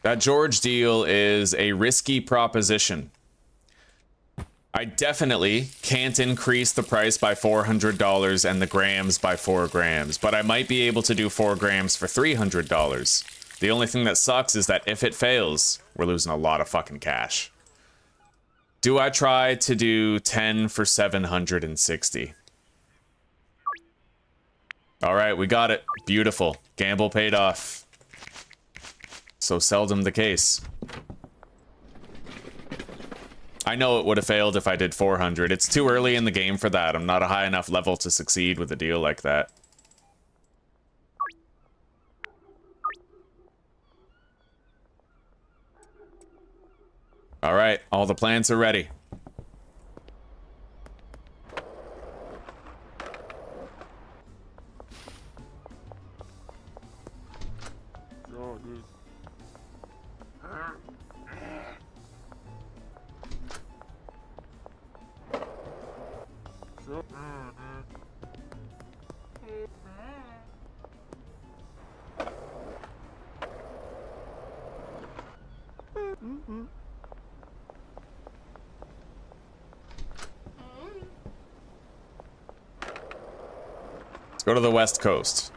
That George deal is a risky proposition. I definitely can't increase the price by $400 and the grams by 4 grams, but I might be able to do 4 grams for $300. The only thing that sucks is that if it fails, we're losing a lot of fucking cash. Do I try to do 10 for 760? All right, we got it. Beautiful. Gamble paid off. So seldom the case. I know it would have failed if I did 400. It's too early in the game for that. I'm not a high enough level to succeed with a deal like that. All right, all the plants are ready. Let's go to the west coast.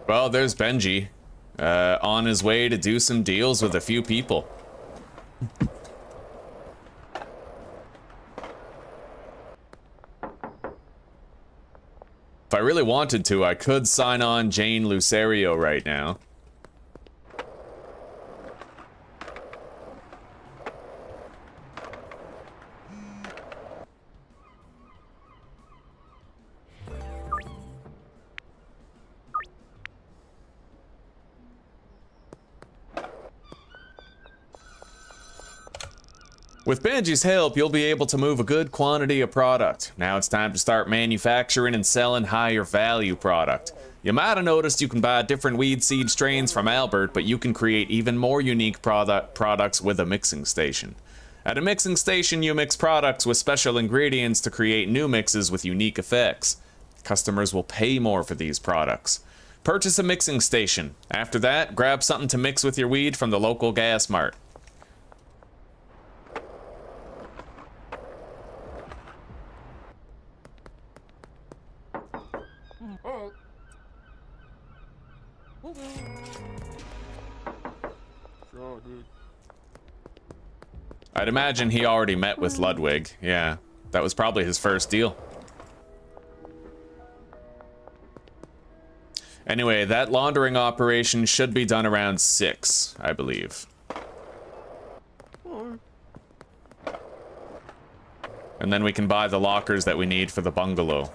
Well, there's Benji, on his way to do some deals with a few people. If I really wanted to, I could sign on Jane Lucerio right now. With Benji's help, you'll be able to move a good quantity of product. Now it's time to start manufacturing and selling higher value product. You might have noticed you can buy different weed seed strains from Albert, but you can create even more unique products with a mixing station. At a mixing station, you mix products with special ingredients to create new mixes with unique effects. Customers will pay more for these products. Purchase a mixing station. After that, grab something to mix with your weed from the local gas mart. I'd imagine he already met with Ludwig. Yeah, that was probably his first deal. Anyway, that laundering operation should be done around 6, I believe. And then we can buy the lockers that we need for the bungalow.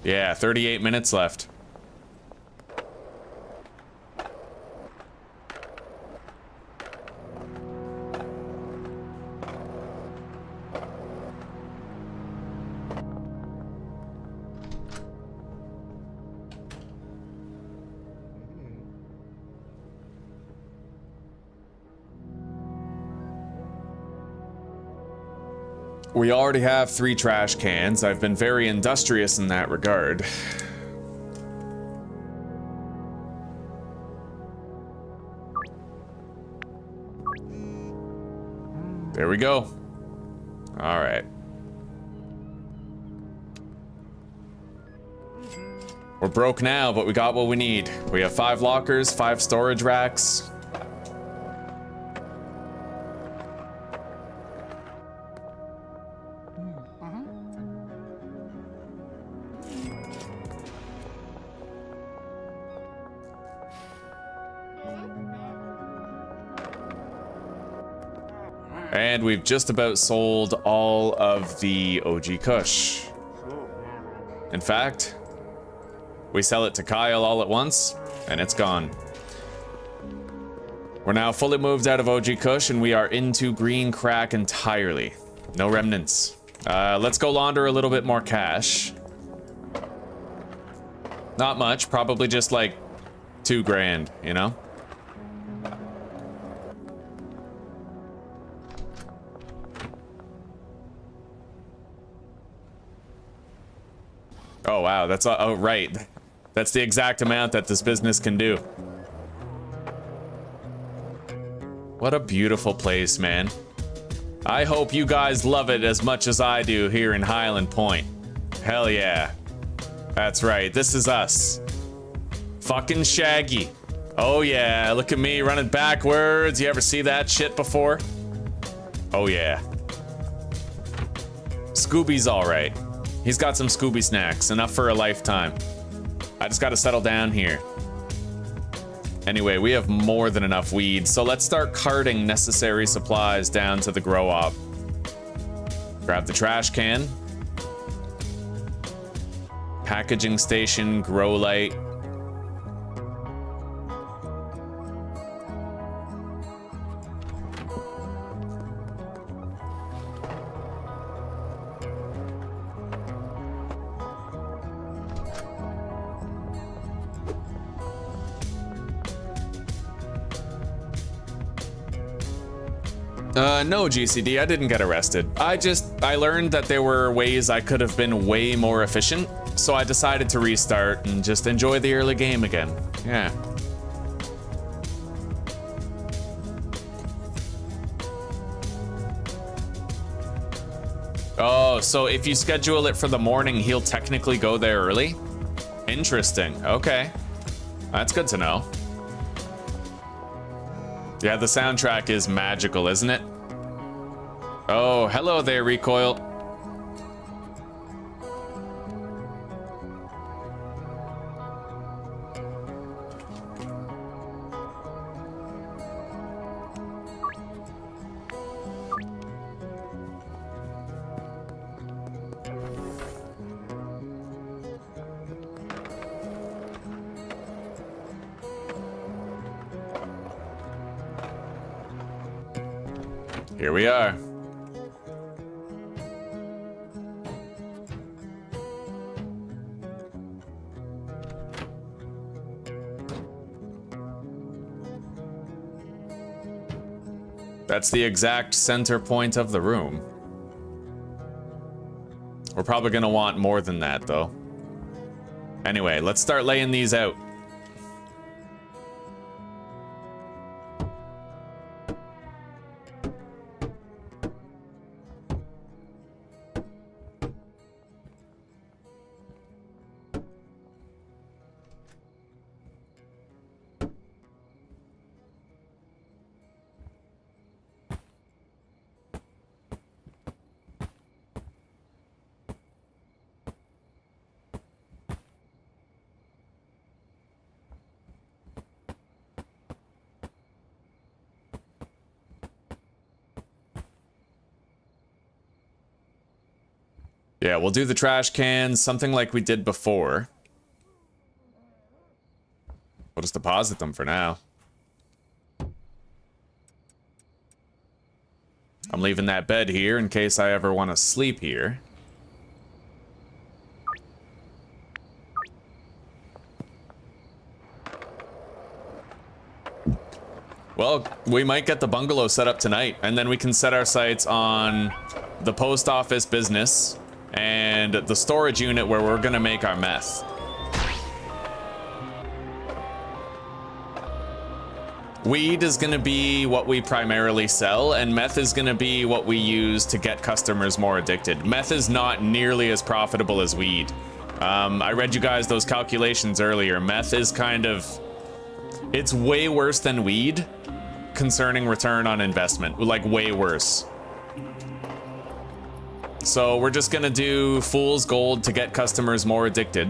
Yeah, 38 minutes left. We already have 3 trash cans. I've been very industrious in that regard. There we go. All right. We're broke now, but we got what we need. We have 5 lockers, 5 storage racks. And we've just about sold all of the OG Kush. In fact, we sell it to Kyle all at once, and it's gone. We're now fully moved out of OG Kush, and we are into green crack entirely. No remnants. Let's go launder a little bit more cash. Not much, probably just like 2 grand, you know? Oh wow, that's oh right. That's the exact amount that this business can do. What a beautiful place, man. I hope you guys love it as much as I do here in Hyland Point. Hell yeah. That's right, this is us. Fucking Shaggy. Oh yeah, look at me running backwards. You ever see that shit before? Oh yeah. Scooby's alright. He's got some Scooby snacks, enough for a lifetime. I just gotta settle down here. Anyway, we have more than enough weed, so let's start carting necessary supplies down to the grow op. Grab the trash can. Packaging station, grow light. No, GCD, I didn't get arrested. I learned that there were ways I could have been way more efficient, so I decided to restart and just enjoy the early game again. Yeah. Oh, so if you schedule it for the morning, he'll technically go there early? Interesting, okay. That's good to know. Yeah, the soundtrack is magical, isn't it? Oh, hello there, Recoil. Here we are. That's the exact center point of the room. We're probably gonna want more than that, though. Anyway, let's start laying these out. Yeah, we'll do the trash cans, something like we did before. We'll just deposit them for now. I'm leaving that bed here in case I ever want to sleep here. Well, we might get the bungalow set up tonight, and then we can set our sights on the post office business and the storage unit where we're gonna make our meth. Weed is gonna be what we primarily sell, and meth is gonna be what we use to get customers more addicted. Meth is not nearly as profitable as weed. I read you guys those calculations earlier. Meth is kind of... it's way worse than weed concerning return on investment. Like, way worse. So we're just gonna do fool's gold to get customers more addicted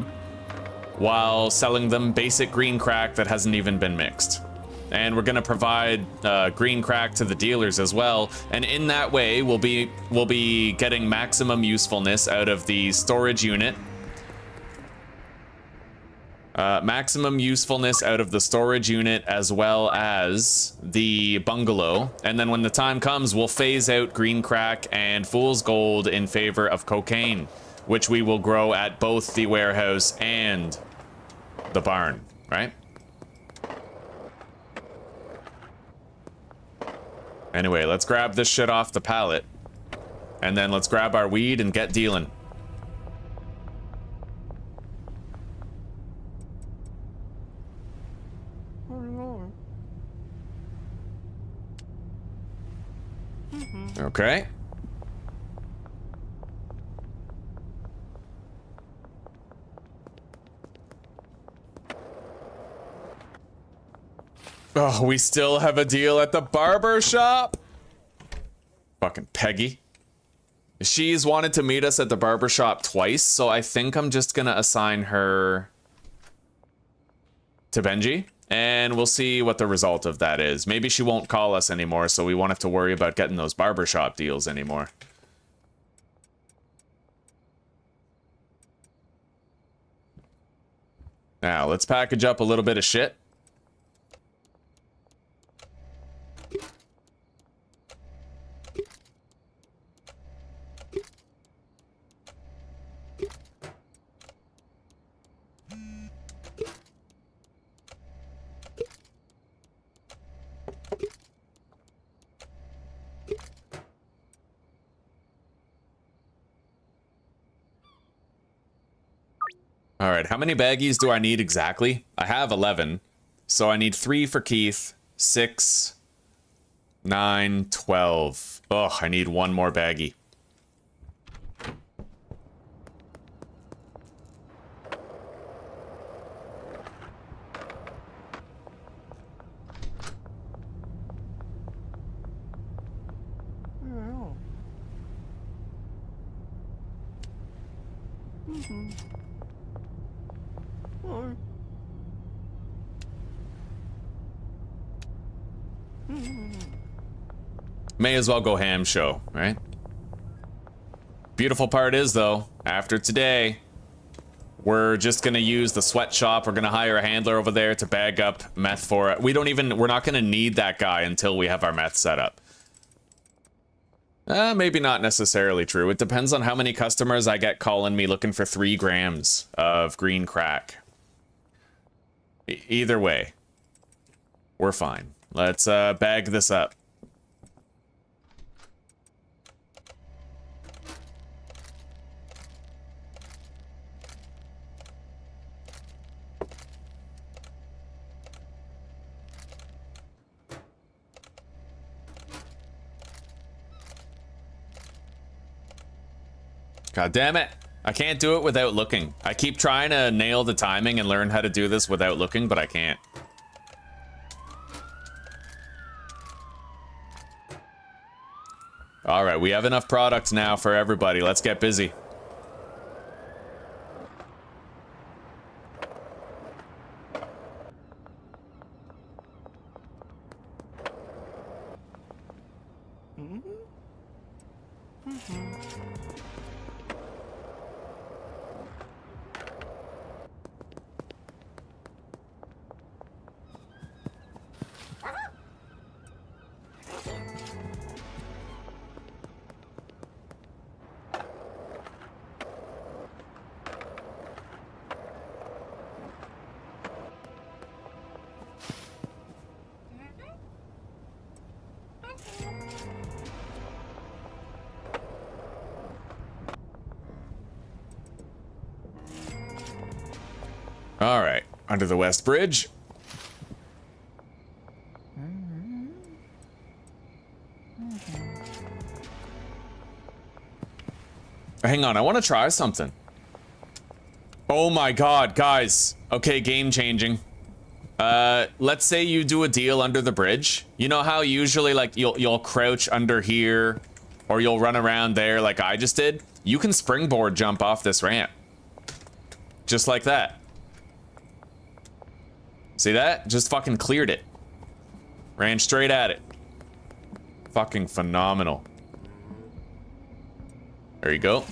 while selling them basic green crack that hasn't even been mixed. and we're gonna provide green crack to the dealers as well. And in that way, we'll be getting maximum usefulness out of the storage unit. Maximum usefulness out of the storage unit as well as the bungalow. And then when the time comes, we'll phase out green crack and fool's gold in favor of cocaine, which we will grow at both the warehouse and the barn, right? Anyway, let's grab this shit off the pallet. And then let's grab our weed and get dealing. Okay. Oh, we still have a deal at the barber shop? Fucking Peggy. She's wanted to meet us at the barber shop twice, so I think I'm just gonna assign her to Benji, and we'll see what the result of that is. Maybe she won't call us anymore, so we won't have to worry about getting those barber shop deals anymore. Now, let's package up a little bit of shit. All right, how many baggies do I need exactly? I have 11, so I need 3 for Keith, 6, 9, 12. Ugh, I need 1 more baggie. May as well go ham show, right? Beautiful part is, though, after today, we're just gonna use the sweatshop. We're gonna hire a handler over there to bag up meth for it. We're not gonna need that guy until we have our meth set up. Maybe not necessarily true. It depends on how many customers I get calling me looking for 3 grams of green crack. Either way, we're fine. Let's bag this up. God damn it. I can't do it without looking. I keep trying to nail the timing and learn how to do this without looking, but I can't. All right, we have enough products now for everybody. Let's get busy. All right, under the West Bridge. Hang on, I want to try something. Oh my god, guys. Okay, game changing. Let's say you do a deal under the bridge. You know how usually like you'll crouch under here or you'll run around there like I just did? You can springboard jump off this ramp. Just like that. See that? Just fucking cleared it. Ran straight at it. Fucking phenomenal. There you go.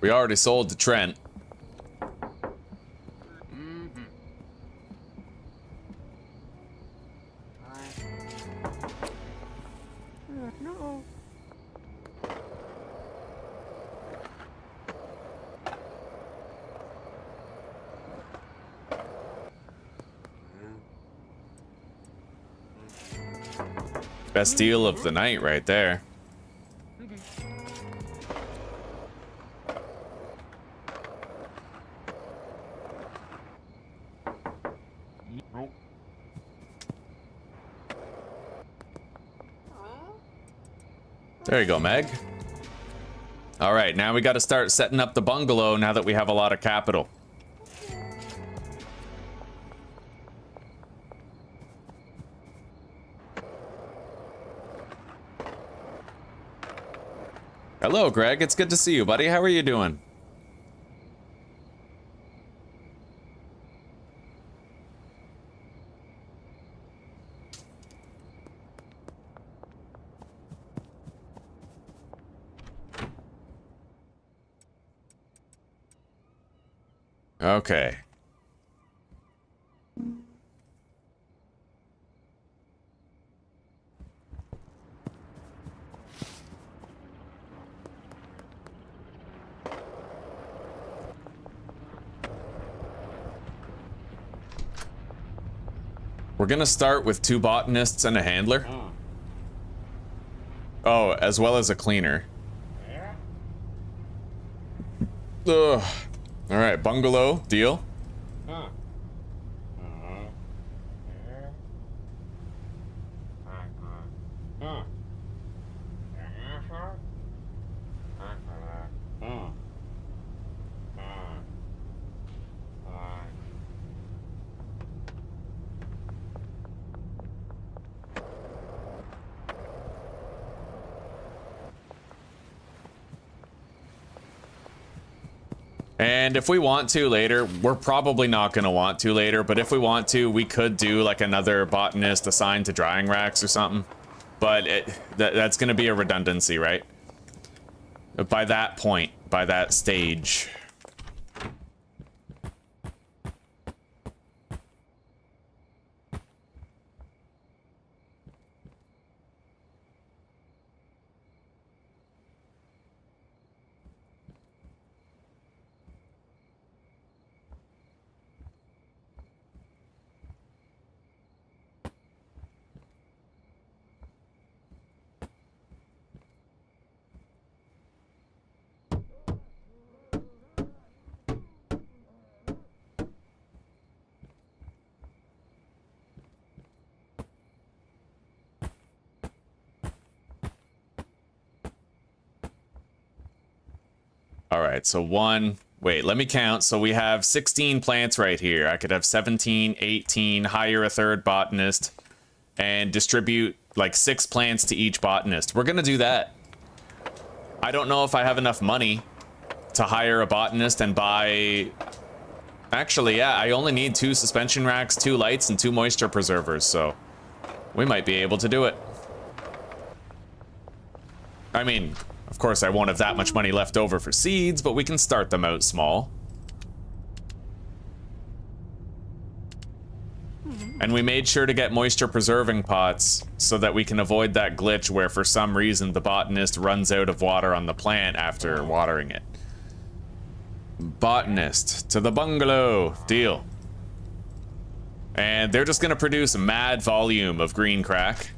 We already sold to Trent. No. Best deal of the night right there. There you go, Meg. All right, now we got to start setting up the bungalow now that we have a lot of capital. Hello, Greg. It's good to see you, buddy. How are you doing? Okay. We're gonna start with 2 botanists and a handler. Oh, as well as a cleaner. Ugh. All right, bungalow, deal. And if we want to later, we're probably not going to want to later, but if we want to, we could do like another botanist assigned to drying racks or something. But that's going to be a redundancy, right? By that point, by that stage. All right, so wait, let me count. So we have 16 plants right here. I could have 17, 18, hire a third botanist, and distribute like 6 plants to each botanist. We're gonna do that. I don't know if I have enough money to hire a botanist and buy... Actually, yeah, I only need 2 suspension racks, 2 lights, and 2 moisture preservers, so we might be able to do it. I mean... Of course, I won't have that much money left over for seeds, but we can start them out small. And we made sure to get moisture preserving pots so that we can avoid that glitch where for some reason the botanist runs out of water on the plant after watering it. Botanist to the bungalow. Deal. And they're just gonna produce a mad volume of green crack.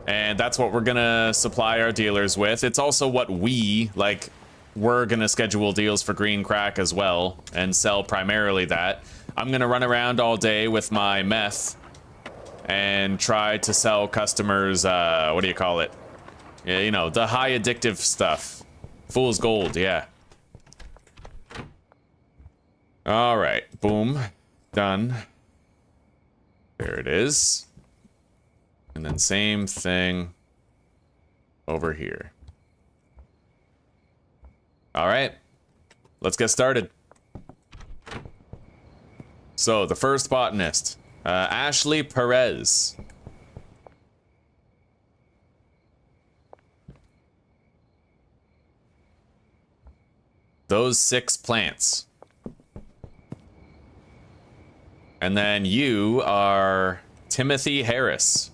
And that's what we're gonna supply our dealers with. It's also what we're gonna schedule deals for green crack as well and sell primarily that. I'm gonna run around all day with my meth and try to sell customers, what do you call it? Yeah, you know, the high addictive stuff. Fool's gold, yeah. All right, boom. Done. There it is. And then same thing over here. All right, let's get started. So the first botanist, Ashley Perez. Those 6 plants. And then you are Timothy Harris.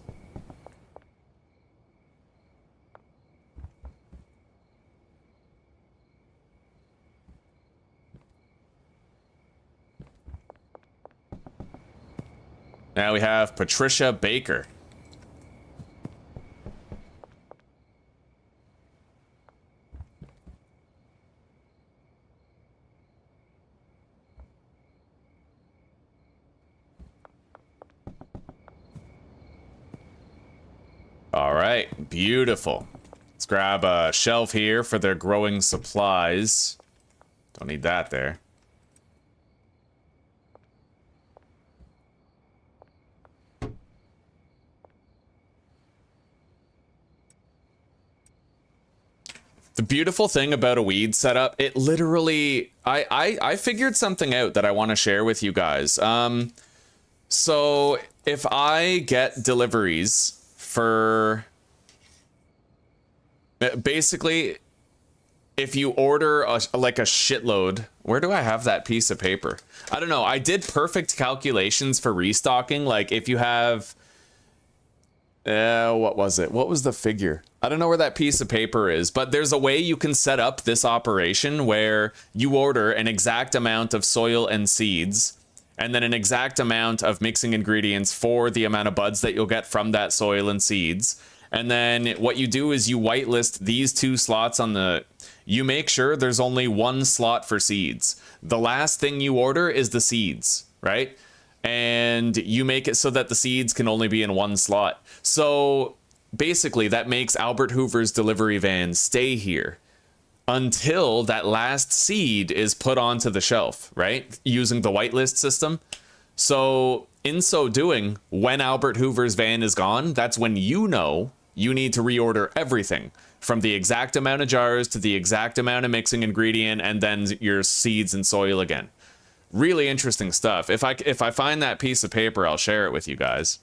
Now we have Patricia Baker. All right, beautiful. Let's grab a shelf here for their growing supplies. Don't need that there. The beautiful thing about a weed setup, it literally, I figured something out that I want to share with you guys. So if I get deliveries for, basically, if you order like a shitload, where do I have that piece of paper? I don't know. I did perfect calculations for restocking. Like if you have, what was it? What was the figure? I don't know where that piece of paper is, but there's a way you can set up this operation where you order an exact amount of soil and seeds, and then an exact amount of mixing ingredients for the amount of buds that you'll get from that soil and seeds. And then what you do is you whitelist these 2 slots on the, you make sure there's only 1 slot for seeds. The last thing you order is the seeds, right? And you make it so that the seeds can only be in 1 slot. So basically that makes Albert Hoover's delivery van stay here until that last seed is put onto the shelf, right? Using the whitelist system. So in so doing, when Albert Hoover's van is gone, that's when you know you need to reorder everything from the exact amount of jars to the exact amount of mixing ingredient and then your seeds and soil again. Really interesting stuff. If I find that piece of paper, I'll share it with you guys.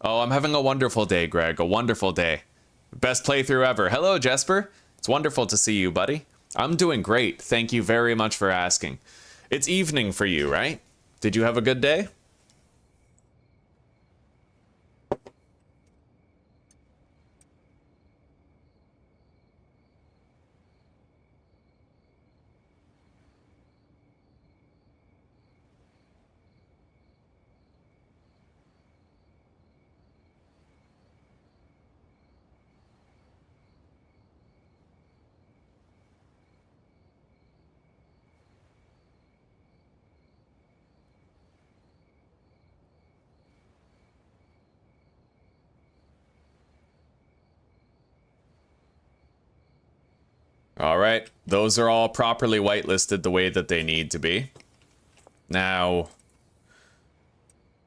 Oh, I'm having a wonderful day, Greg. A wonderful day. Best playthrough ever. Hello, Jesper. It's wonderful to see you, buddy. I'm doing great. Thank you very much for asking. It's evening for you, right? Did you have a good day? All right, those are all properly whitelisted the way that they need to be. Now,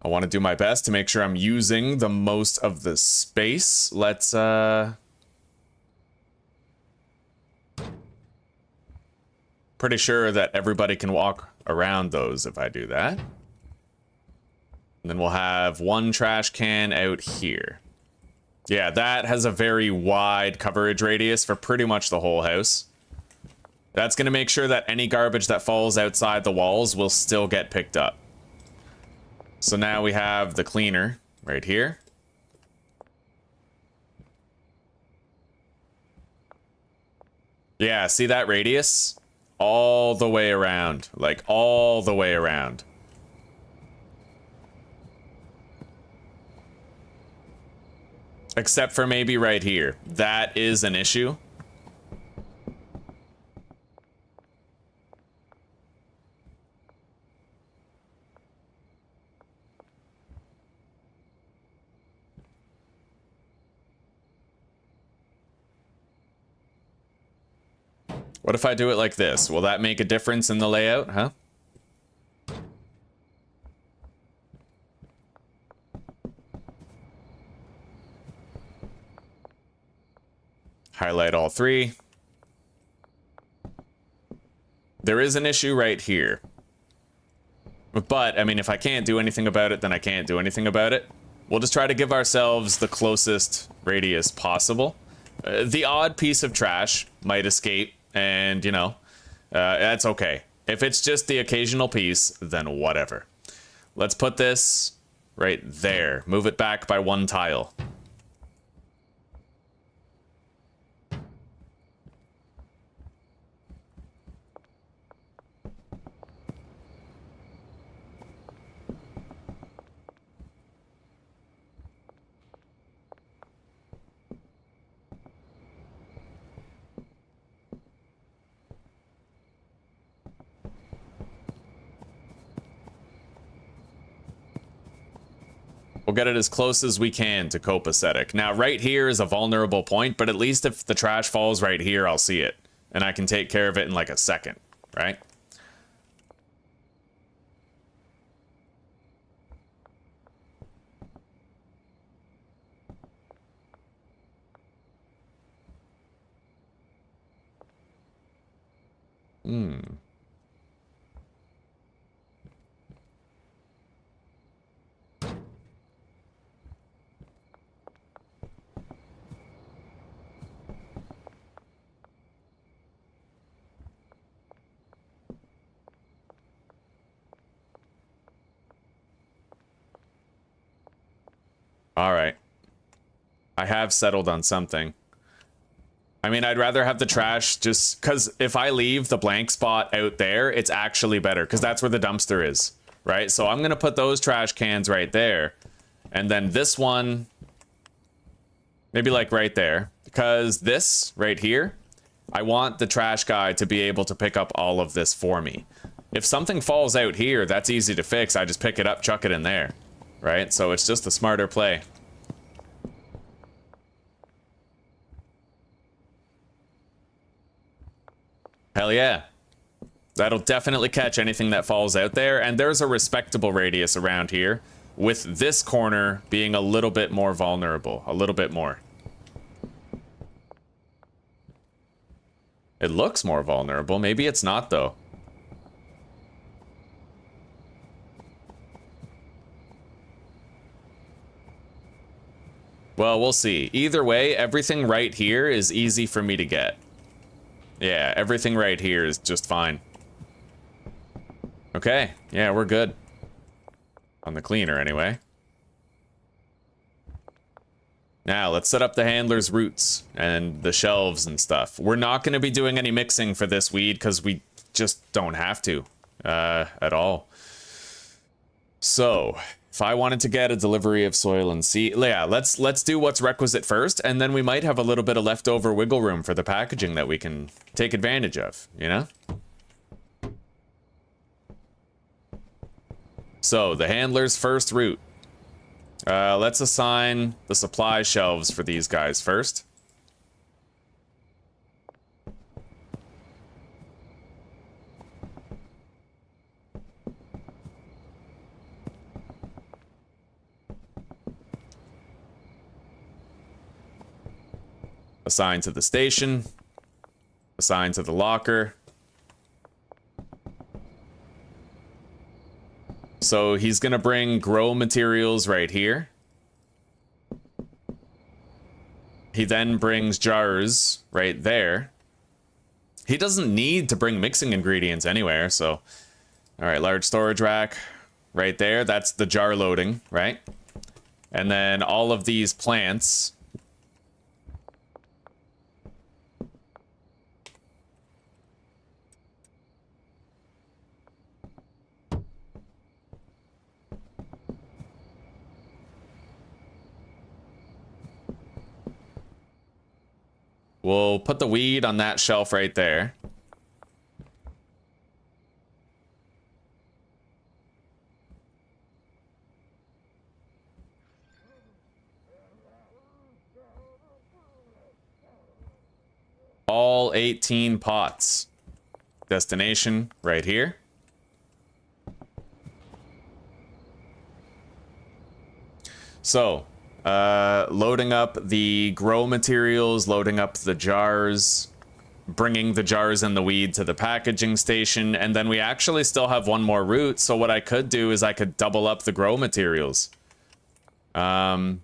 I want to do my best to make sure I'm using the most of the space. Let's, pretty sure that everybody can walk around those if I do that. And then we'll have 1 trash can out here. Yeah, that has a very wide coverage radius for pretty much the whole house. That's going to make sure that any garbage that falls outside the walls will still get picked up. So now we have the cleaner right here. Yeah, see that radius? All the way around. Like, all the way around. Except for maybe right here. That is an issue. What if I do it like this? Will that make a difference in the layout, huh? Highlight all 3. There is an issue right here. But, I mean, if I can't do anything about it, then I can't do anything about it. We'll just try to give ourselves the closest radius possible. The odd piece of trash might escape, and, you know, that's okay. If it's just the occasional piece, then whatever. Let's put this right there. Move it back by 1 tile. We'll get it as close as we can to copacetic. Now, right here is a vulnerable point, but at least if the trash falls right here, I'll see it. And I can take care of it in like a second, right? Alright. I have settled on something. I mean, I'd rather have the trash just... Because if I leave the blank spot out there, it's actually better. Because that's where the dumpster is. Right? So I'm going to put those trash cans right there. And then this one... Maybe like right there. Because this right here... I want the trash guy to be able to pick up all of this for me. If something falls out here, that's easy to fix. I just pick it up, chuck it in there. Right? So it's just a smarter play. Hell yeah. That'll definitely catch anything that falls out there. And there's a respectable radius around here, with this corner being a little bit more vulnerable. A little bit more. It looks more vulnerable. Maybe it's not, though. Well, we'll see. Either way, everything right here is easy for me to get. Yeah, everything right here is just fine. Okay, yeah, we're good. On the cleaner, anyway. Now, let's set up the handler's roots and the shelves and stuff. We're not going to be doing any mixing for this weed because we just don't have to at all. So... if I wanted to get a delivery of soil and seed, yeah, let's do what's requisite first, and then we might have a little bit of leftover wiggle room for the packaging that we can take advantage of, you know? So, the handler's first route. Let's assign the supply shelves for these guys first. Assign to the station. Assign to the locker. So he's gonna bring grow materials right here. He then brings jars right there. He doesn't need to bring mixing ingredients anywhere, so... Alright, large storage rack right there. That's the jar loading, right? And then all of these plants... We'll put the weed on that shelf right there. All 18 pots. Destination right here. So, Loading up the grow materials, loading up the jars, bringing the jars and the weed to the packaging station, and then we actually still have one more route, so what I could do is I could double up the grow materials. Yeah.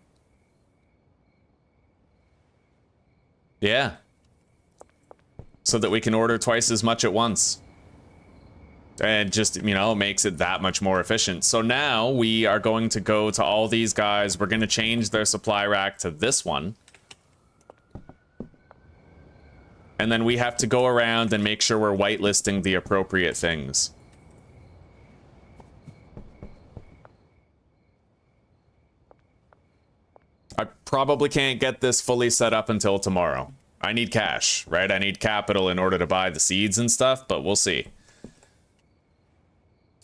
So that we can order twice as much at once. And just, you know, makes it that much more efficient. So now we are going to go to all these guys. We're going to change their supply rack to this one. And then we have to go around and make sure we're whitelisting the appropriate things. I probably can't get this fully set up until tomorrow. I need cash, right? I need capital in order to buy the seeds and stuff, but we'll see.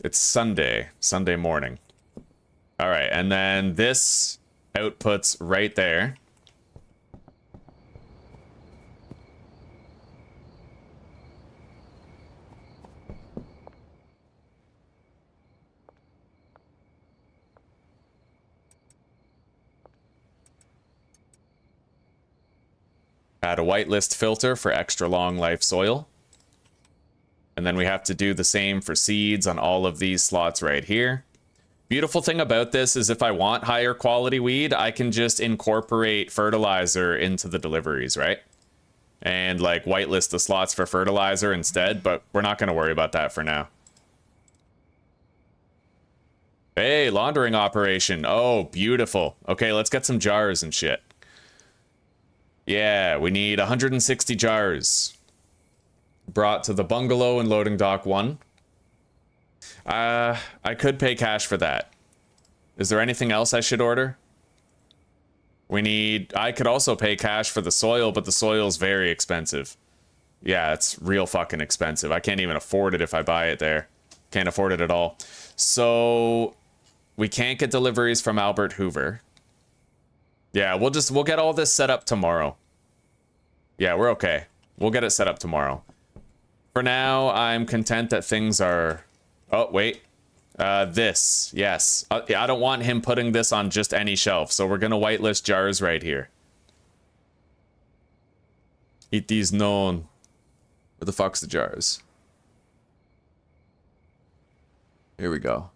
It's Sunday morning. All right, and then this outputs right there. Add a whitelist filter for extra long life soil. And then we have to do the same for seeds on all of these slots right here. Beautiful thing about this is if I want higher quality weed, I can just incorporate fertilizer into the deliveries, right? And like whitelist the slots for fertilizer instead, but we're not going to worry about that for now. Hey, laundering operation. Oh, beautiful. Okay, let's get some jars and shit. Yeah, we need 160 jars. Brought to the bungalow in loading dock 1. I could pay cash for that. Is there anything else I should order? I could also pay cash for the soil, but the soil's very expensive. Yeah, it's real fucking expensive. I can't even afford it if I buy it there. Can't afford it at all. So we can't get deliveries from Albert Hoover. Yeah, we'll get all this set up tomorrow. Yeah, we're okay. We'll get it set up tomorrow. For now, I'm content that things are... Oh, wait. This. Yes. I don't want him putting this on just any shelf, so we're gonna whitelist jars right here. It is known. Where the fuck's the jars? Here we go.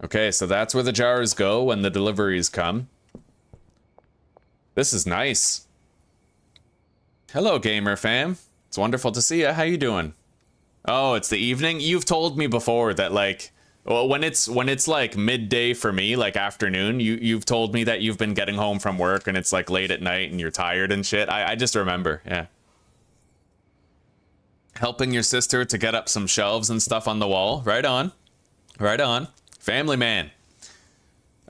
Okay, so that's where the jars go when the deliveries come. This is nice. Hello, gamer fam. It's wonderful to see you. How you doing? Oh, it's the evening? You've told me before that, like, well, when it's like midday for me, like afternoon, you've told me that you've been getting home from work and it's like late at night and you're tired and shit. I just remember, yeah. Helping your sister to get up some shelves and stuff on the wall. Right on. Right on. Family man.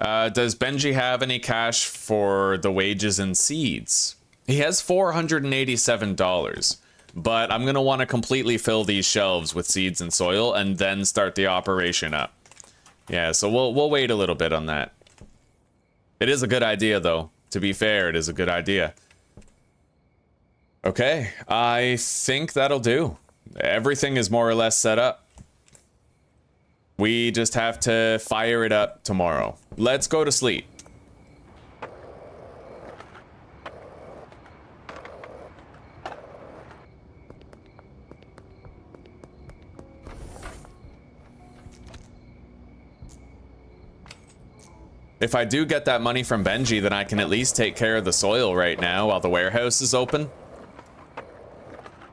Does Benji have any cash for the wages and seeds? He has $487, but I'm going to want to completely fill these shelves with seeds and soil and then start the operation up. Yeah, so we'll wait a little bit on that. It is a good idea, though. To be fair, it is a good idea. Okay, I think that'll do. Everything is more or less set up. We just have to fire it up tomorrow. Let's go to sleep. If I do get that money from Benji, then I can at least take care of the soil right now while the warehouse is open.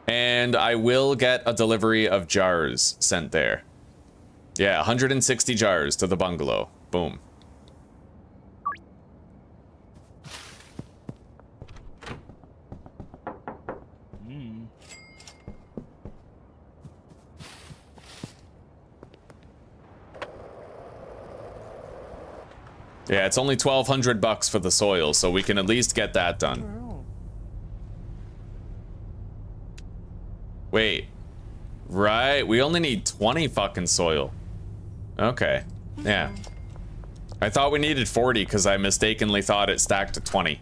And I will get a delivery of jars sent there. Yeah, 160 jars to the bungalow. Boom. Yeah, it's only 1,200 bucks for the soil, so we can at least get that done. Wait. Right, we only need 20 fucking soil. Okay, yeah. I thought we needed 40 because I mistakenly thought it stacked to 20.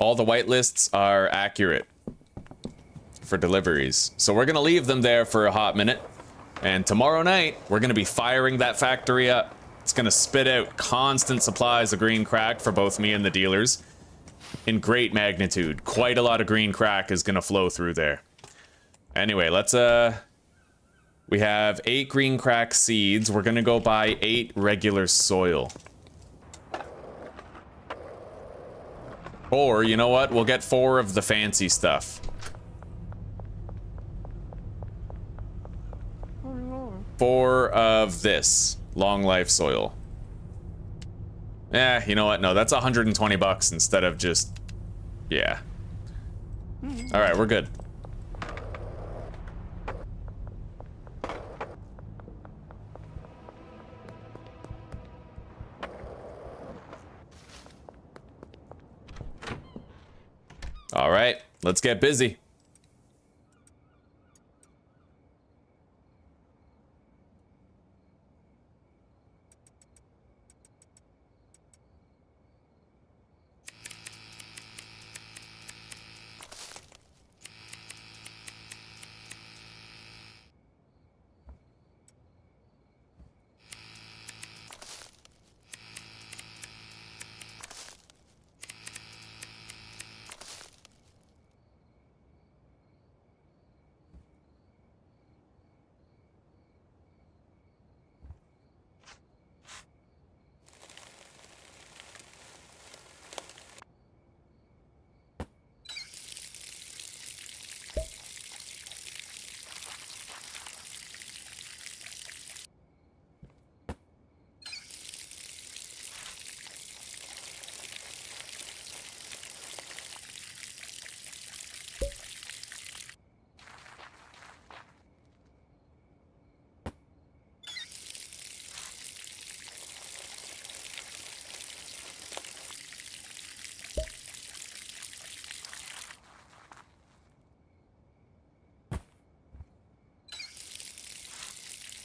All the whitelists are accurate for deliveries. So we're gonna leave them there for a hot minute. And tomorrow night, we're gonna be firing that factory up. It's gonna spit out constant supplies of green crack for both me and the dealers in great magnitude. Quite a lot of green crack is gonna flow through there. Anyway, let's, we have 8 green crack seeds. We're gonna go buy 8 regular soil. Or, you know what? We'll get 4 of the fancy stuff. 4 of this long life soil. You know what? No, that's 120 bucks instead of just... Yeah. Alright, we're good. All right, let's get busy.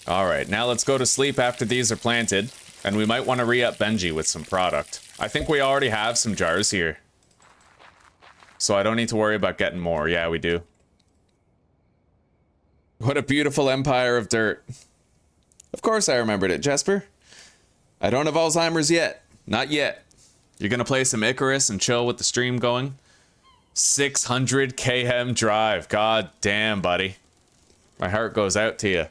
All right, now let's go to sleep after these are planted, and we might want to re-up Benji with some product. I think we already have some jars here, so I don't need to worry about getting more. Yeah, we do. What a beautiful empire of dirt. Of course I remembered it, Jesper. I don't have Alzheimer's yet. Not yet. You're gonna play some Icarus and chill with the stream going? 600 km drive. God damn, buddy. My heart goes out to you.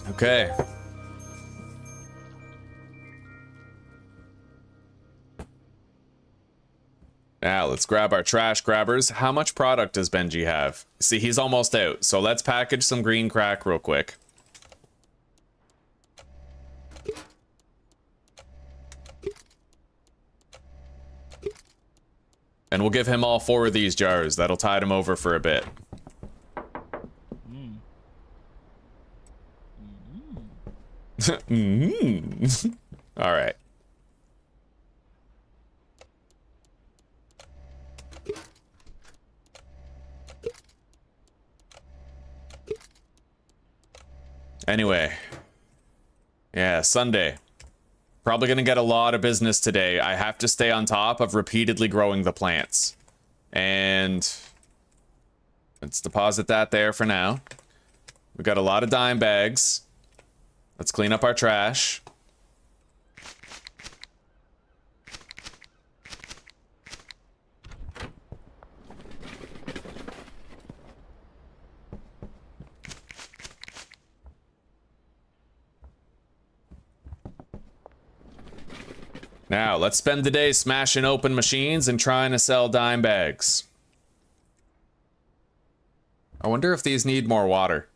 Okay. Now, let's grab our trash grabbers. How much product does Benji have? See, he's almost out, so let's package some green crack real quick. And we'll give him all 4 of these jars. That'll tide him over for a bit. All right. Anyway. Yeah, Sunday. Probably gonna get a lot of business today. I have to stay on top of repeatedly growing the plants. And let's deposit that there for now. We got a lot of dime bags. Let's clean up our trash. Now, let's spend the day smashing open machines and trying to sell dime bags. I wonder if these need more water.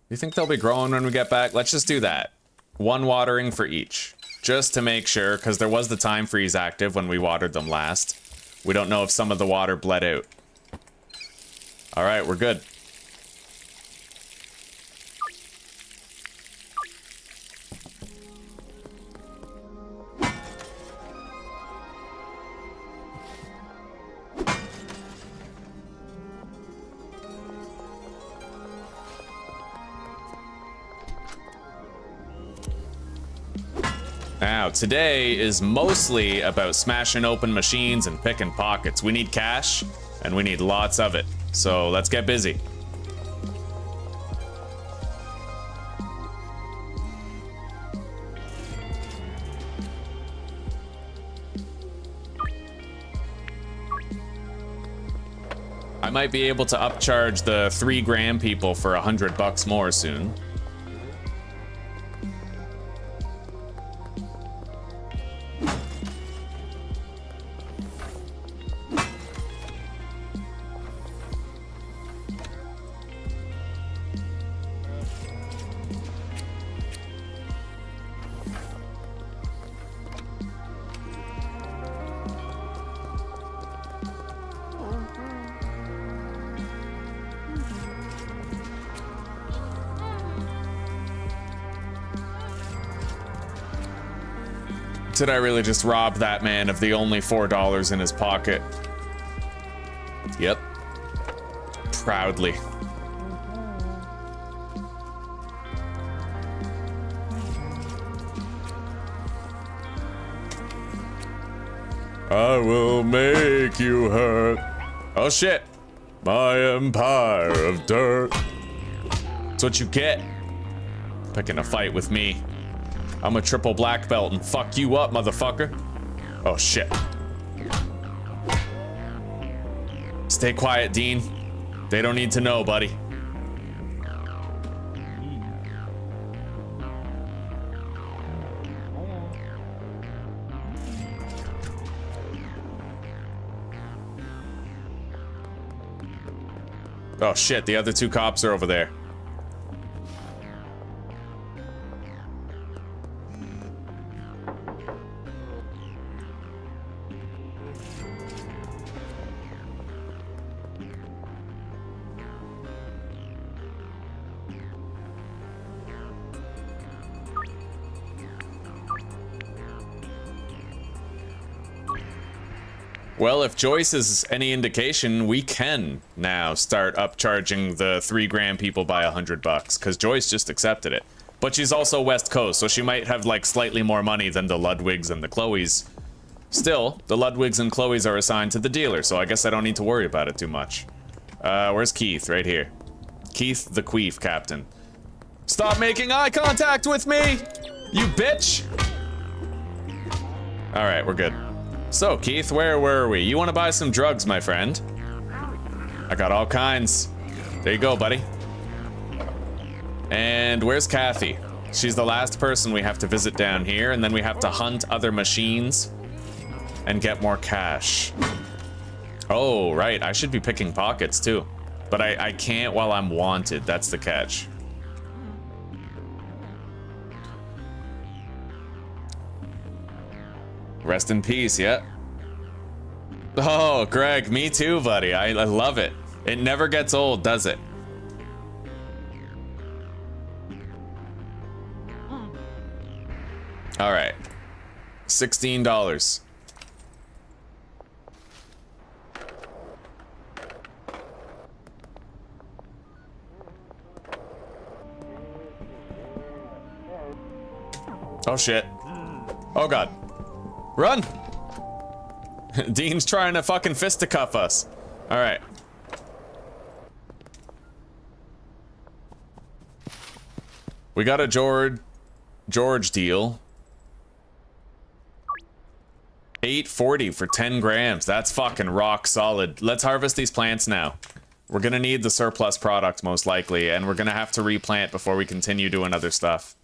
You think they'll be growing when we get back? Let's just do that. 1 watering for each. Just to make sure, because there was the time freeze active when we watered them last. We don't know if some of the water bled out. Alright, we're good. Now, today is mostly about smashing open machines and picking pockets. We need cash, and we need lots of it. So let's get busy. I might be able to upcharge the 3 gram people for $100 more soon. Did I really just rob that man of the only $4 in his pocket? Yep. Proudly. I will make you hurt. Oh shit. My empire of dirt. That's what you get. Picking a fight with me. I'm a triple black belt and fuck you up, motherfucker. Oh shit. Stay quiet, Dean. They don't need to know, buddy. Oh shit, the other 2 cops are over there. Well, if Joyce is any indication, we can now start upcharging the 3 gram people by $100, because Joyce just accepted it. But she's also West Coast, so she might have like slightly more money than the Ludwigs and the Chloes. Still, the Ludwigs and Chloes are assigned to the dealer, so I guess I don't need to worry about it too much. Where's Keith? Right here. Keith the Queef Captain. Stop making eye contact with me, you bitch! Alright, we're good. So, Keith, where were we? You want to buy some drugs, my friend? I got all kinds. There you go, buddy. And where's Kathy? She's the last person we have to visit down here, and then we have to hunt other machines and get more cash. Oh, right. I should be picking pockets, too. But I can't while I'm wanted. That's the catch. Rest in peace, yeah. Oh, Greg, me too, buddy. I love it. It never gets old, does it? All right. $16. Oh, shit. Oh, God. Run! Dean's trying to fucking fisticuff us. All right. We got a George deal. $8.40 for 10 grams. That's fucking rock solid. Let's harvest these plants now. We're gonna need the surplus product most likely, and we're gonna have to replant before we continue doing other stuff.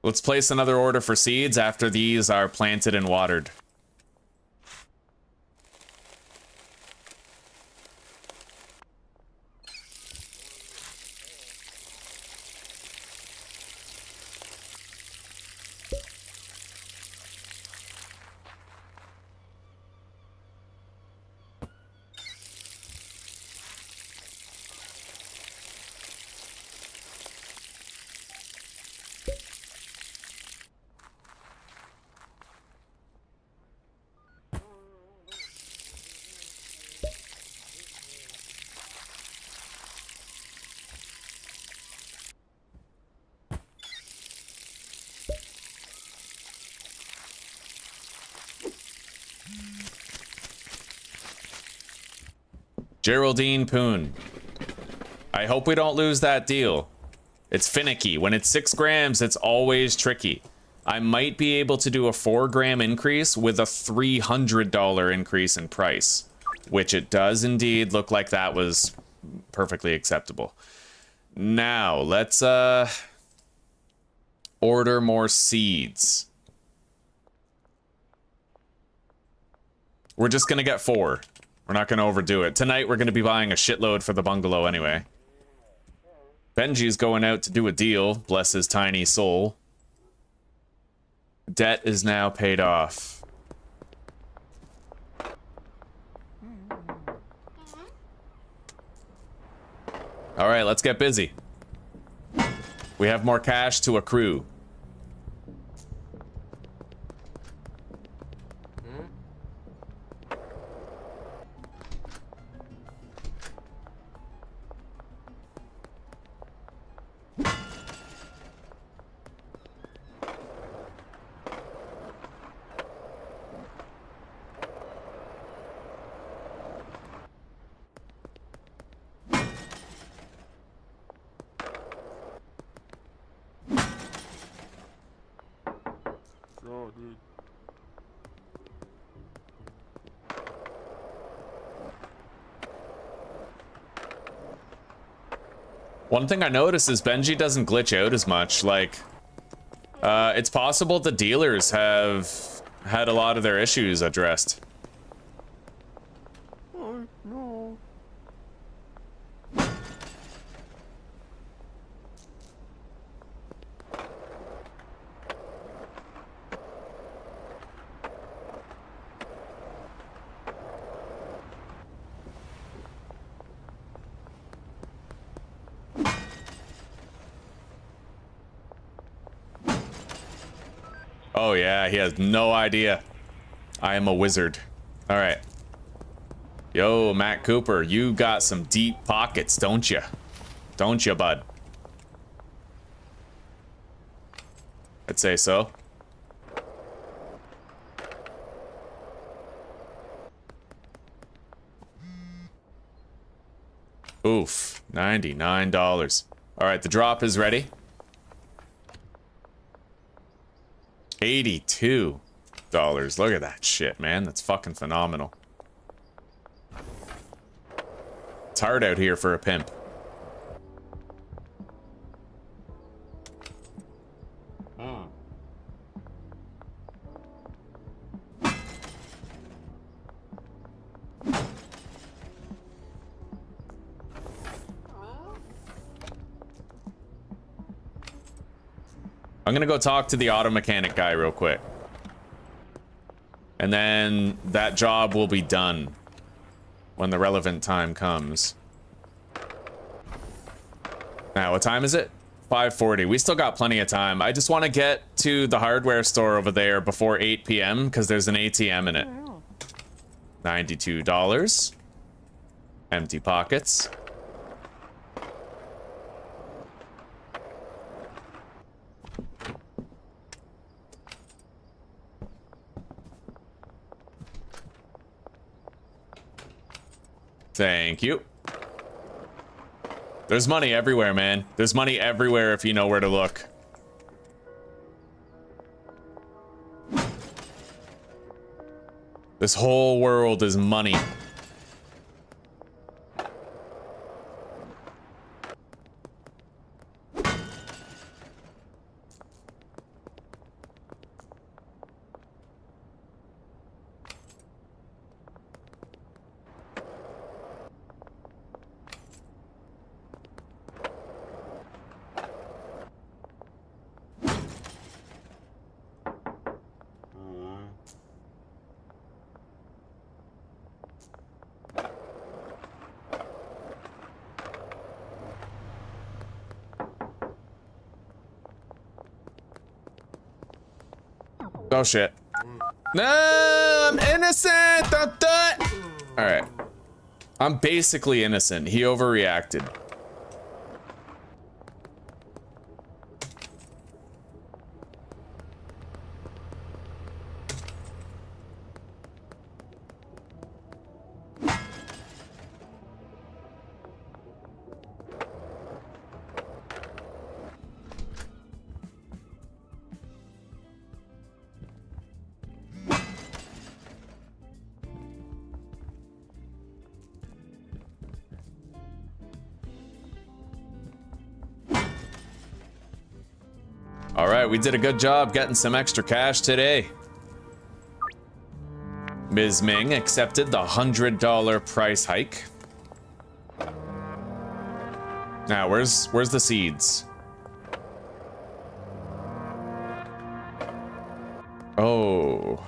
Let's place another order for seeds after these are planted and watered. Geraldine Poon. I hope we don't lose that deal. It's finicky. When it's 6 grams, it's always tricky. I might be able to do a 4-gram increase with a $300 increase in price, which it does indeed look like that was perfectly acceptable. Now, let's order more seeds. We're just gonna get 4. We're not gonna overdo it. Tonight, we're gonna be buying a shitload for the bungalow anyway. Benji's going out to do a deal, bless his tiny soul. Debt is now paid off. All right, let's get busy. We have more cash to accrue. One thing I noticed is Benji doesn't glitch out as much. Like, it's possible the dealers have had a lot of their issues addressed. Oh, no. Oh yeah, he has no idea. I am a wizard. All right. Yo, Matt Cooper, you got some deep pockets, don't you? Don't you, bud? I'd say so. Oof, $99. All right, the drop is ready. $82. Look at that shit, man. That's fucking phenomenal. It's hard out here for a pimp. I'm gonna go talk to the auto mechanic guy real quick. And then that job will be done when the relevant time comes. Now, what time is it? 5:40. We still got plenty of time. I just want to get to the hardware store over there before 8 p.m. because there's an ATM in it. $92. Empty pockets. Thank you. There's money everywhere, man. There's money everywhere if you know where to look. This whole world is money. Oh shit. No, I'm innocent! Don't do it! Alright. I'm basically innocent. He overreacted. Alright, we did a good job getting some extra cash today. Ms. Ming accepted the $100 price hike. Now, where's the seeds? Oh.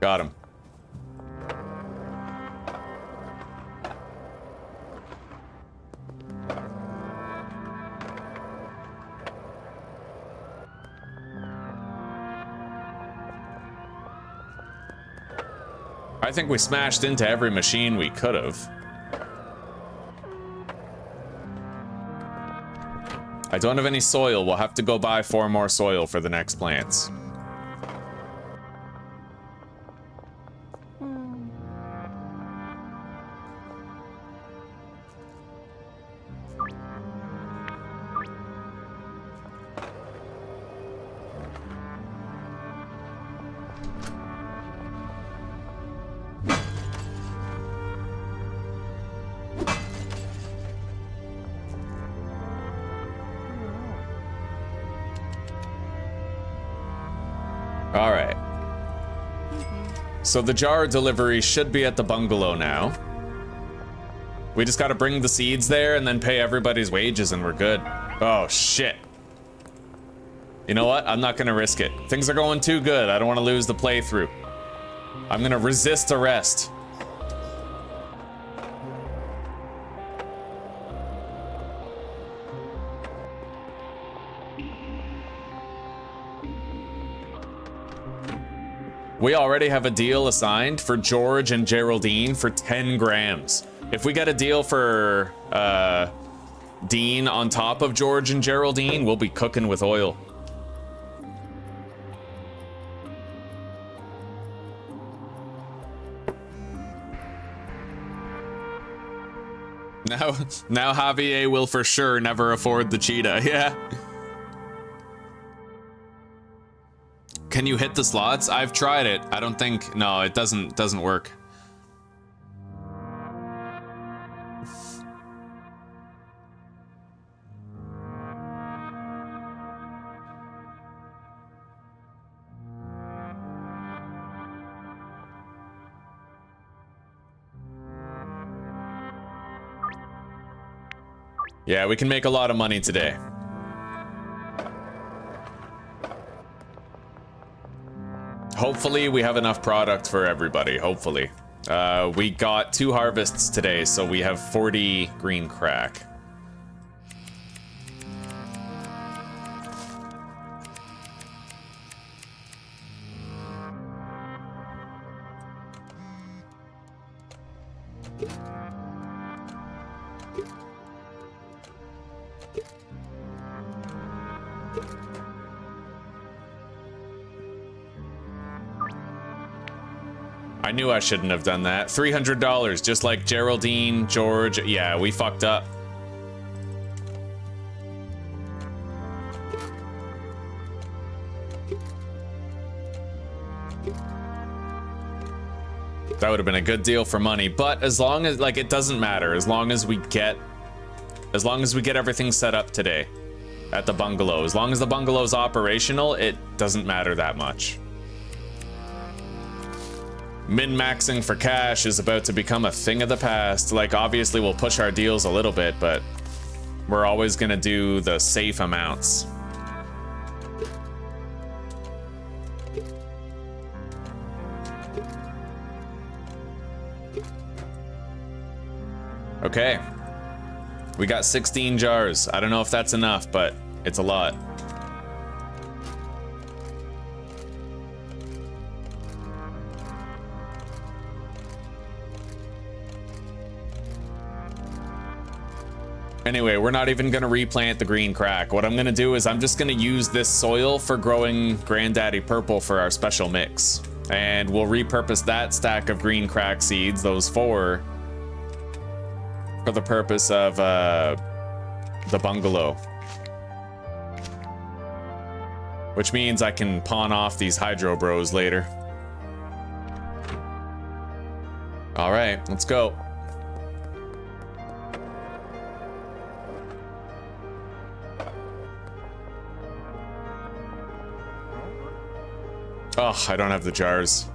Got him. I think we smashed into every machine we could have. I don't have any soil. We'll have to go buy 4 more soil for the next plants. Alright. So the jar delivery should be at the bungalow now. We just gotta bring the seeds there and then pay everybody's wages and we're good. Oh, shit. You know what? I'm not gonna risk it. Things are going too good. I don't want to lose the playthrough. I'm gonna resist arrest. We already have a deal assigned for George and Geraldine for 10 grams. If we get a deal for Dean on top of George and Geraldine, we'll be cooking with oil. Now Javier will for sure never afford the cheetah, yeah. Can you hit the slots? I've tried it. I don't think, no, it doesn't work. Yeah, we can make a lot of money today. Hopefully we have enough product for everybody, hopefully. We got 2 harvests today, so we have 40 green crack. I knew I shouldn't have done that. $300, just like Geraldine, George. Yeah, we fucked up. That would have been a good deal for money, but as long as, like, it doesn't matter. As long as we get everything set up today at the bungalow. As long as the bungalow's operational, it doesn't matter that much. Min-maxing for cash is about to become a thing of the past. Like, obviously we'll push our deals a little bit, but we're always gonna do the safe amounts. Okay. We got 16 jars. I don't know if that's enough, but it's a lot. Anyway, we're not even gonna replant the green crack. What I'm gonna do is I'm just gonna use this soil for growing Granddaddy Purple for our special mix. And we'll repurpose that stack of green crack seeds, those 4, for the purpose of the bungalow. Which means I can pawn off these Hydro Bros later. All right, let's go. Oh, I don't have the jars.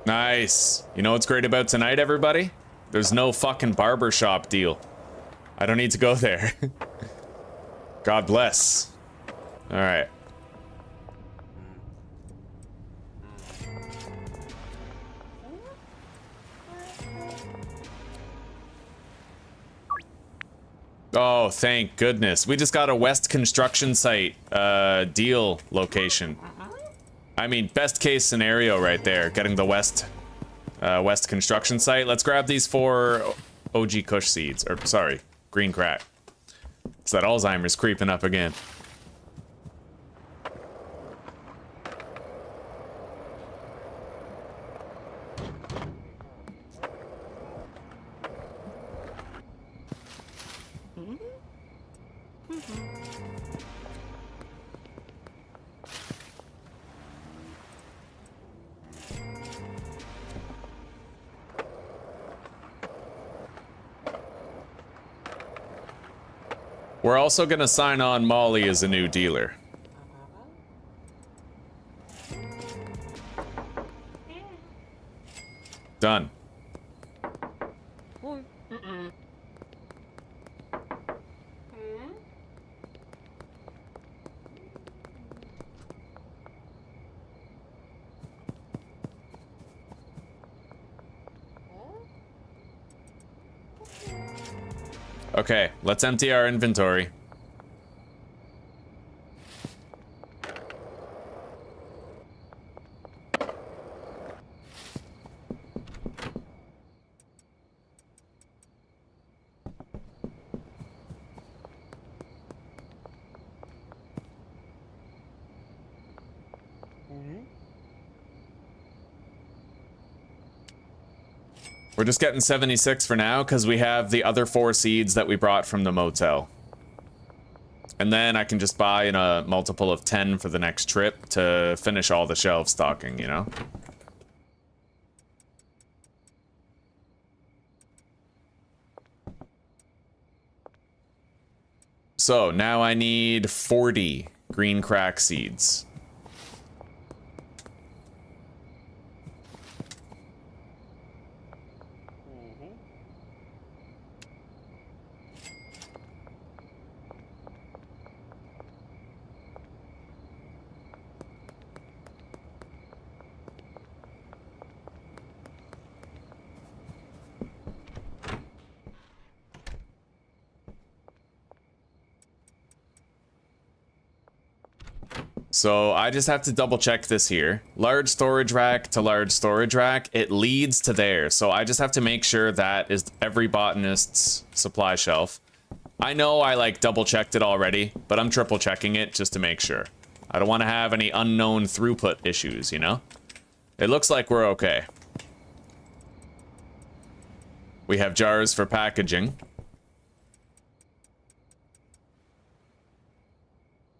Nice. You know what's great about tonight, everybody? There's no fucking barbershop deal. I don't need to go there. God bless. All right. Oh, thank goodness. We just got a West construction site deal location. I mean, best case scenario right there, getting the West construction site. Let's grab these 4 OG Kush seeds, or sorry, green crack. It's that Alzheimer's creeping up again. We're also gonna sign on Molly as a new dealer. Done. Okay, let's empty our inventory. We're just getting 76 for now because we have the other 4 seeds that we brought from the motel. And then I can just buy in a multiple of 10 for the next trip to finish all the shelf stocking, you know? So now I need 40 green crack seeds. So I just have to double check this here. Large storage rack to large storage rack, it leads to there. So I just have to make sure that is every botanist's supply shelf. I know I like double checked it already, but I'm triple checking it just to make sure. I don't want to have any unknown throughput issues, you know? It looks like we're okay. We have jars for packaging.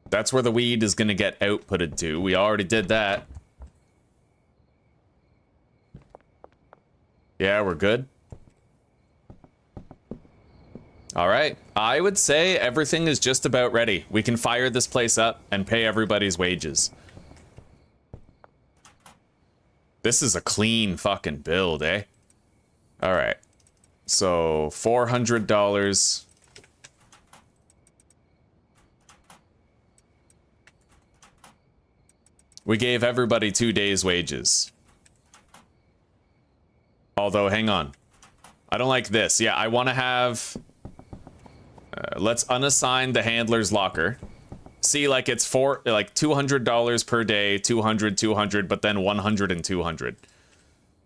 That's where the weed is going to get outputted to. We already did that. Yeah, we're good. All right. I would say everything is just about ready. We can fire this place up and pay everybody's wages. This is a clean fucking build, eh? All right. So, $400. We gave everybody 2 days' wages. Although, hang on. I don't like this. Yeah, I want to have... let's unassign the handler's locker. See, like, it's $200 per day, 200, 200, but then 100 and 200.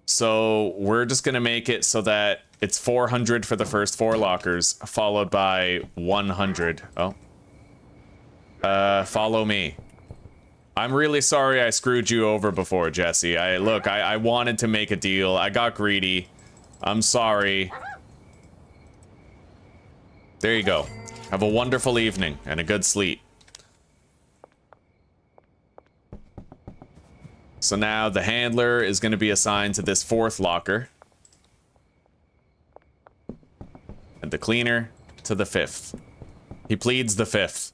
So, we're just going to make it so that it's 400 for the first 4 lockers, followed by 100. Oh. Follow me. I'm really sorry I screwed you over before, Jesse. I wanted to make a deal. I got greedy. I'm sorry. There you go. Have a wonderful evening and a good sleep. So now the handler is going to be assigned to this 4th locker. And the cleaner to the 5th. He pleads the 5th.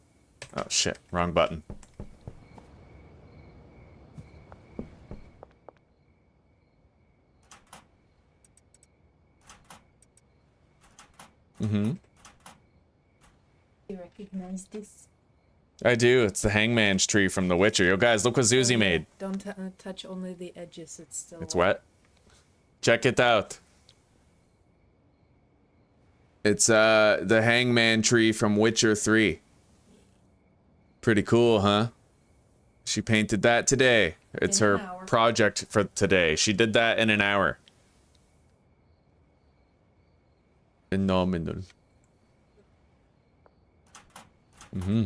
Oh shit, wrong button. Mm-hmm. You recognize this? I do. It's the hangman's tree from The Witcher. Yo, guys, look what Zuzi made. Don't touch only the edges. It's still It's wet. Check it out. It's the hangman tree from Witcher 3. Pretty cool, huh? She painted that today. It's her project for today. She did that in an hour. Phenomenal. Mm-hmm.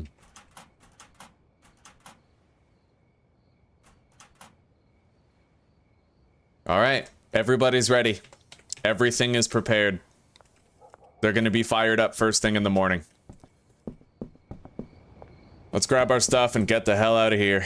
All right, everybody's ready. Everything is prepared. They're gonna be fired up first thing in the morning. Let's grab our stuff and get the hell out of here.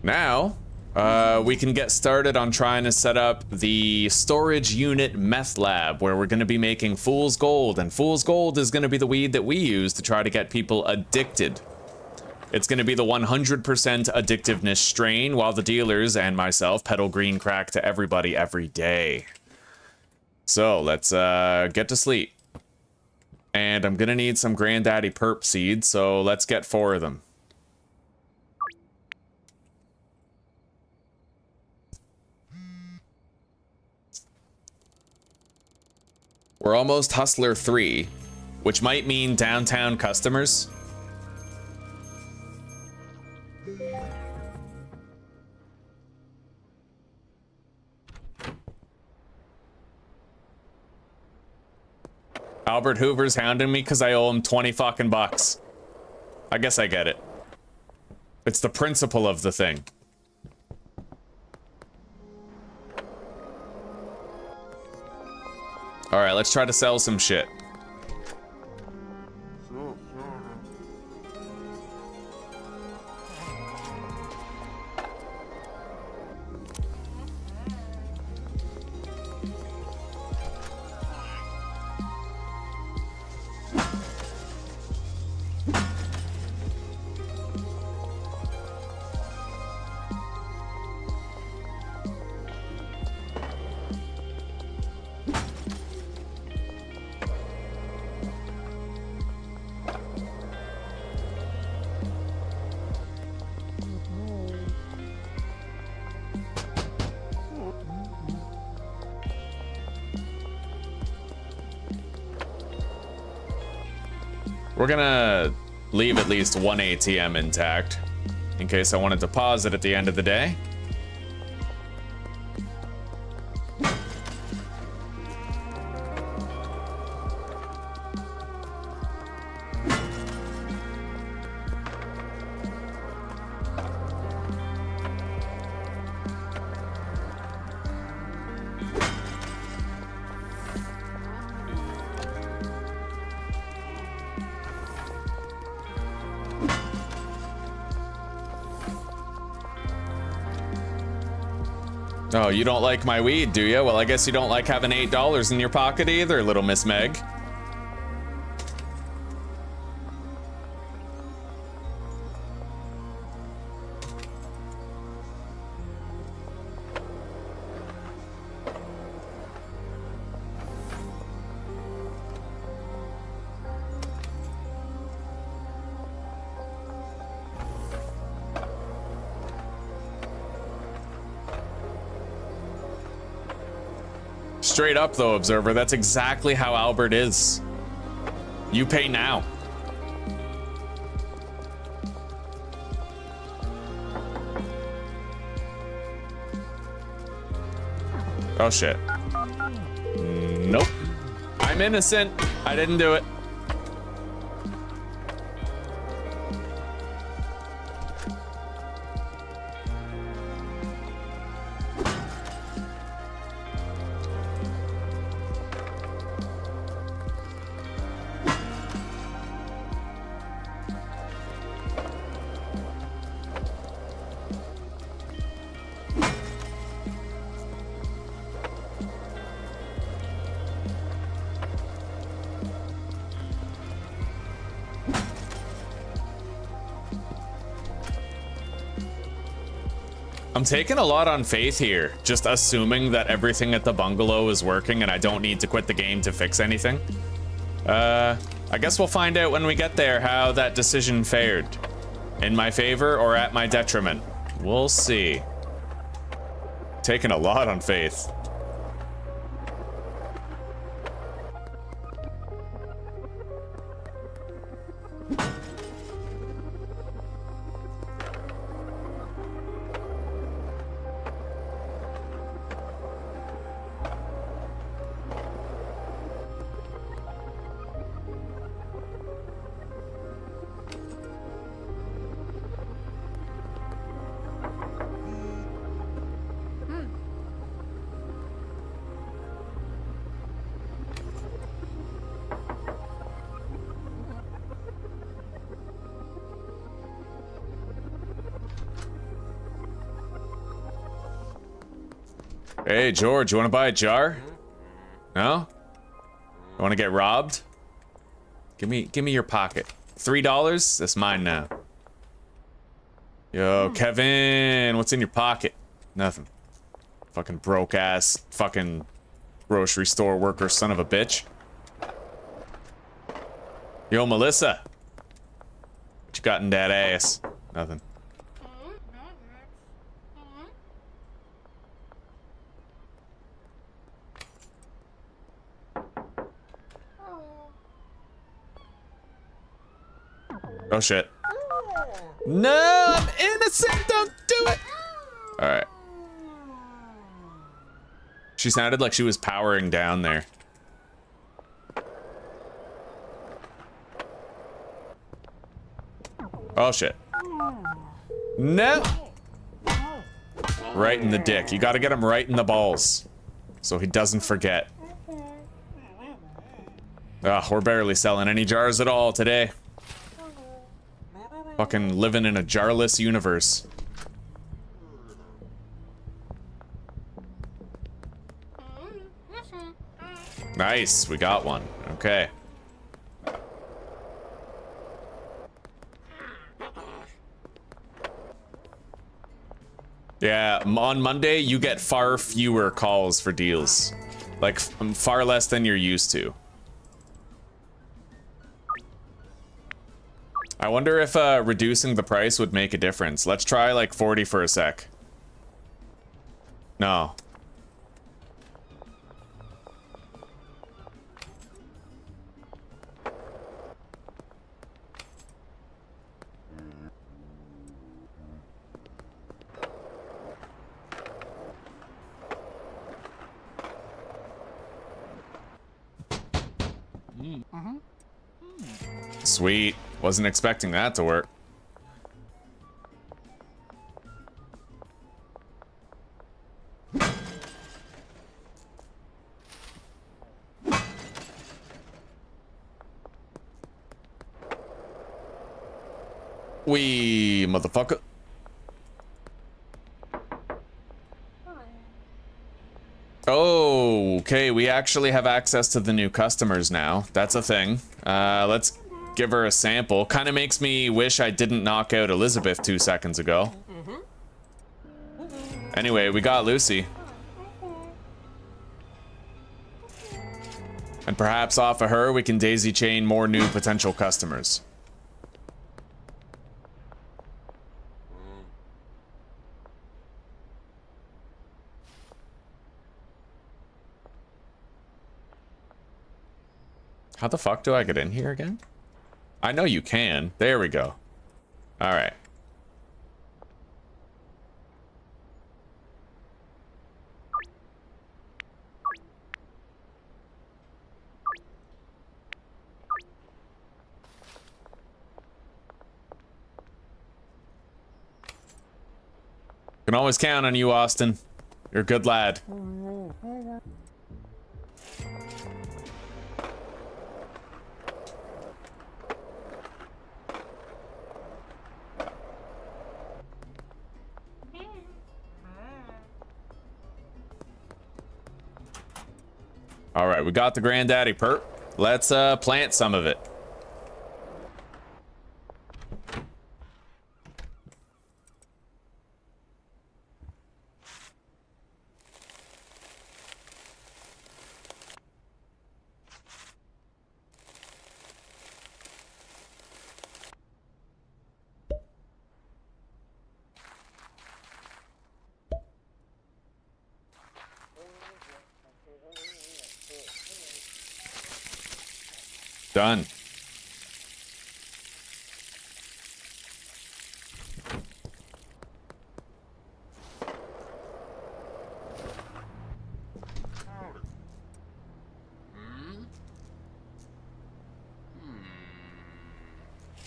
Now, we can get started on trying to set up the storage unit meth lab where we're going to be making Fool's Gold, and Fool's Gold is going to be the weed that we use to try to get people addicted. It's going to be the 100% addictiveness strain, while the dealers and myself peddle green crack to everybody every day. So, let's get to sleep. And I'm going to need some Granddaddy Perp seeds, so let's get 4 of them. We're almost Hustler 3, which might mean downtown customers. Albert Hoover's hounding me because I owe him 20 fucking bucks. I guess I get it. It's the principle of the thing. All right, let's try to sell some shit. We're gonna leave at least one ATM intact in case I want to deposit at the end of the day. Oh, you don't like my weed, do you? Well, I guess you don't like having $8 in your pocket either, little Miss Meg. Straight up though, Observer, that's exactly how Albert is. You pay now. Oh shit. Nope. I'm innocent. I didn't do it. I'm taking a lot on faith here, just assuming that everything at the bungalow is working and I don't need to quit the game to fix anything. I guess we'll find out when we get there how that decision fared. In my favor or at my detriment. We'll see. Taking a lot on faith. Hey, George, you want to buy a jar? No? You want to get robbed? Give me your pocket. $3? That's mine now. Yo, Kevin, what's in your pocket? Nothing. Fucking broke ass, fucking grocery store worker, son of a bitch. Yo, Melissa. What you got in that ass? Nothing. Oh shit. No, I'm innocent, don't do it! Alright. She sounded like she was powering down there. Oh shit. No! Right in the dick. You gotta get him right in the balls. So he doesn't forget. Ugh, we're barely selling any jars at all today. Fucking living in a jarless universe. Nice, we got one. Okay. Yeah, on Monday you get far fewer calls for deals. Like, far less than you're used to. I wonder if reducing the price would make a difference. Let's try like 40 for a sec. No. Sweet. Wasn't expecting that to work. Wee, motherfucker. Oh, okay, we actually have access to the new customers now. That's a thing. Let's give her a sample. Kind of makes me wish I didn't knock out Elizabeth 2 seconds ago. Anyway, we got Lucy. And perhaps off of her, we can daisy chain more new potential customers. How the fuck do I get in here again? I know you can. There we go. All right. Can always count on you, Austin. You're a good lad. All right, we got the granddaddy perp. Let's plant some of it. Done.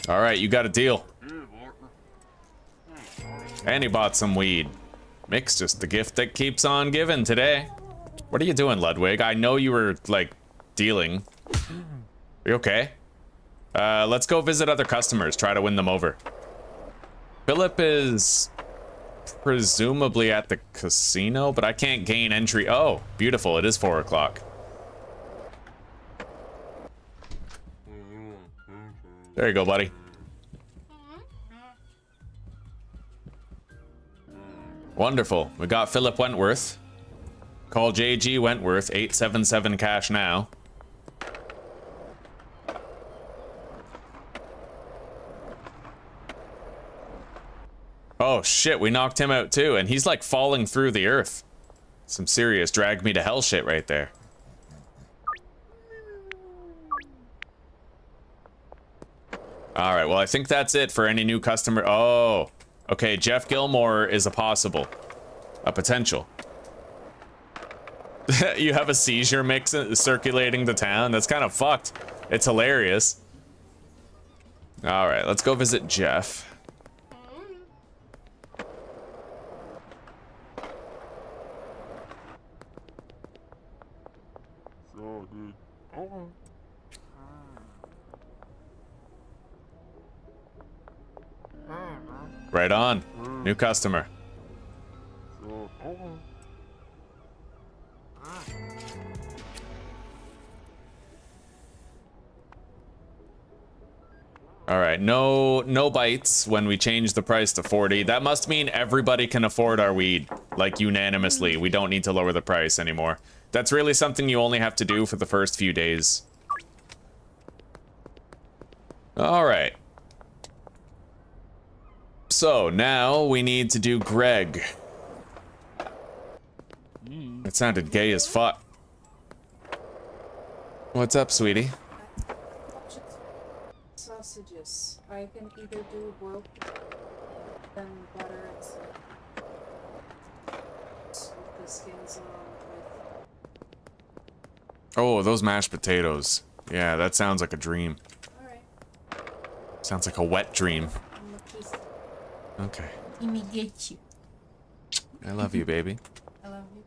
All right, you got a deal. And he bought some weed. Mick's just the gift that keeps on giving today. What are you doing, Ludwig? I know you were, like, dealing. Are you okay? Let's go visit other customers, try to win them over. Philip is presumably at the casino, but I can't gain entry. Oh, beautiful. It is 4 o'clock. There you go, buddy. Wonderful. We got Philip Wentworth. Call JG Wentworth, 877 cash now. Oh shit, we knocked him out too, and he's like falling through the earth. Some serious drag me to hell shit right there. All right, well, I think that's it for any new customer. Oh, okay, Jeff Gilmore is a possible. A potential. You have a seizure mix circulating the town? That's kind of fucked. It's hilarious. All right, let's go visit Jeff. Right on. New customer. All right, no bites when we change the price to 40. That must mean everybody can afford our weed, like unanimously. We don't need to lower the price anymore. That's really something you only have to do for the first few days. All right. So now we need to do Greg. It sounded gay as fuck. What's up, sweetie? Sausages. I can either do boiled then butter it with the skins on with. Oh, those mashed potatoes. Yeah, that sounds like a dream. Alright. Sounds like a wet dream. I'm a kiss. Okay. Let me get you. I love you, baby. I love you.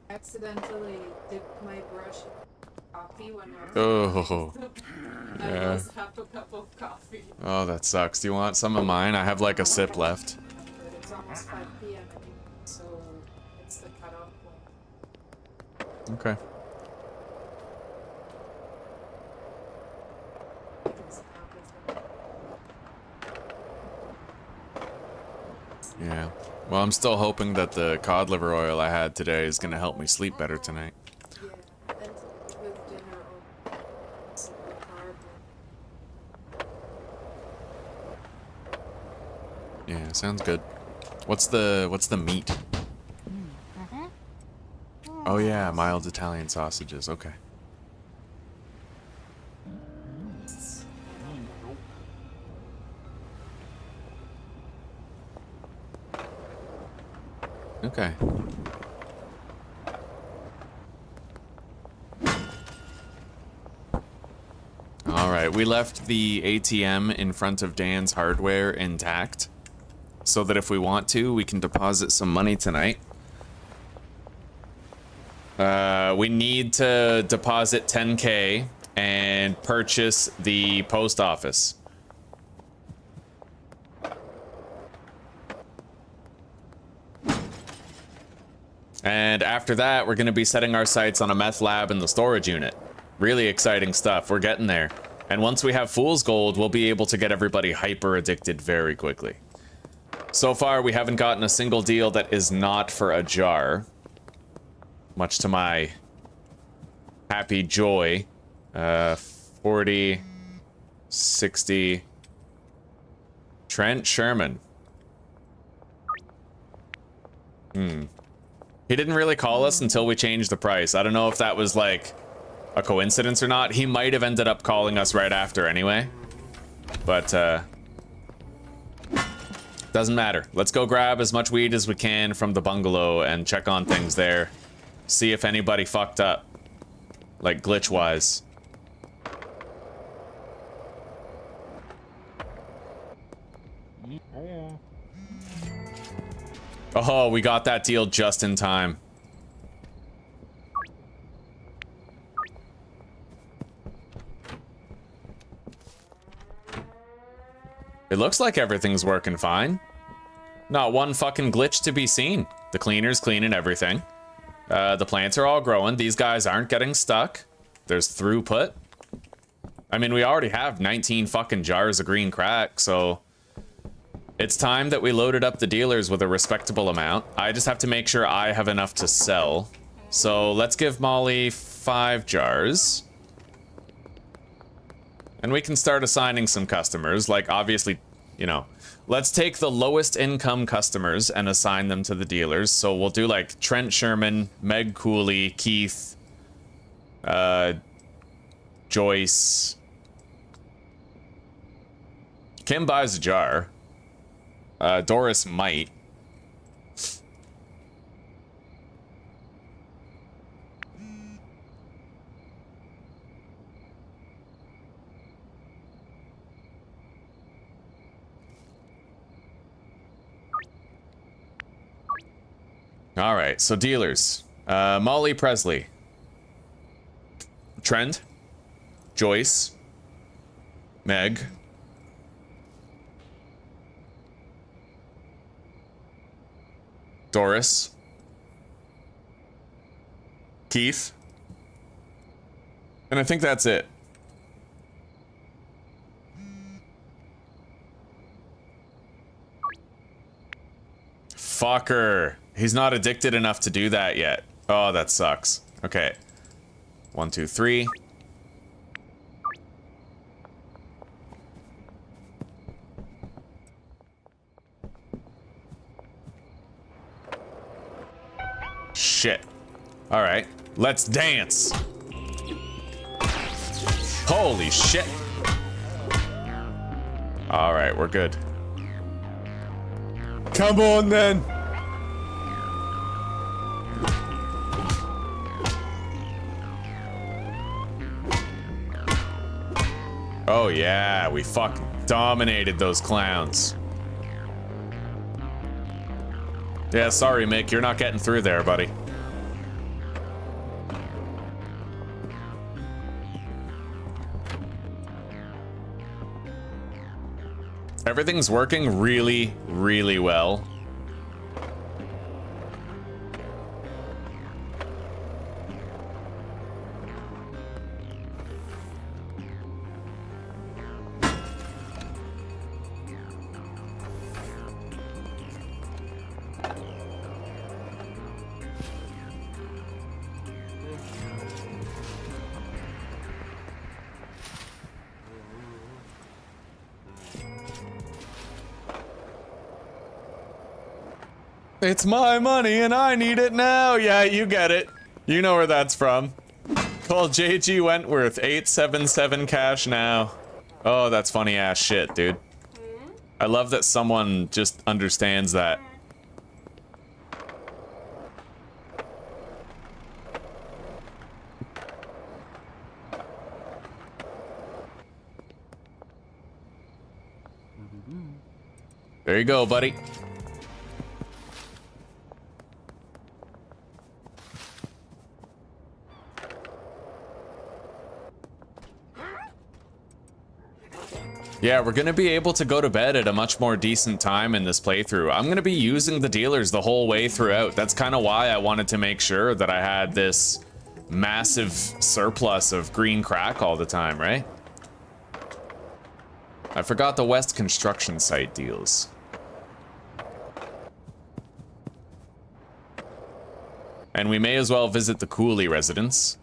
I accidentally dipped my brush in coffee when I was Oh. I Yeah. lost half a cup of coffee. Oh, that sucks. Do you want some of mine? I have like a sip left. But it's almost 5 p.m. anyway, so it's the cutoff point. Okay. Yeah. Well, I'm still hoping that the cod liver oil I had today is gonna help me sleep better tonight. Yeah, and with dinner or simple carb. Yeah, sounds good. What's the meat? Oh yeah, mild Italian sausages. Okay. Okay. All right, we left the ATM in front of Dan's hardware intact so that if we want to, we can deposit some money tonight. We need to deposit 10K and purchase the post office. And after that, we're going to be setting our sights on a meth lab in the storage unit. Really exciting stuff. We're getting there. And once we have Fool's Gold, we'll be able to get everybody hyper addicted very quickly. So far, we haven't gotten a single deal that is not for a jar. Much to my happy joy. 40, 60. Trent Sherman. He didn't really call us until we changed the price. I don't know if that was like a coincidence or not. He might have ended up calling us right after anyway. But doesn't matter. Let's go grab as much weed as we can from the bungalow and check on things there. See if anybody fucked up. Like glitch-wise. Oh, we got that deal just in time. It looks like everything's working fine. Not one fucking glitch to be seen. The cleaner's cleaning everything. The plants are all growing. These guys aren't getting stuck. There's throughput. I mean, we already have 19 fucking jars of green crack, so... It's time that we loaded up the dealers with a respectable amount. I just have to make sure I have enough to sell. So let's give Molly 5 jars. And we can start assigning some customers. Like, obviously, you know, let's take the lowest income customers and assign them to the dealers. So we'll do like Trent Sherman, Meg Cooley, Keith, Joyce. Kim buys a jar. Doris might. All right, so dealers. Molly Presley. Trent. Joyce. Meg. Doris. Keith. And I think that's it. Fucker. He's not addicted enough to do that yet. Oh, that sucks. Okay. 1, 2, 3. Shit. All right, let's dance. Holy shit. All right, we're good. Come on then. Oh yeah, we fucking dominated those clowns. Yeah, sorry, Mick, you're not getting through there, buddy. Everything's working really, really well. It's my money and I need it now. Yeah, you get it. You know where that's from. Call JG Wentworth, 877 cash now. Oh, that's funny ass shit, dude. I love that someone just understands that. There you go, buddy. Yeah, we're gonna be able to go to bed at a much more decent time in this playthrough. I'm gonna be using the dealers the whole way throughout. That's kind of why I wanted to make sure that I had this massive surplus of green crack all the time, right? I forgot the West construction site deals. And we may as well visit the Cooley residence.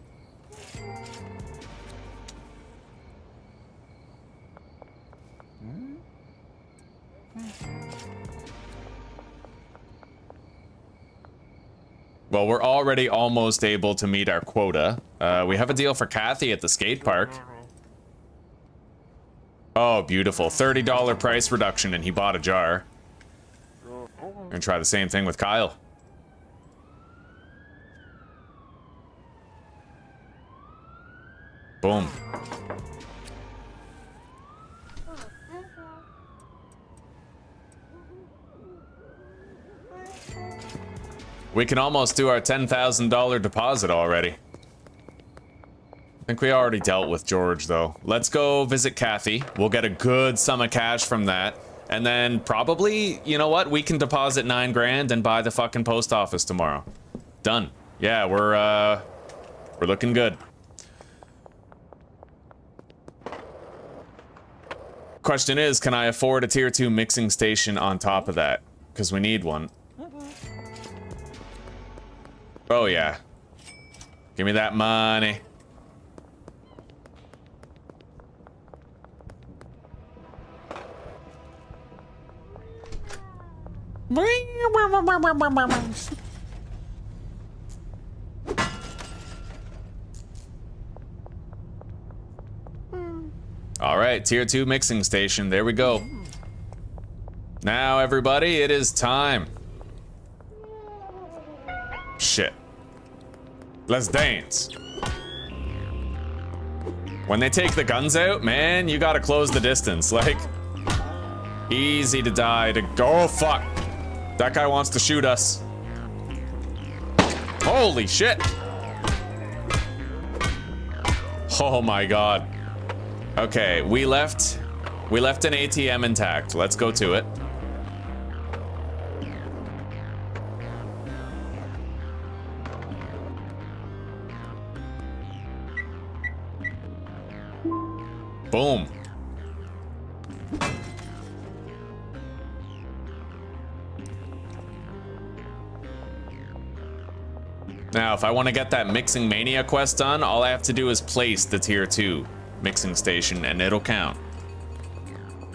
Well, we're already almost able to meet our quota. We have a deal for Kathy at the skate park. Oh, beautiful. $30 price reduction, and he bought a jar. Gonna try the same thing with Kyle. Boom. We can almost do our $10,000 deposit already. I think we already dealt with George, though. Let's go visit Kathy. We'll get a good sum of cash from that. And then probably, you know what? We can deposit 9 grand and buy the fucking post office tomorrow. Done. Yeah, we're looking good. Question is, can I afford a tier 2 mixing station on top of that? Because we need one. Oh yeah. Give me that money. All right, tier 2 mixing station. There we go. Now, everybody, it is time. Shit. Let's dance. When they take the guns out, man, you gotta close the distance. Like, easy to die to go. Oh, fuck. That guy wants to shoot us. Holy shit. Oh my god. Okay, we left an ATM intact. Let's go to it. Boom. Now, if I want to get that Mixing Mania quest done, all I have to do is place the tier 2 mixing station and it'll count.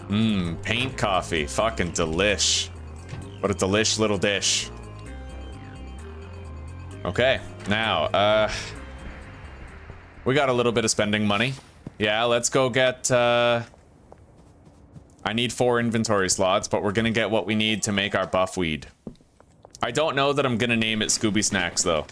Paint coffee. Fucking delish. What a delish little dish. Okay, now, we got a little bit of spending money. Yeah, let's go get, I need 4 inventory slots, but we're gonna get what we need to make our buff weed. I don't know that I'm gonna name it Scooby Snacks, though.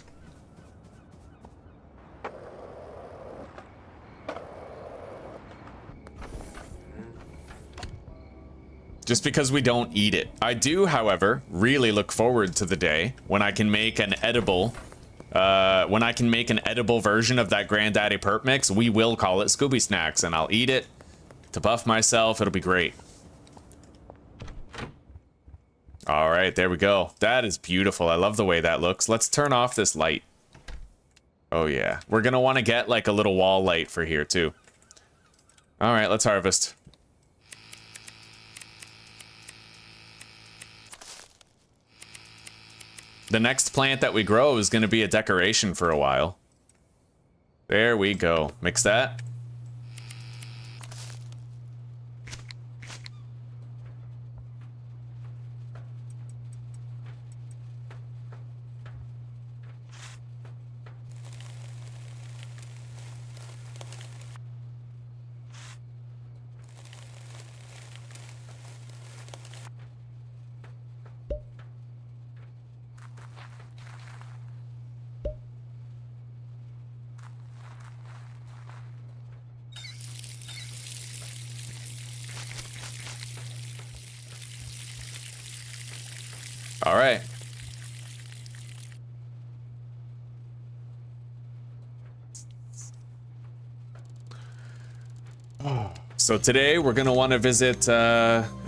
just because we don't eat it. I do, however, really look forward to the day when I can make an edible version of that Granddaddy Perp Mix. We will call it Scooby Snacks, and I'll eat it to buff myself. It'll be great. All right, there we go. That is beautiful. I love the way that looks. Let's turn off this light. Oh yeah, we're gonna want to get like a little wall light for here too. All right, let's harvest. The next plant that we grow is going to be a decoration for a while. There we go. Mix that. All right. So today we're gonna want to visit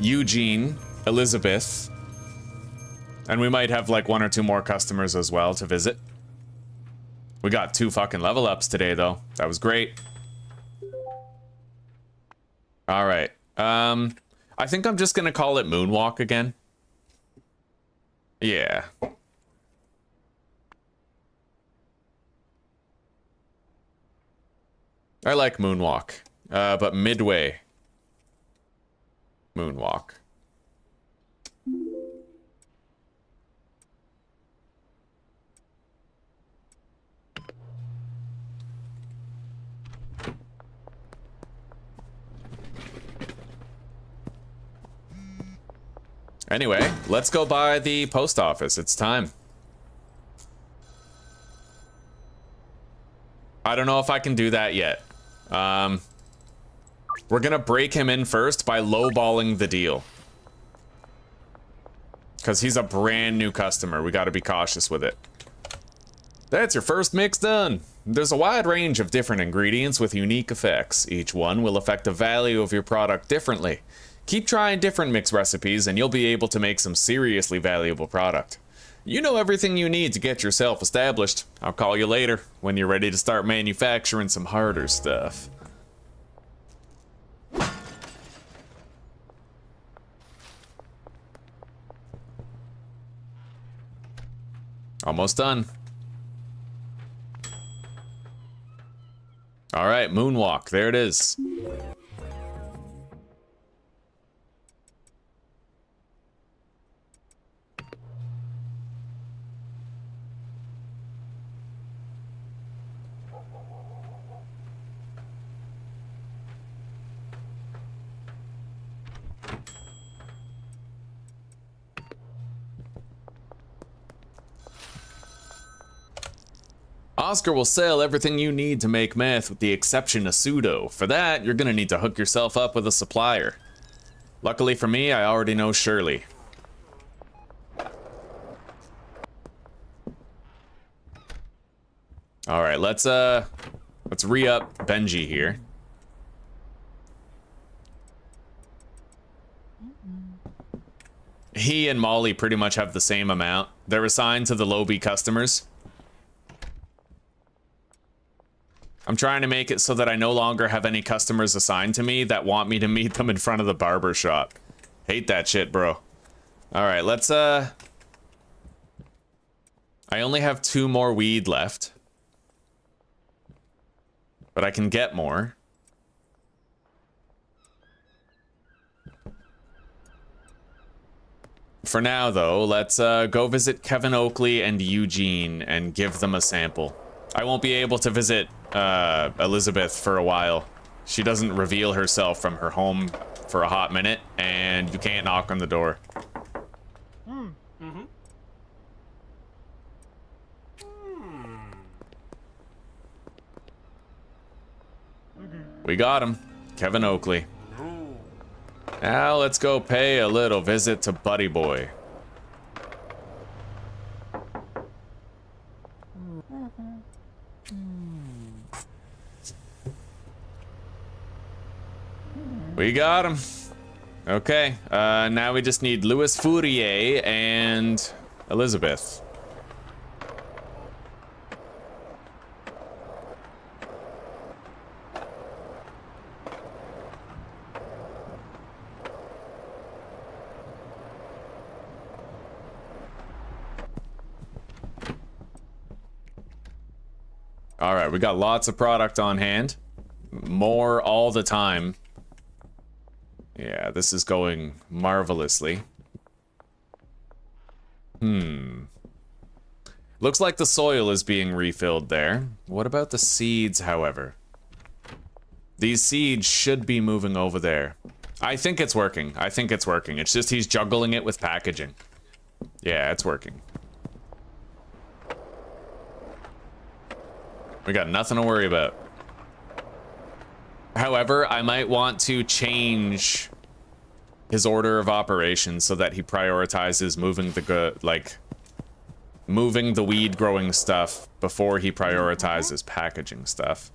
Eugene, Elizabeth, and we might have like 1 or 2 more customers as well to visit. We got 2 fucking level ups today though. That was great. All right. I think I'm just gonna call it Moonwalk again. Yeah. I like Moonwalk, but Midway Moonwalk. Anyway, let's go by the post office. It's time. I don't know if I can do that yet. We're gonna break him in first by lowballing the deal. Because he's a brand new customer. We gotta be cautious with it. That's your first mix done. There's a wide range of different ingredients with unique effects. Each one will affect the value of your product differently. Keep trying different mix recipes and you'll be able to make some seriously valuable product. You know everything you need to get yourself established. I'll call you later when you're ready to start manufacturing some harder stuff. Almost done. All right, Moonwalk, there it is. Oscar will sell everything you need to make meth with the exception of pseudo. For that, you're gonna need to hook yourself up with a supplier. Luckily for me, I already know Shirley. All right, let's re-up Benji here. He and Molly pretty much have the same amount. They're assigned to the Lobby customers. I'm trying to make it so that I no longer have any customers assigned to me that want me to meet them in front of the barber shop. Hate that shit, bro. All right, let's, I only have 2 more weed left. But I can get more. For now, though, let's go visit Kevin Oakley and Eugene and give them a sample. I won't be able to visit Elizabeth for a while. She doesn't reveal herself from her home for a hot minute, and you can't knock on the door. We got him. Kevin Oakley. Now let's go pay a little visit to Buddy Boy. We got him. Okay, now we just need Louis Fourier and Elizabeth. All right, we got lots of product on hand. More all the time. Yeah, this is going marvelously. Looks like the soil is being refilled there. What about the seeds, however? These seeds should be moving over there. I think it's working. I think it's working. It's just he's juggling it with packaging. Yeah, it's working. We got nothing to worry about. However, I might want to change his order of operations so that he prioritizes moving the weed growing stuff before he prioritizes packaging stuff.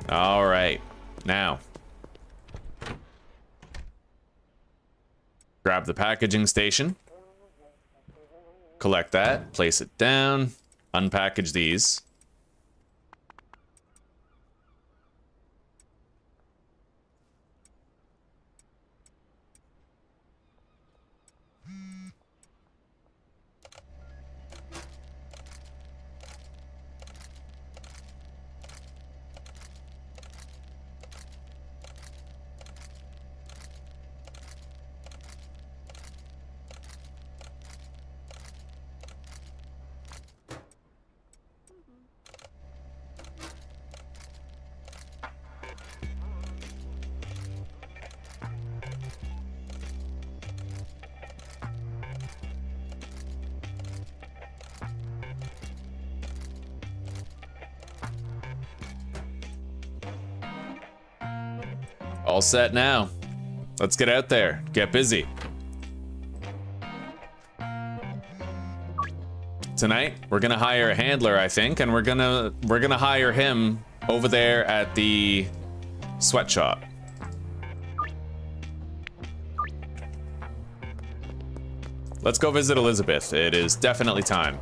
All right, now grab the packaging station, collect that, place it down, unpackage these. All set now. Let's get out there. Get busy. Tonight, we're gonna hire a handler, I think, and we're gonna hire him over there at the sweatshop. Let's go visit Elizabeth. It is definitely time.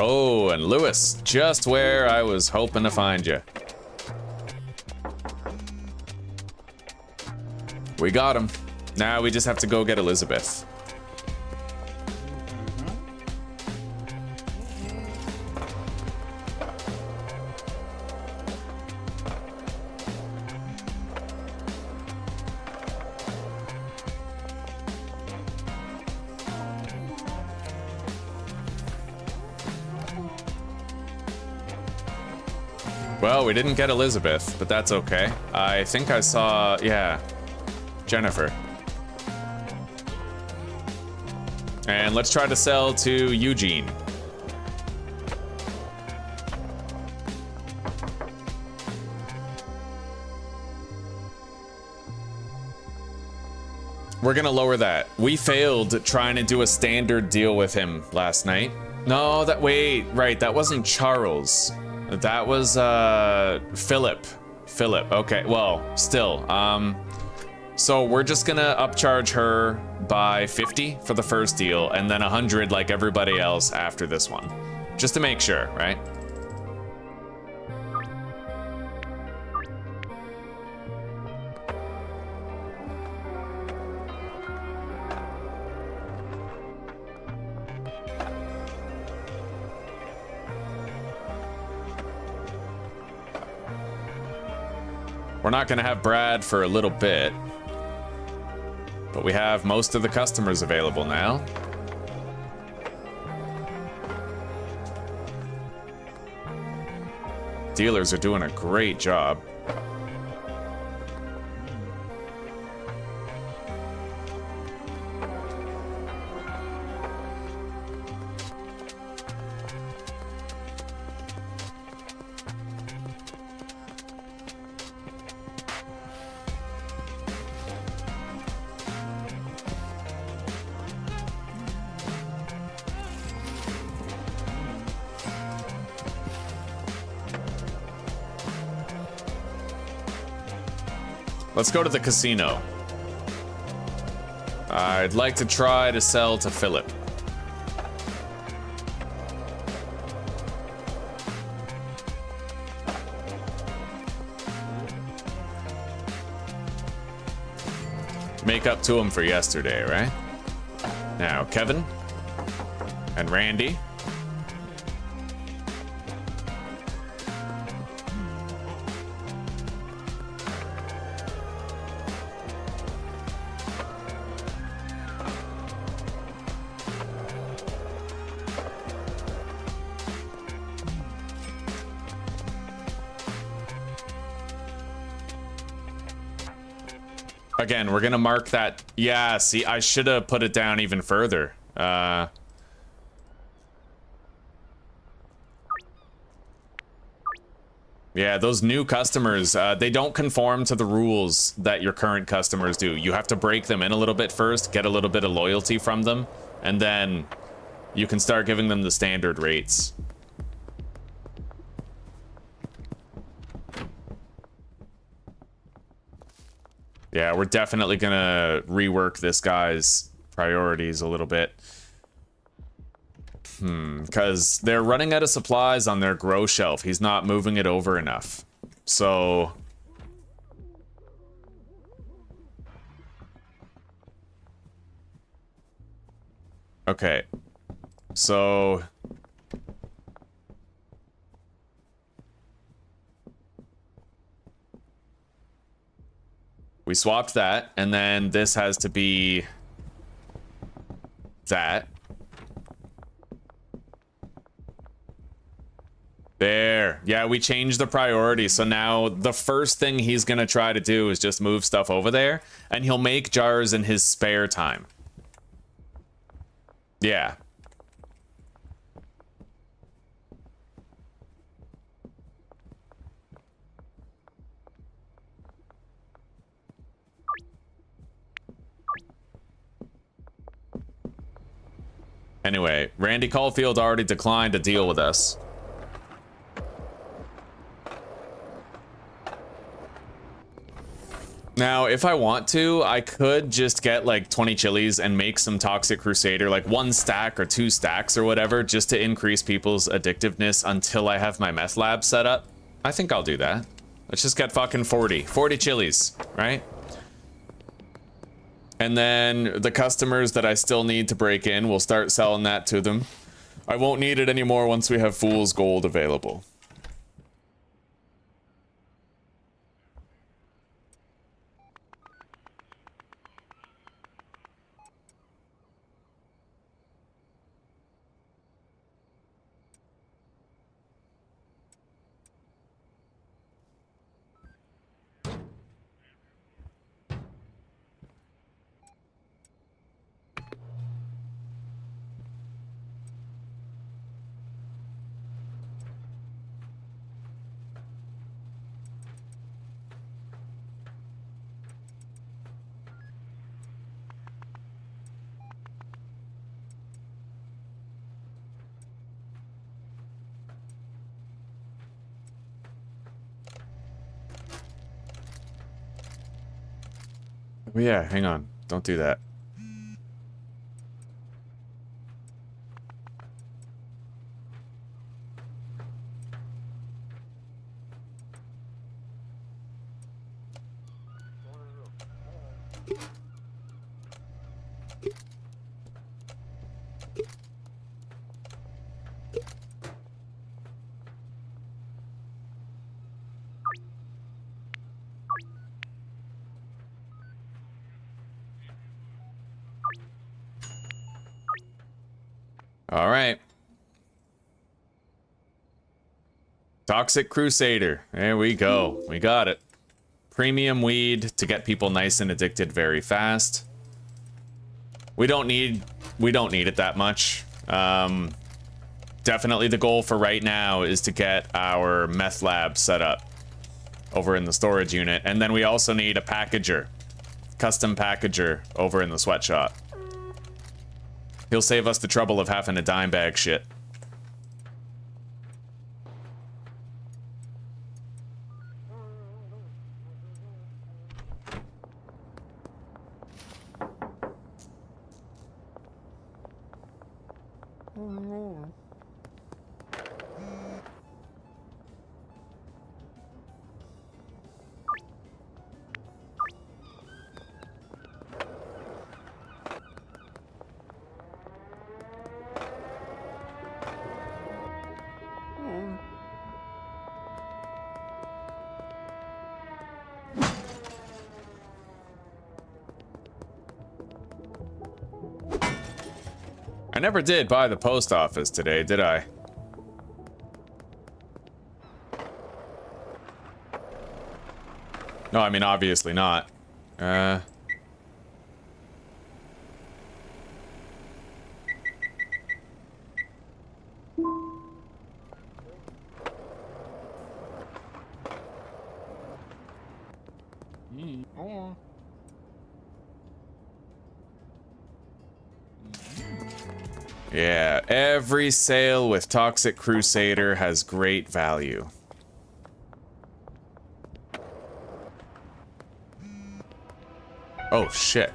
Oh, and Lewis, just where I was hoping to find you. We got him. Now we just have to go get Elizabeth. Well, we didn't get Elizabeth, but that's okay. I think I saw, yeah, Jennifer. And let's try to sell to Eugene. We're gonna lower that. We failed trying to do a standard deal with him last night. No, wait, right, that wasn't Charles. That was Philip. Okay, well, still. So we're just gonna upcharge her by 50 for the first deal, and then 100 like everybody else after this one. Just to make sure, right? We're not gonna have Brad for a little bit, but we have most of the customers available now. dealers are doing a great job. Let's go to the casino. I'd like to try to sell to Philip. Make up to him for yesterday, right? Now, Kevin and Randy. Again, we're gonna mark that. Yeah, see, I should have put it down even further. Yeah, those new customers, they don't conform to the rules that your current customers do. You have to break them in a little bit first, get a little bit of loyalty from them, and then you can start giving them the standard rates. Yeah, we're definitely gonna rework this guy's priorities a little bit. Because they're running out of supplies on their grow shelf. He's not moving it over enough. So... okay. So... we swapped that, and then this has to be that. There. Yeah, we changed the priority. So now the first thing he's gonna try to do is just move stuff over there, and he'll make jars in his spare time. Yeah. Anyway, Randy Caulfield already declined to deal with us. Now, if I want to, I could just get like 20 chilies and make some Toxic Crusader, like 1 stack or 2 stacks or whatever, just to increase people's addictiveness until I have my meth lab set up. I think I'll do that. Let's just get fucking 40 chilies, right? And then the customers that I still need to break in, we'll start selling that to them. I won't need it anymore once we have Fool's Gold available. Oh yeah, hang on. Don't do that. All right. Toxic Crusader. There we go. We got it. Premium weed to get people nice and addicted very fast. We don't need it that much. Definitely the goal for right now is to get our meth lab set up over in the storage unit, and then we also need a packager, custom packager over in the sweatshop. He'll save us the trouble of having to dime bag shit. I never did buy the post office today, did I? No, I mean, obviously not. Yeah, every sale with Toxic Crusader has great value. Oh, shit.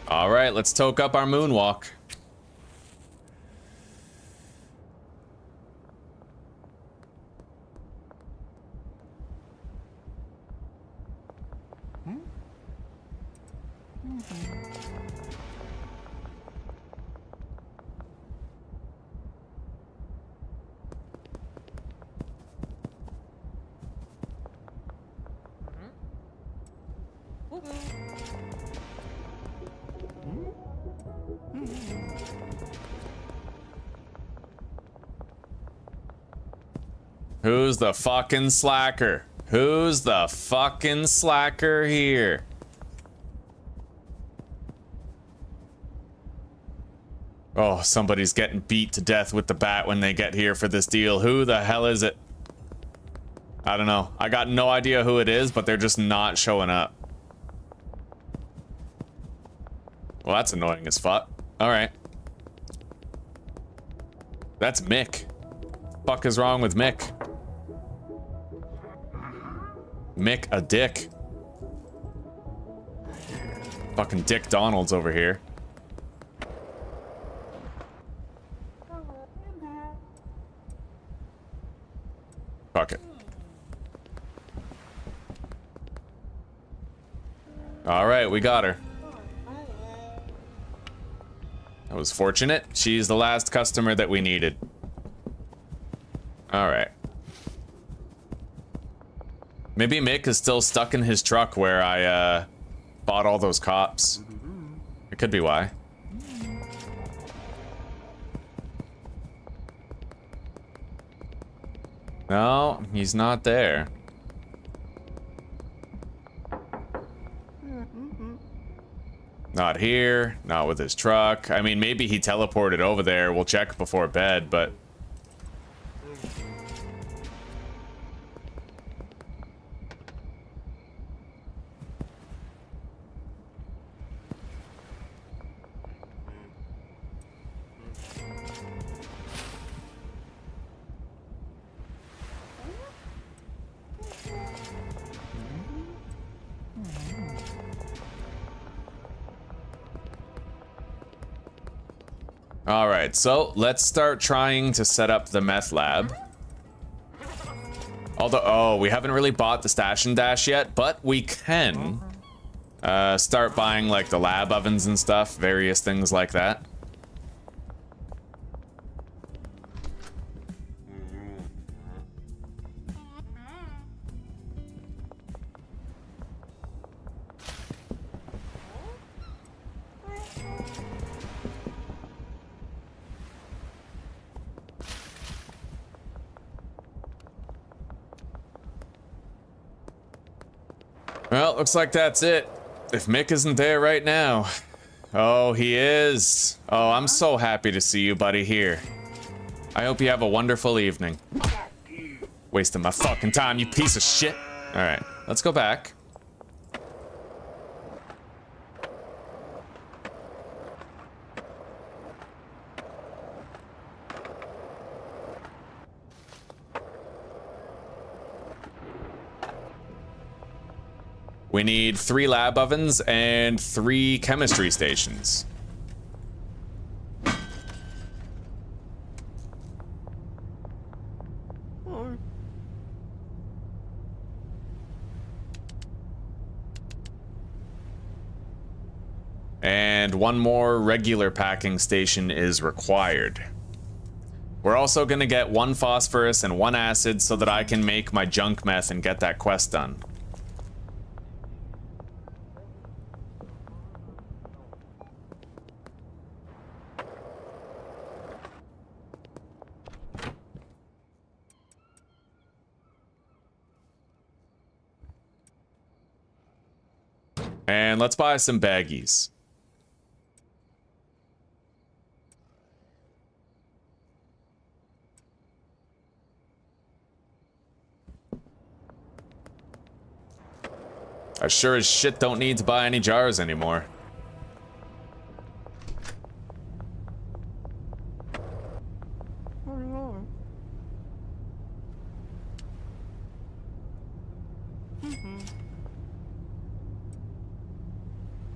All right, let's toke up our moonwalk. Who's the fucking slacker? Who's the fucking slacker here? Oh, somebody's getting beat to death with the bat when they get here for this deal. Who the hell is it? I don't know. I got no idea who it is, but they're just not showing up. Well, that's annoying as fuck. All right. That's Mick. Fuck is wrong with Mick? Mick a dick. Fucking Dick Donald's over here. Fuck it. Alright, we got her. That was fortunate. She's the last customer that we needed. Alright. Maybe Mick is still stuck in his truck where I bought all those cops. It could be why. No, he's not there. Not here, not with his truck. I mean, maybe he teleported over there. We'll check before bed, but... Alright, so let's start trying to set up the meth lab. Although, oh, we haven't really bought the stash and dash yet, but we can start buying like the lab ovens and stuff, various things like that. Well, looks like that's it. If Mick isn't there right now. Oh, he is. Oh, I'm so happy to see you, buddy, here. I hope you have a wonderful evening. Wasting my fucking time, you piece of shit. Alright, let's go back. We need 3 lab ovens and 3 chemistry stations. And 1 more regular packing station is required. We're also gonna get 1 phosphorus and 1 acid so that I can make my junk meth and get that quest done. And let's buy some baggies. I sure as shit don't need to buy any jars anymore.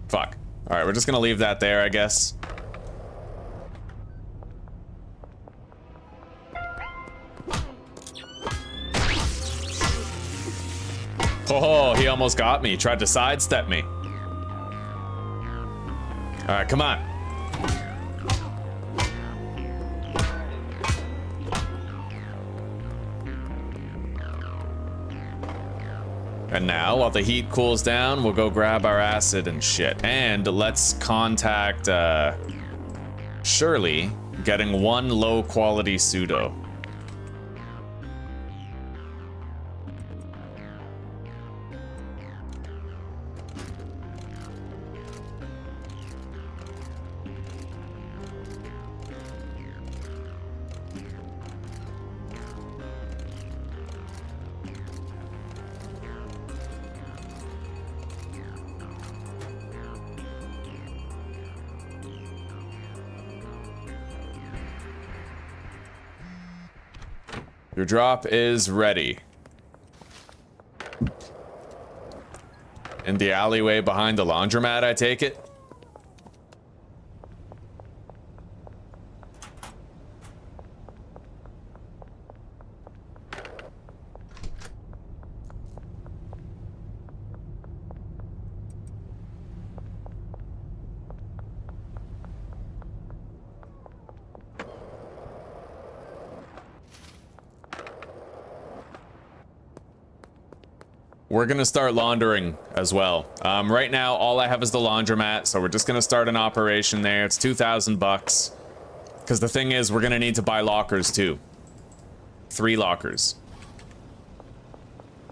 Fuck. Alright, we're just gonna leave that there, I guess. Oh, he almost got me. Tried to sidestep me. Alright, come on. And now, while the heat cools down, we'll go grab our acid and shit. And let's contact, Shirley, getting 1 low-quality pseudo. Your drop is ready. In the alleyway behind the laundromat, I take it? We're gonna start laundering as well. Right now, all I have is the laundromat, so we're just gonna start an operation there. It's 2,000 bucks. Because the thing is, we're gonna need to buy lockers too. 3 lockers.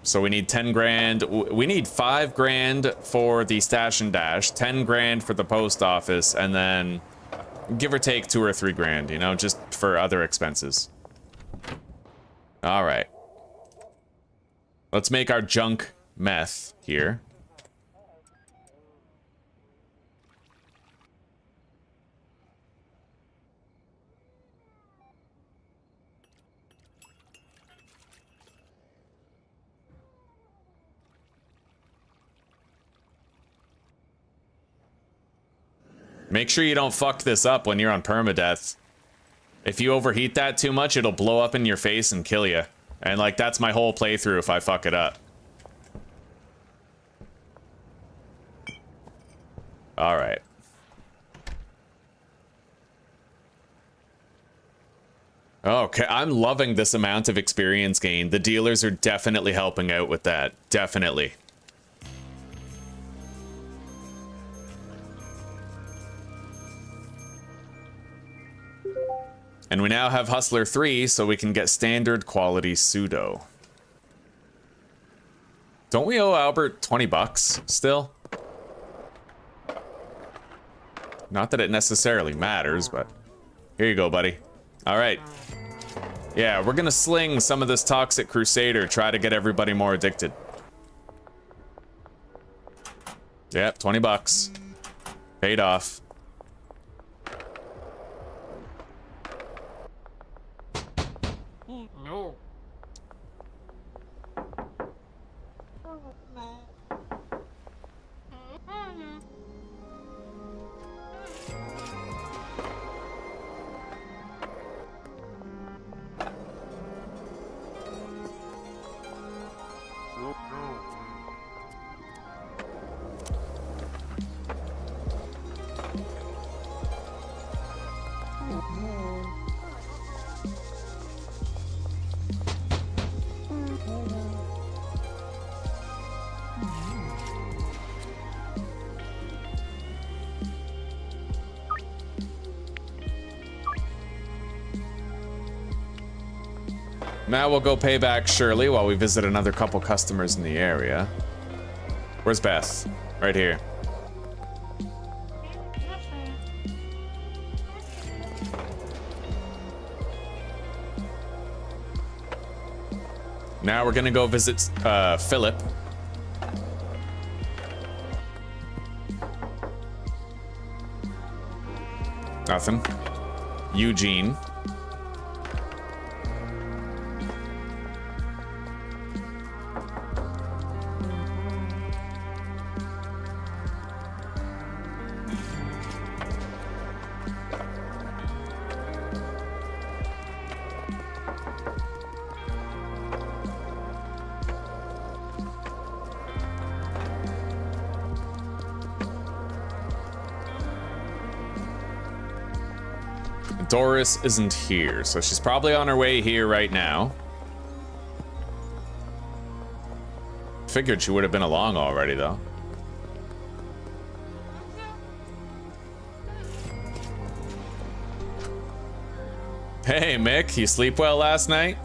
So we need 10 grand. We need 5 grand for the stash and dash, 10 grand for the post office, and then give or take 2 or 3 grand, you know, just for other expenses. All right. Let's make our junk meth here. Make sure you don't fuck this up when you're on permadeath. If you overheat that too much, it'll blow up in your face and kill you. And like, that's my whole playthrough if I fuck it up. All right. Okay, I'm loving this amount of experience gain. The dealers are definitely helping out with that. Definitely. And we now have Hustler 3, so we can get standard quality pseudo. Don't we owe Albert 20 bucks still? Not that it necessarily matters, but here you go, buddy. All right. Yeah, we're gonna sling some of this Toxic Crusader, try to get everybody more addicted. Yep, 20 bucks. Paid off. No. Now we'll go pay back Shirley while we visit another couple customers in the area. Where's Beth? Right here. Now we're gonna go visit Philip. Nothing. Eugene. Doris isn't here, so she's probably on her way here right now. Figured she would have been along already, though. Hey, Mick, you sleep well last night?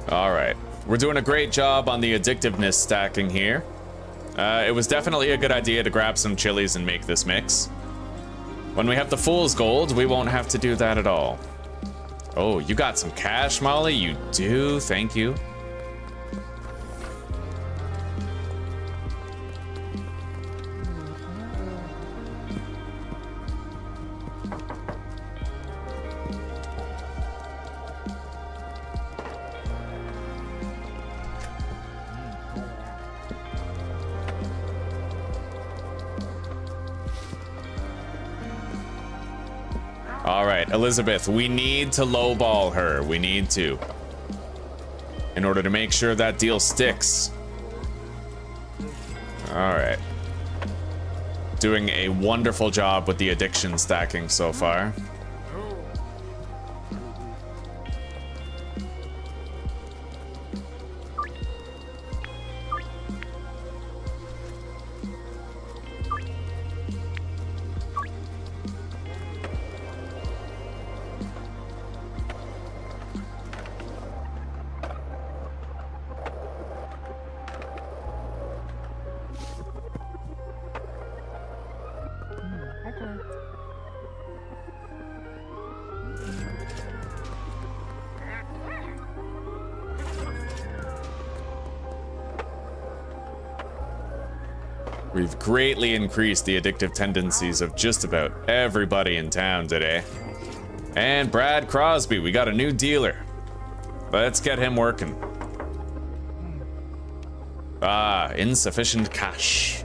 All right, we're doing a great job on the addictiveness stacking here. It was definitely a good idea to grab some chilies and make this mix. When we have the Fool's Gold, we won't have to do that at all. Oh, you got some cash, Molly? You do? Thank you. All right, Elizabeth, we need to lowball her. We need to. In order to make sure that deal sticks. All right. Doing a wonderful job with the addiction stacking so far. We've greatly increased the addictive tendencies of just about everybody in town today. And Brad Crosby, we got a new dealer. Let's get him working. Ah, insufficient cash.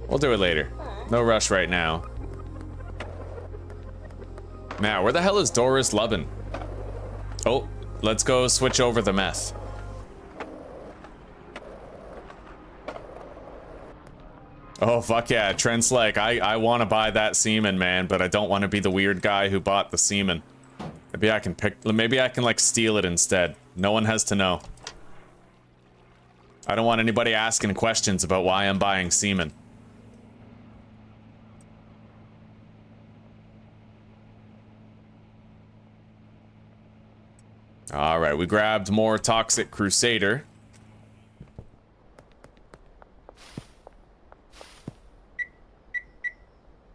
We'll do it later. No rush right now. Now, where the hell is Doris Lubin? Oh, let's go switch over the meth. Oh, fuck yeah. Trent's like, I want to buy that semen, man, but I don't want to be the weird guy who bought the semen. Maybe I can like steal it instead. No one has to know. I don't want anybody asking questions about why I'm buying semen. All right, we grabbed more Toxic Crusader.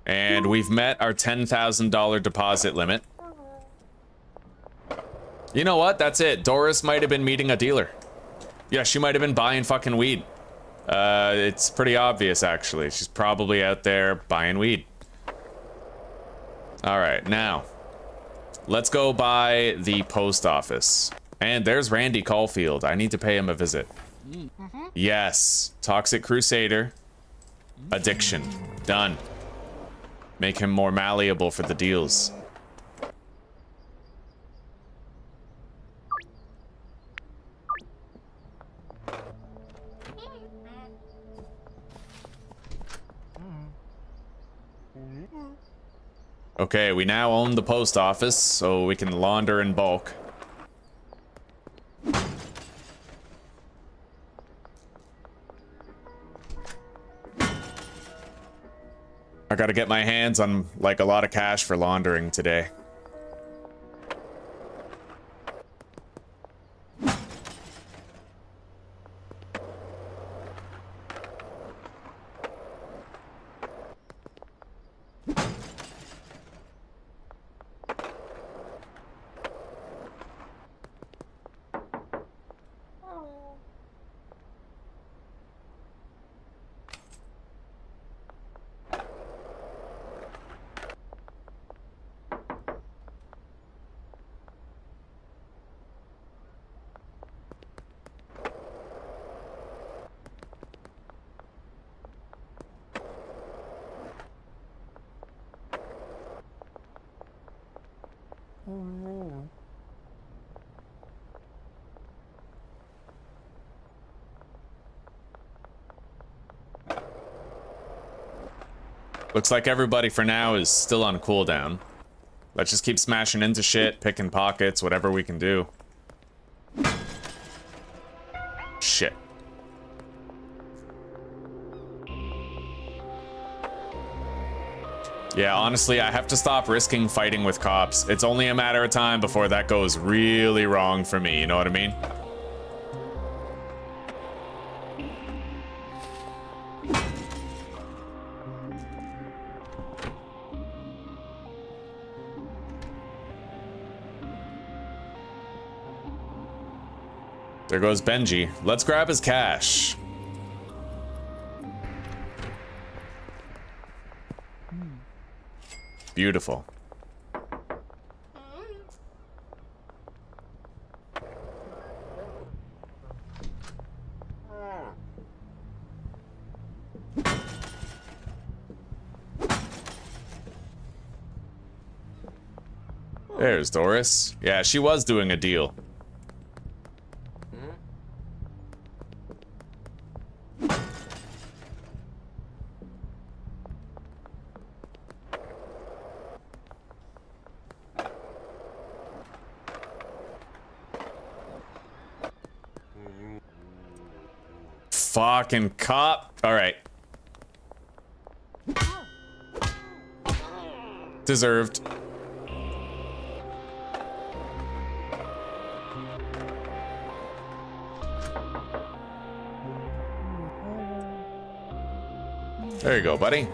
And we've met our $10,000 deposit limit. You know what? That's it. Doris might have been meeting a dealer. Yeah, she might have been buying fucking weed. It's pretty obvious, actually. She's probably out there buying weed. All right, now, let's go by the post office. And there's Randy Caulfield. I need to pay him a visit. Yes, Toxic Crusader. Addiction. Done. Make him more malleable for the deals. Okay, we now own the post office, so we can launder in bulk. I gotta get my hands on, like, a lot of cash for laundering today. Looks like everybody for now is still on cooldown. Let's just keep smashing into shit, picking pockets, whatever we can do. Shit. Yeah, honestly, I have to stop risking fighting with cops. It's only a matter of time before that goes really wrong for me, you know what I mean? There goes Benji. Let's grab his cash. Beautiful. There's Doris. Yeah, she was doing a deal. Fucking cop. All right. Deserved. There you go, buddy.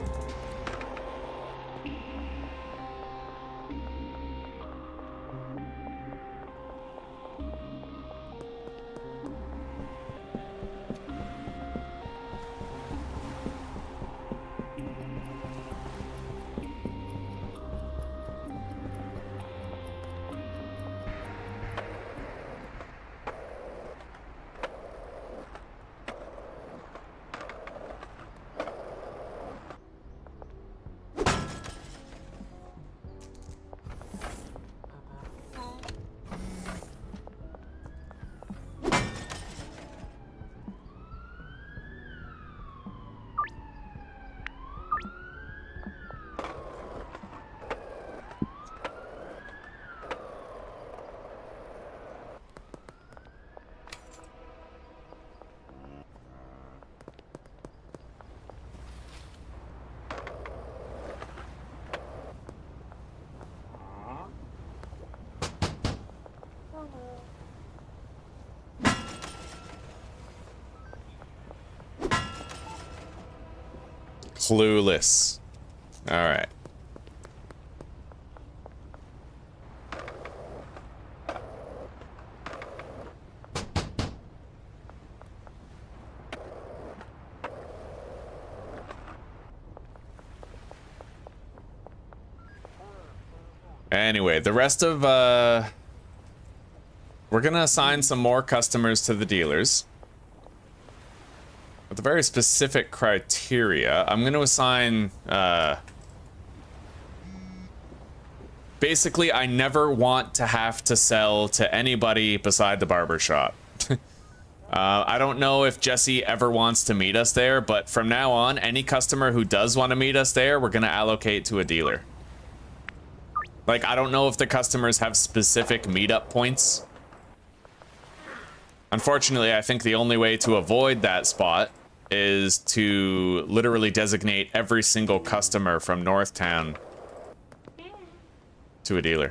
Clueless. All right. Anyway, the rest of, we're gonna assign some more customers to the dealers. With a very specific criteria. I'm gonna assign, basically, I never want to have to sell to anybody beside the barber shop. I don't know if Jesse ever wants to meet us there, but from now on, any customer who does want to meet us there, we're gonna allocate to a dealer. Like, I don't know if the customers have specific meetup points. Unfortunately, I think the only way to avoid that spot is to literally designate every single customer from Northtown to a dealer.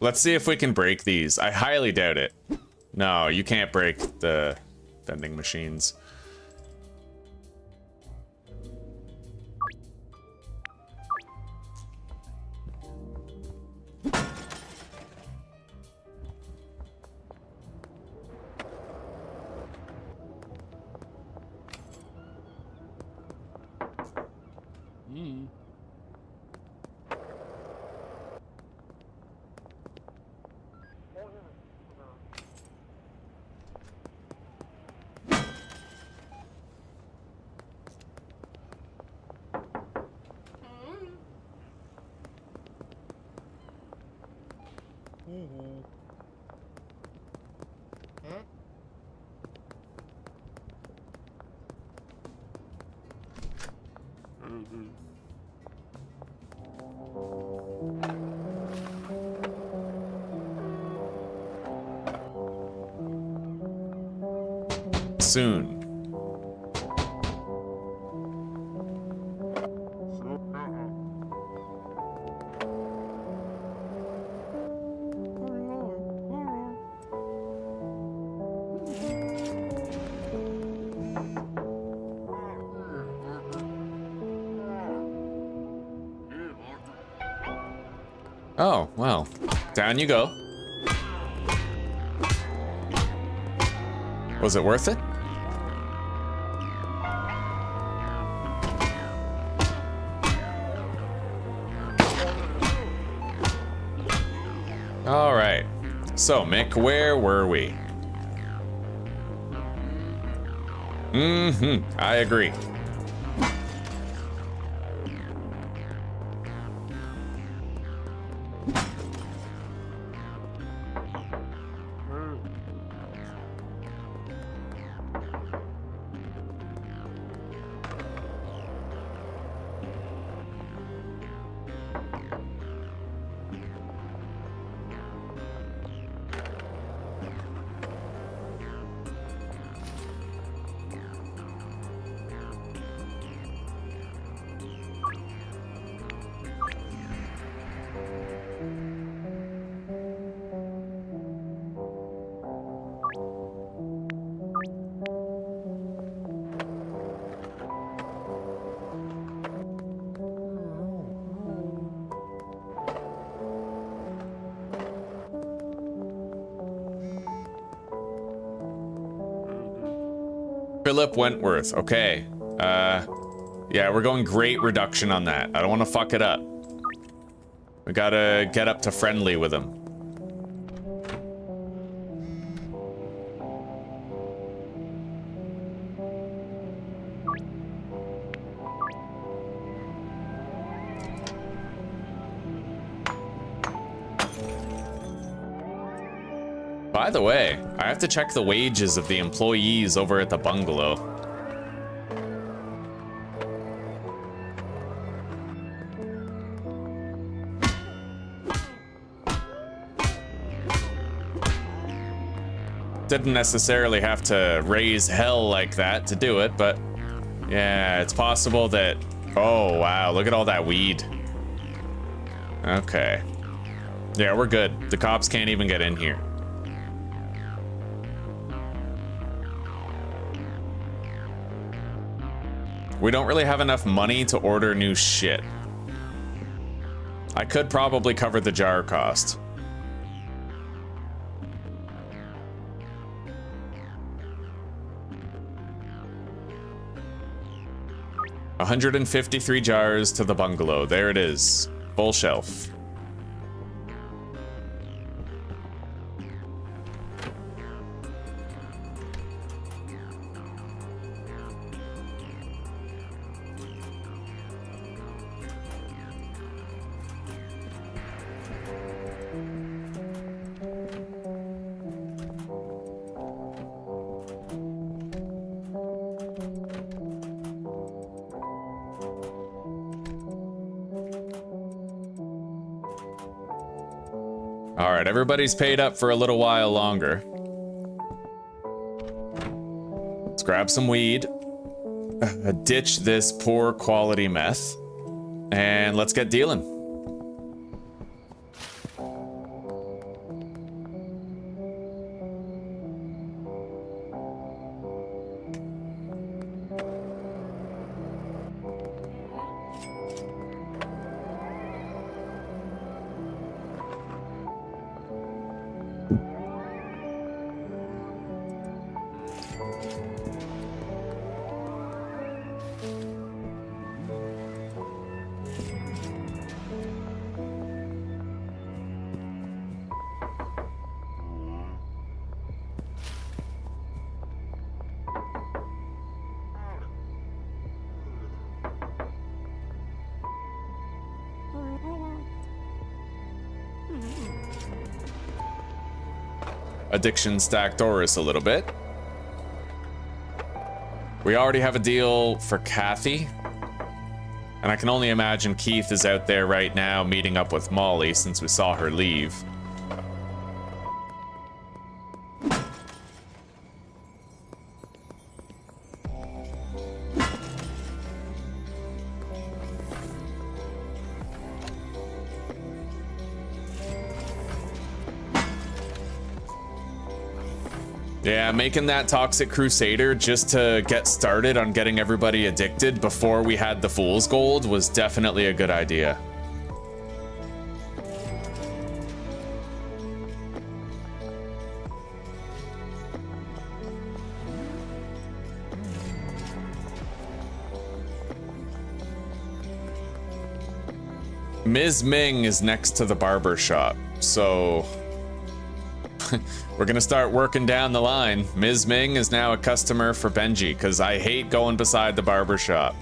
Let's see if we can break these. I highly doubt it. No, you can't break the vending machines. Soon. Oh, well, down you go. Was it worth it? All right. So, Mick, where were we? I agree. Philip Wentworth. Okay. Yeah, we're going great reduction on that. I don't want to fuck it up. We gotta get up to friendly with him. By the way, I have to check the wages of the employees over at the bungalow. Didn't necessarily have to raise hell like that to do it, but yeah, it's possible that... Oh, wow, look at all that weed. Okay. Yeah, we're good. The cops can't even get in here. We don't really have enough money to order new shit. I could probably cover the jar cost. $153 jars to the bungalow. There it is. Full shelf. All right, everybody's paid up for a little while longer. Let's grab some weed, ditch this poor quality meth, and let's get dealing. Addiction stacked Doris a little bit. We already have a deal for Kathy. And I can only imagine Keith is out there right now meeting up with Molly since we saw her leave. Yeah, making that Toxic Crusader just to get started on getting everybody addicted before we had the Fool's Gold was definitely a good idea. Ms. Ming is next to the barber shop, so... We're gonna start working down the line. Ms. Ming is now a customer for Benji, because I hate going beside the barber shop.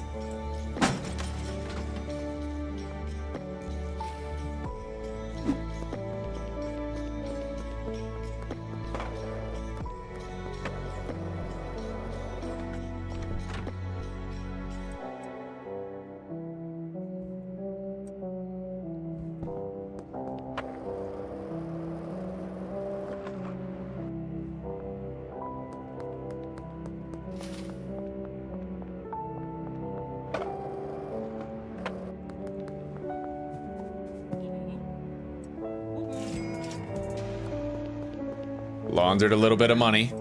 Laundered a little bit of money.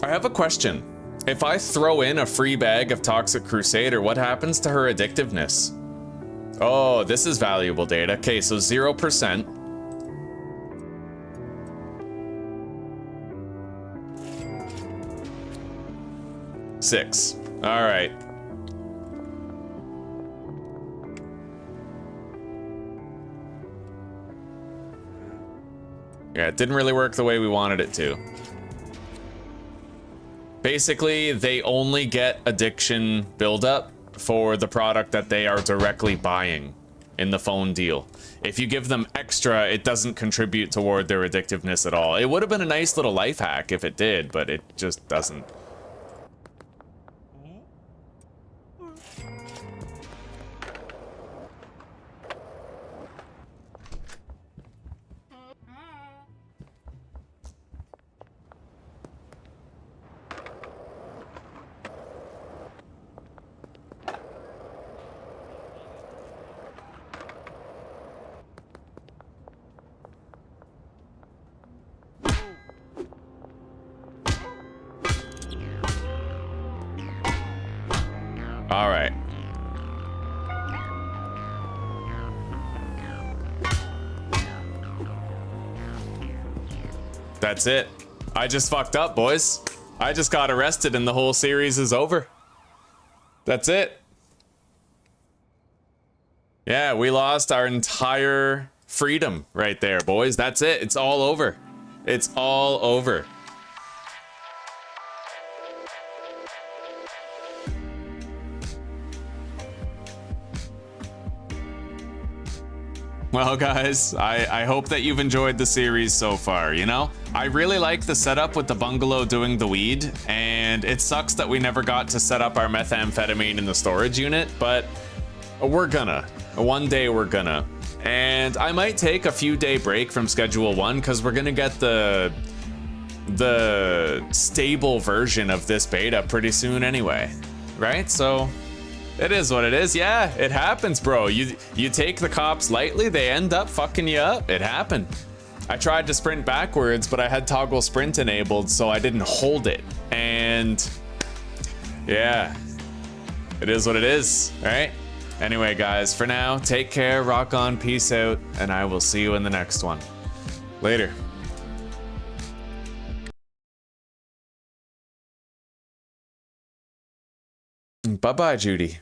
I have a question. If I throw in a free bag of Toxic Crusader, what happens to her addictiveness? Oh, this is valuable data. Okay, so 0%. Six. All right. Yeah, it didn't really work the way we wanted it to. Basically, they only get addiction buildup for the product that they are directly buying in the phone deal. If you give them extra, it doesn't contribute toward their addictiveness at all. It would have been a nice little life hack if it did, but it just doesn't. All right. That's it. I just fucked up, boys. I just got arrested and the whole series is over. That's it. Yeah, we lost our entire freedom right there, boys. That's it. It's all over. It's all over. Well, guys, I hope that you've enjoyed the series so far, you know? I really like the setup with the bungalow doing the weed, and it sucks that we never got to set up our methamphetamine in the storage unit, but we're gonna. One day we're gonna. And I might take a few day break from Schedule 1, because we're gonna get the stable version of this beta pretty soon anyway, right? So it is what it is. Yeah, it happens, bro. You take the cops lightly, they end up fucking you up. It happened. I tried to sprint backwards, but I had toggle sprint enabled, so I didn't hold it. And yeah, it is what it is, all right? Anyway, guys, for now, take care, rock on, peace out, and I will see you in the next one. Later. Bye-bye, Judy.